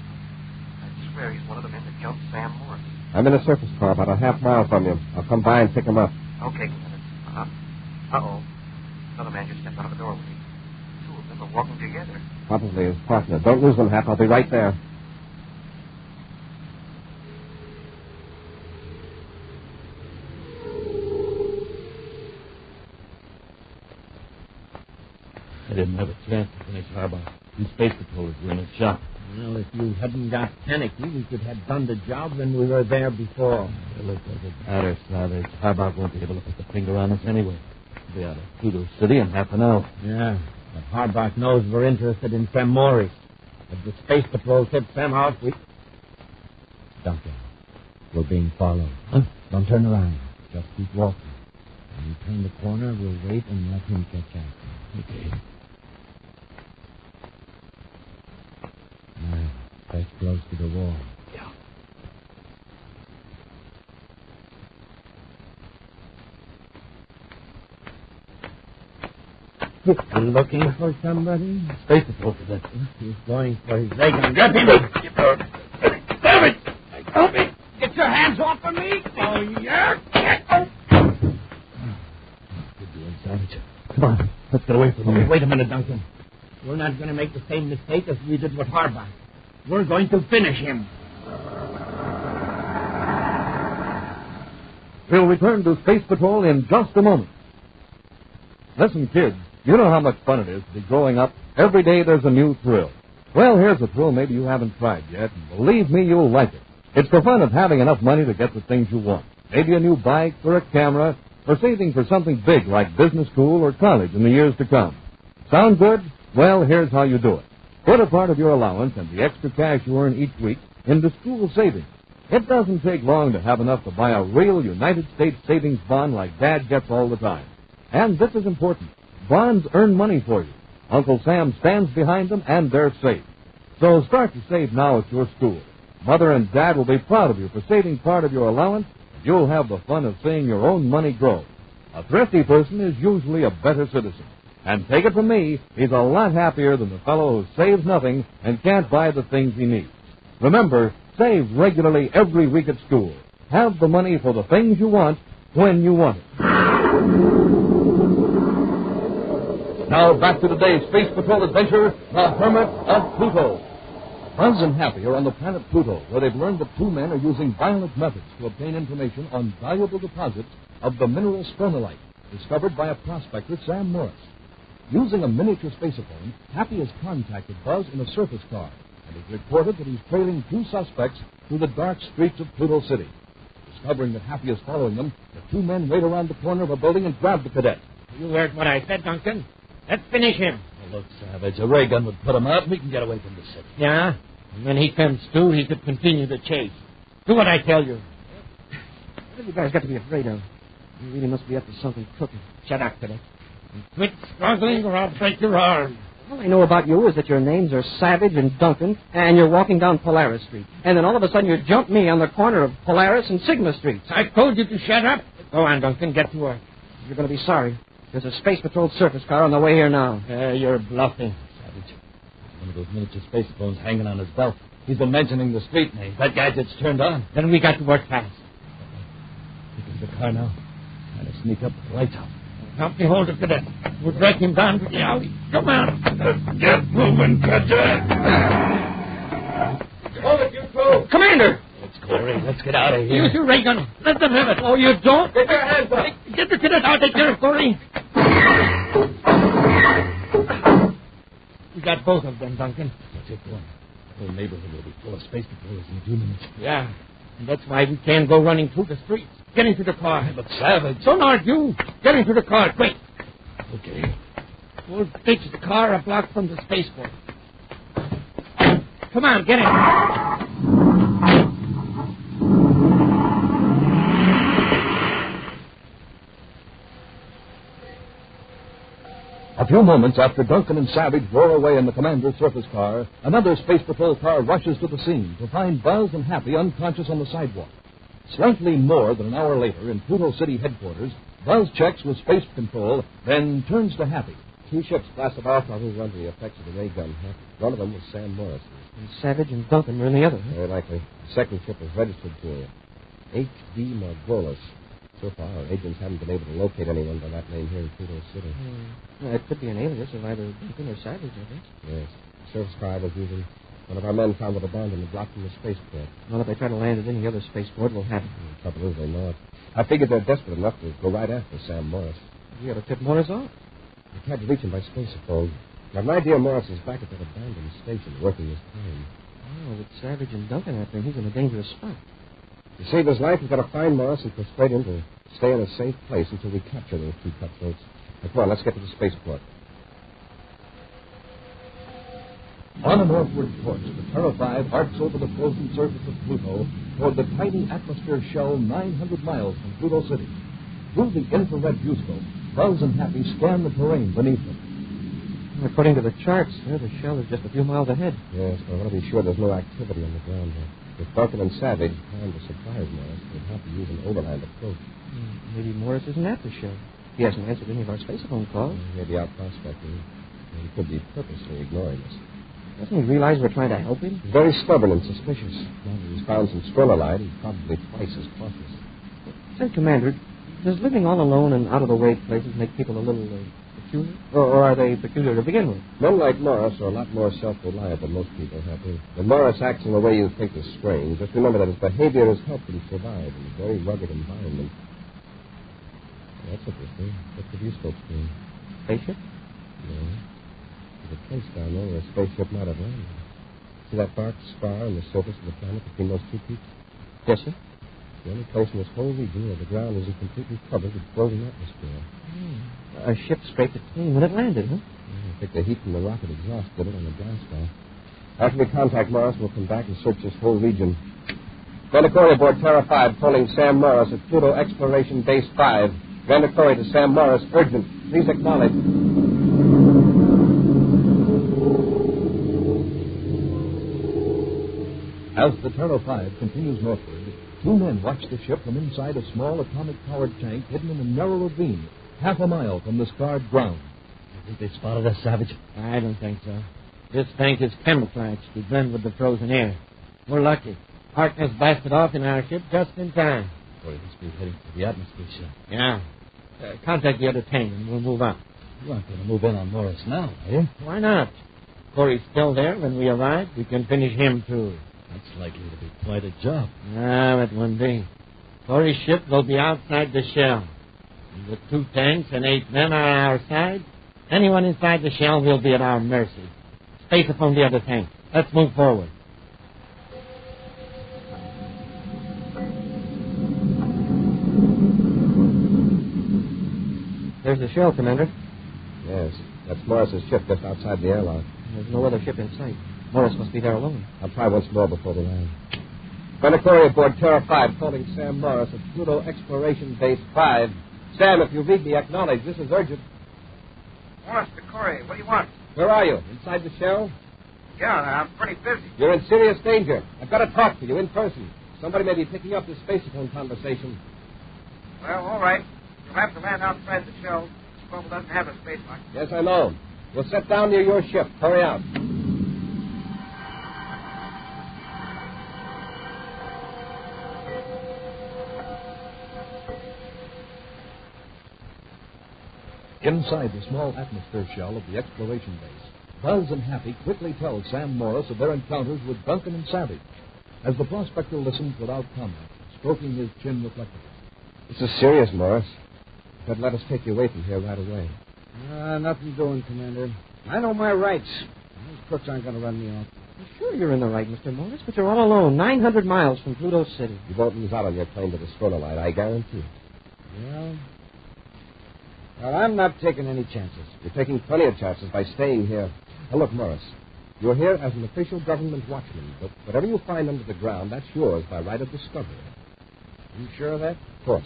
I swear he's one of the men that jumped Sam Morris. I'm in a surface car about a half mile from you. I'll come by and pick him up. Okay, Commander. Uh-oh. Another man just stepped out of the doorway. 2 of them are walking together. Probably his partner. Don't lose them, Hap. I'll be right there. I didn't have a chance to finish Harbach. These space patrollers were in a shop. Well, if you hadn't got panicky, we could have done the job when we were there before. Look, doesn't matter, Savage. Harbach won't be able to put the finger on us anyway. We'll be out of Pluto City in half an hour. Yeah, but Harbach knows we're interested in Sam Morris. If the space patrol tipped Sam off, we... Duncan, we're being followed. Huh? Don't turn around. Just keep walking. When you turn the corner, we'll wait and let him catch after. Okay. Now, press close to the wall. Yeah. You looking for somebody? Space patrol cadet. He's going for his leg and get him. Damn it! Help me! Get your hands off of me! Oh, yeah! Good doing, Savage. Come on, let's get away from here. Wait a minute, Duncan. We're not going to make the same mistake as we did with Harbach. We're going to finish him. We'll return to Space Patrol in just a moment. Listen, kids, you know how much fun it is to be growing up. Every day there's a new thrill. Well, here's a thrill maybe you haven't tried yet, and believe me, you'll like it. It's the fun of having enough money to get the things you want. Maybe a new bike or a camera, or saving for something big like business school or college in the years to come. Sound good? Well, here's how you do it. Put a part of your allowance and the extra cash you earn each week into school savings. It doesn't take long to have enough to buy a real United States savings bond like Dad gets all the time. And this is important. Bonds earn money for you. Uncle Sam stands behind them, and they're safe. So start to save now at your school. Mother and Dad will be proud of you for saving part of your allowance, and you'll have the fun of seeing your own money grow. A thrifty person is usually a better citizen. And take it from me, he's a lot happier than the fellow who saves nothing and can't buy the things he needs. Remember, save regularly every week at school. Have the money for the things you want when you want it. Now back to today's Space Patrol adventure, the Hermit of Pluto. Buzz and Happy are on the planet Pluto, where they've learned that 2 men are using violent methods to obtain information on valuable deposits of the mineral spermolite, discovered by a prospector, Sam Morris. Using a miniature spaceophone, Happy has contacted Buzz in a surface car and has reported that he's trailing 2 suspects through the dark streets of Pluto City. Discovering that Happy is following them, the 2 men wait around the corner of a building and grab the cadet. You heard what I said, Duncan. Let's finish him. Well, look, Savage, a ray gun would put him out and we can get away from the city. Yeah? And when he comes to, he could continue the chase. Do what I tell you. What have you guys got to be afraid of? You really must be up to something crooked. Shut up, Cadet. Quit struggling or I'll break your arm. All I know about you is that your names are Savage and Duncan, and you're walking down Polaris Street. And then all of a sudden you jump me on the corner of Polaris and Sigma Streets. I told you to shut up. Go on, Duncan. Get to work. You're going to be sorry. There's a Space Patrol surface car on the way here now. You're bluffing. Savage. One of those miniature space phones hanging on his belt. He's been mentioning the street name. That gadget's turned on. Then we got to work fast. Look at the car now. Trying to sneak up with the lights out. Help me hold it, Cadet. We'll drag him down to the alley. Come on. Get moving, Cadet. Hold it, you two. Commander! Let's go, Ray. Let's get out of here. Use your ray gun. Let them have it. Oh, you don't? Get your hands up. Get the Cadet out. Take care of Corey. We got both of them, Duncan. Let's take one. The whole neighborhood will be full of space patrols in a few minutes. Yeah. And that's why we can't go running through the streets. Get into the car. But Savage. Don't argue. Get into the car, quick. Okay. We'll ditch the car a block from the spaceport. Come on, get in. A few moments after Duncan and Savage roar away in the commander's surface car, another Space Patrol car rushes to the scene to find Buzz and Happy unconscious on the sidewalk. Slightly more than an hour later, in Pluto City headquarters, Buzz checks with Space Control, then turns to Happy. 2 ships blasted off while we were under the effects of the ray gun. One of them was Sam Morris. And Savage and Duncan were in the other. Very likely. The second ship was registered to H.D. Margolis. So far, our agents haven't been able to locate anyone by that name here in Pluto City. Well, it could be an alias of either Duncan or Savage, I guess. Yes. The surface car I was using. One of our men found it abandoned and blocked from the spaceport. Well, if they try to land at any other spaceport, we'll have it. The trouble is they know it. I figured they're desperate enough to go right after Sam Morris. You ought to tip Morris off. I tried to reach him by spacephone. I have an idea Morris is back at that abandoned station working his time. Oh, with Savage and Duncan after him, he's in a dangerous spot. To save his life, we've got to find Morris and persuade him to stay in a safe place until we capture those 2 cutthroats. Now, come on, let's get to the spaceport. On a northward course, the Terra 5 arcs over the frozen surface of Pluto toward the tiny atmosphere shell 900 miles from Pluto City. Through the infrared viewscope, Buzz and Happy scan the terrain beneath them. According to the charts, the shell is just a few miles ahead. Yes, but I want to be sure there's no activity on the ground there. If Duncan and Savage plan to surprise Morris, they'd have to use an overland approach. Maybe Morris isn't at the shell. He hasn't answered any of our spacephone calls. Maybe out prospecting. He could be purposely ignoring us. Doesn't he realize we're trying to help him? He's very stubborn and suspicious. Now that he's found some stromalite, he's probably twice as cautious. Say, Commander, does living all alone in out-of-the-way places make people a little peculiar? Or are they peculiar to begin with? Men like Morris are a lot more self-reliant than most people, Happy. When Morris acts in a way you think is strange, just remember that his behavior has helped him survive in a very rugged environment. That's interesting. What's the viewscope screen? Spaceship? No. There's a place down there where a spaceship might have landed. See that dark spar on the surface of the planet between those 2 peaks? Yes, sir. The only place in this whole region where the ground isn't completely covered with frozen atmosphere. A ship scraped it clean when it landed, huh? I think the heat from the rocket exhaust did it on the blast off. After we contact Morris, we'll come back and search this whole region. Dinosaur aboard Terra 5, calling Sam Morris at Pluto Exploration Base 5. Dinosaur to Sam Morris, urgent. Please acknowledge. As the Terra 5 continues northward, 2 men watch the ship from inside a small atomic-powered tank hidden in a narrow ravine, half a mile from the scarred ground. You think they spotted us, Savage? I don't think so. This tank is camouflaged to blend with the frozen air. We're lucky. Harkness blasted off in our ship just in time. Boy, this be heading for the atmosphere ship. Yeah. Contact the other tank and we'll move on. You aren't going to move in on Morris now, are you? Why not? Corey's still there when we arrive. We can finish him, too. That's likely to be quite a job. Ah, it won't be. Corey's ship will be outside the shell. And with 2 tanks and 8 men on our side, anyone inside the shell will be at our mercy. Space upon the other tank. Let's move forward. There's the shell, Commander. Yes, that's Morris's ship just outside the airlock. There's no other ship in sight. Morris must be there alone. I'll try once more before we land. Benacori aboard Terra 5, calling Sam Morris at Pluto Exploration Base 5. Sam, if you read me, acknowledge this is urgent. Morris, Benacori, what do you want? Where are you? Inside the shell? Yeah, I'm pretty busy. You're in serious danger. I've got to talk to you in person. Somebody may be picking up this spacephone conversation. Well, all right. You'll have to land outside the shell. This bubble doesn't have a space lock. Yes, I know. We'll set down near your ship. Hurry out. Inside the small atmosphere shell of the exploration base, Buzz and Happy quickly tell Sam Morris of their encounters with Duncan and Savage. As the prospector listens without comment, stroking his chin reflectively. This is serious, Morris. But let us take you away from here right away. Nothing doing, Commander. I know my rights. Those crooks aren't going to run me off. Sure you're in the right, Mr. Morris, but you're all alone, 900 miles from Pluto City. You won't lose out on your claim to the Stronolite, I guarantee. Well, I'm not taking any chances. You're taking plenty of chances by staying here. Now, look, Morris, you're here as an official government watchman, but whatever you find under the ground, that's yours by right of discovery. You sure of that? Of course.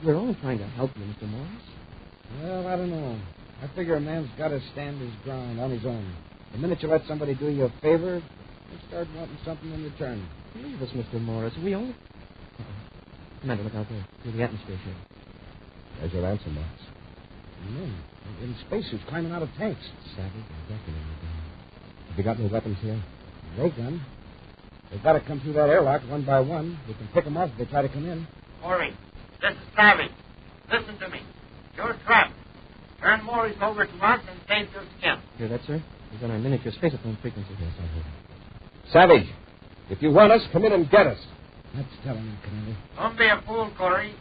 We're all trying to help you, Mr. Morris. Well, I don't know. I figure a man's got to stand his ground on his own. The minute you let somebody do you a favor, you start wanting something in return. Leave us, Mr. Morris. We only... Commander, look out there. Through the atmosphere here. There's your answer, Morris. Men in spacesuits climbing out of tanks. Savage and Duncan in the ground. Have you got no weapons here? Ray gun. They've got to come through that airlock one by one. We can pick them off if they try to come in. Morris, this is Savage. Listen to me. You're trapped. Turn Morris over to us and save your skin. Hear that, sir? He's on our miniature spacephone frequency. Yes, I heard it. Savage, if you want us, come in and get us. That's telling you, Commander. Don't be a fool, Corey.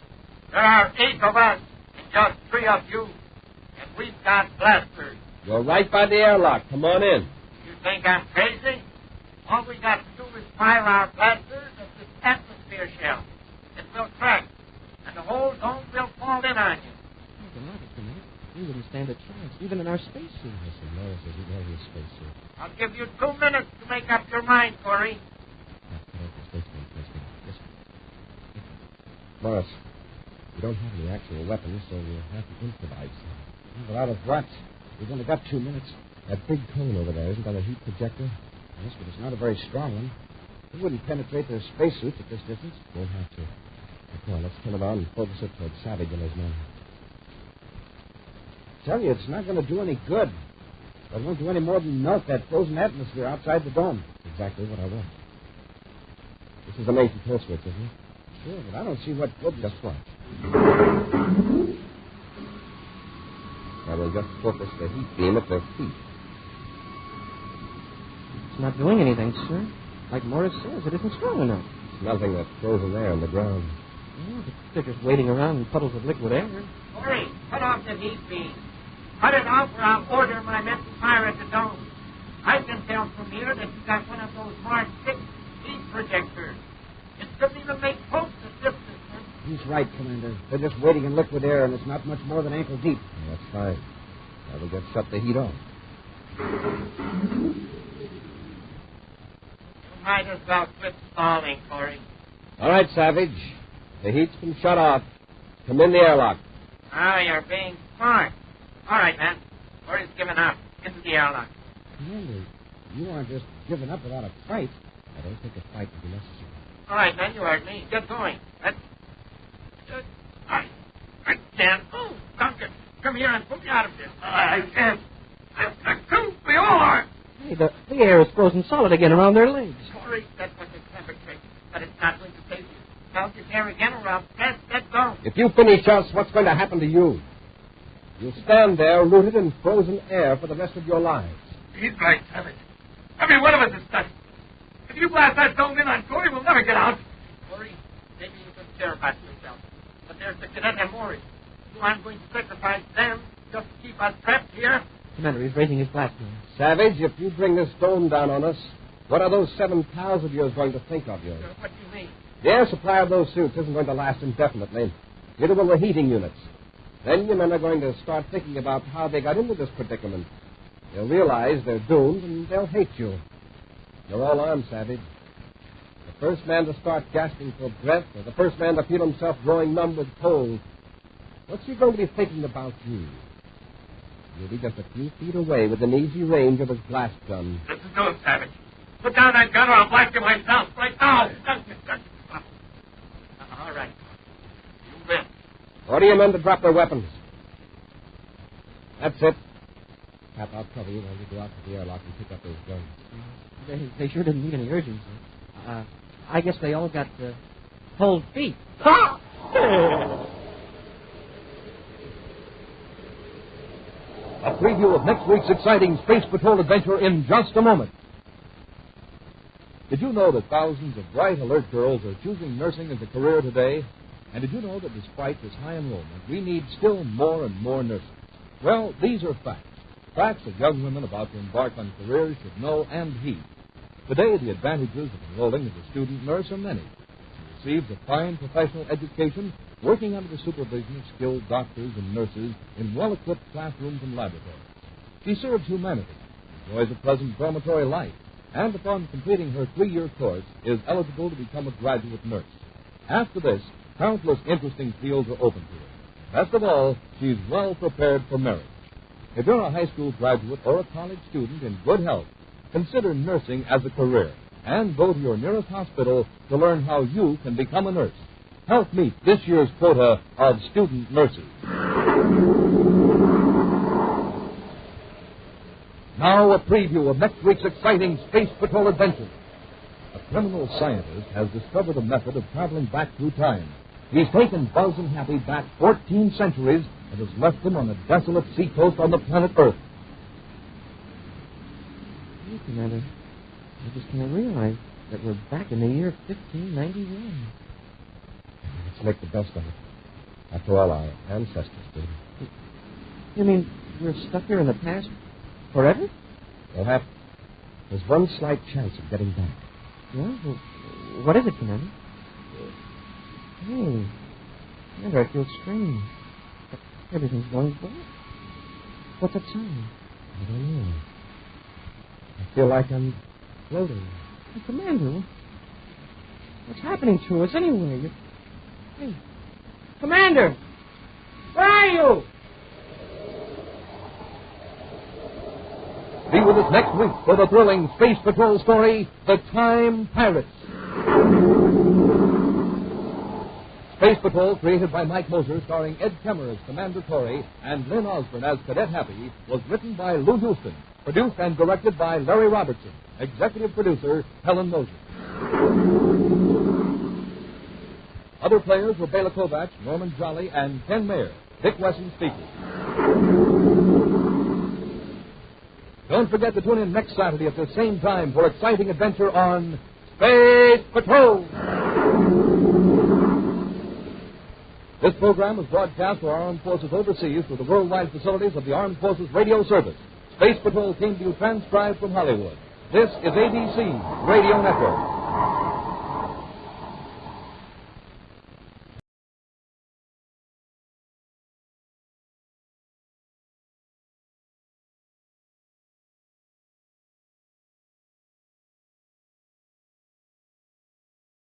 There are 8 of us and just 3 of you. And we've got blasters. You're right by the airlock. Come on in. You think I'm crazy? All we got to do is fire our blasters at this atmosphere shell. It will crack, and the whole dome will fall in on you. We wouldn't stand a chance, even in our spacesuit. Listen, Morris isn't wearing a spacesuit. I'll give you 2 minutes to make up your mind, Corey. Morris, we don't have any actual weapons, so we'll have to improvise. But out of what? We've only got 2 minutes. That big cone over there, isn't that a heat projector? Yes, but it's not a very strong one. It wouldn't penetrate their spacesuits at this distance. Won't have to. Now, come on, let's turn it on and focus it toward Savage and his men. I tell you, it's not going to do any good. It won't do any more than melt that frozen atmosphere outside the dome. Exactly what I want. This is the main control switch, isn't it? Sure, but I don't see what good. Just what? Now we'll just focus the heat beam at their feet. It's not doing anything, sir. Like Morris says, it isn't strong enough. It's melting that frozen air on the ground. Yeah, but they're just waiting around in puddles of liquid air. Corey, cut off the heat beam. Cut it off or I'll order my men to fire at the dome. I can tell from here that you got one of those Mark 6 heat projectors. It doesn't even make close to this distance. He's right, Commander. They're just waiting in liquid air, and it's not much more than ankle deep. Yeah, that's fine. Now we'll just shut the heat off. You might as well quit stalling, Corey. All right, Savage. The heat's been shut off. Come in the airlock. Ah, you're being smart. All right, man. Corey's given up. Into the airlock. Commander, you aren't just giving up without a fight. I don't think a fight will be necessary. All right, man, you heard me. Get going. Let's... I can't. Oh, Duncan, come here and put me out of this. I can't. We all are. Hey, the air is frozen solid again around their legs. Corey, that was a clever trick, but it's not going to save you. Melt your hair again or I'll press that dome. If you finish us, what's going to happen to you? You'll stand there rooted in frozen air for the rest of your lives. He's right, Savage. Every one of us is stuck. If you blast that dome in on Corey, we'll never get out. Corey, maybe you could care about yourself. But there's the cadet and Morris. You aren't going to sacrifice them just to keep us trapped here. Commander, he's raising his blast beam. Savage, if you bring this dome down on us, what are those 7 pals of yours going to think of you? What do you mean? The air supply of those suits isn't going to last indefinitely. Neither will the heating units. Then your men are going to start thinking about how they got into this predicament. They'll realize they're doomed, and they'll hate you. You're all armed, Savage. The first man to start gasping for breath, or the first man to feel himself growing numb with cold, what's he going to be thinking about you? You'll be just a few feet away within easy range of his blast gun. Listen to him, Savage. Put down that gun or I'll blast you myself. Right now. All right. You win. Order your men to drop their weapons. That's it. Cap, I'll cover you while you go out to the airlock and pick up those guns. They sure didn't need any urgency. I guess they all got cold feet. A preview of next week's exciting Space Patrol adventure in just a moment. Did you know that thousands of bright, alert girls are choosing nursing as a career today? And did you know that despite this high enrollment, we need still more and more nurses? Well, these are facts. Facts that young women about to embark on careers should know and heed. Today, the advantages of enrolling as a student nurse are many. She receives a fine professional education working under the supervision of skilled doctors and nurses in well-equipped classrooms and laboratories. She serves humanity, enjoys a pleasant dormitory life, and upon completing her 3-year course is eligible to become a graduate nurse. After this, countless interesting fields are open to her. Best of all, she's well prepared for marriage. If you're a high school graduate or a college student in good health, consider nursing as a career and go to your nearest hospital to learn how you can become a nurse. Help meet this year's quota of student nurses. Now a preview of next week's exciting Space Patrol adventure. A criminal scientist has discovered a method of traveling back through time. He's taken Buzz and Happy back 14 centuries and has left them on a desolate seacoast on the planet Earth. Hey, Commander, I just can't realize that we're back in the year 1591. Let's make the best of it. After all, our ancestors did. You mean we're stuck here in the past forever? Perhaps. There's one slight chance of getting back. Well, what is it, Commander? Hey, Commander, I feel strange. Everything's going black. What's that sound? I don't know. I feel like I'm floating. Hey, Commander, what's happening to us anyway? Hey, Commander, where are you? Be with us next week for the thrilling Space Patrol story, The Time Pirates. Space Patrol, created by Mike Moser, starring Ed Kemmer as Commander Torrey and Lynn Osborne as Cadet Happy, was written by Lou Houston, produced and directed by Larry Robertson, executive producer Helen Moser. Other players were Bela Kovacs, Norman Jolly, and Ken Mayer. Dick Wesson speaking. Don't forget to tune in next Saturday at the same time for exciting adventure on Space Patrol. This program was broadcast to our armed forces overseas through the worldwide facilities of the Armed Forces Radio Service. Space Patrol came to you transcribed from Hollywood. This is ABC's Radio Network.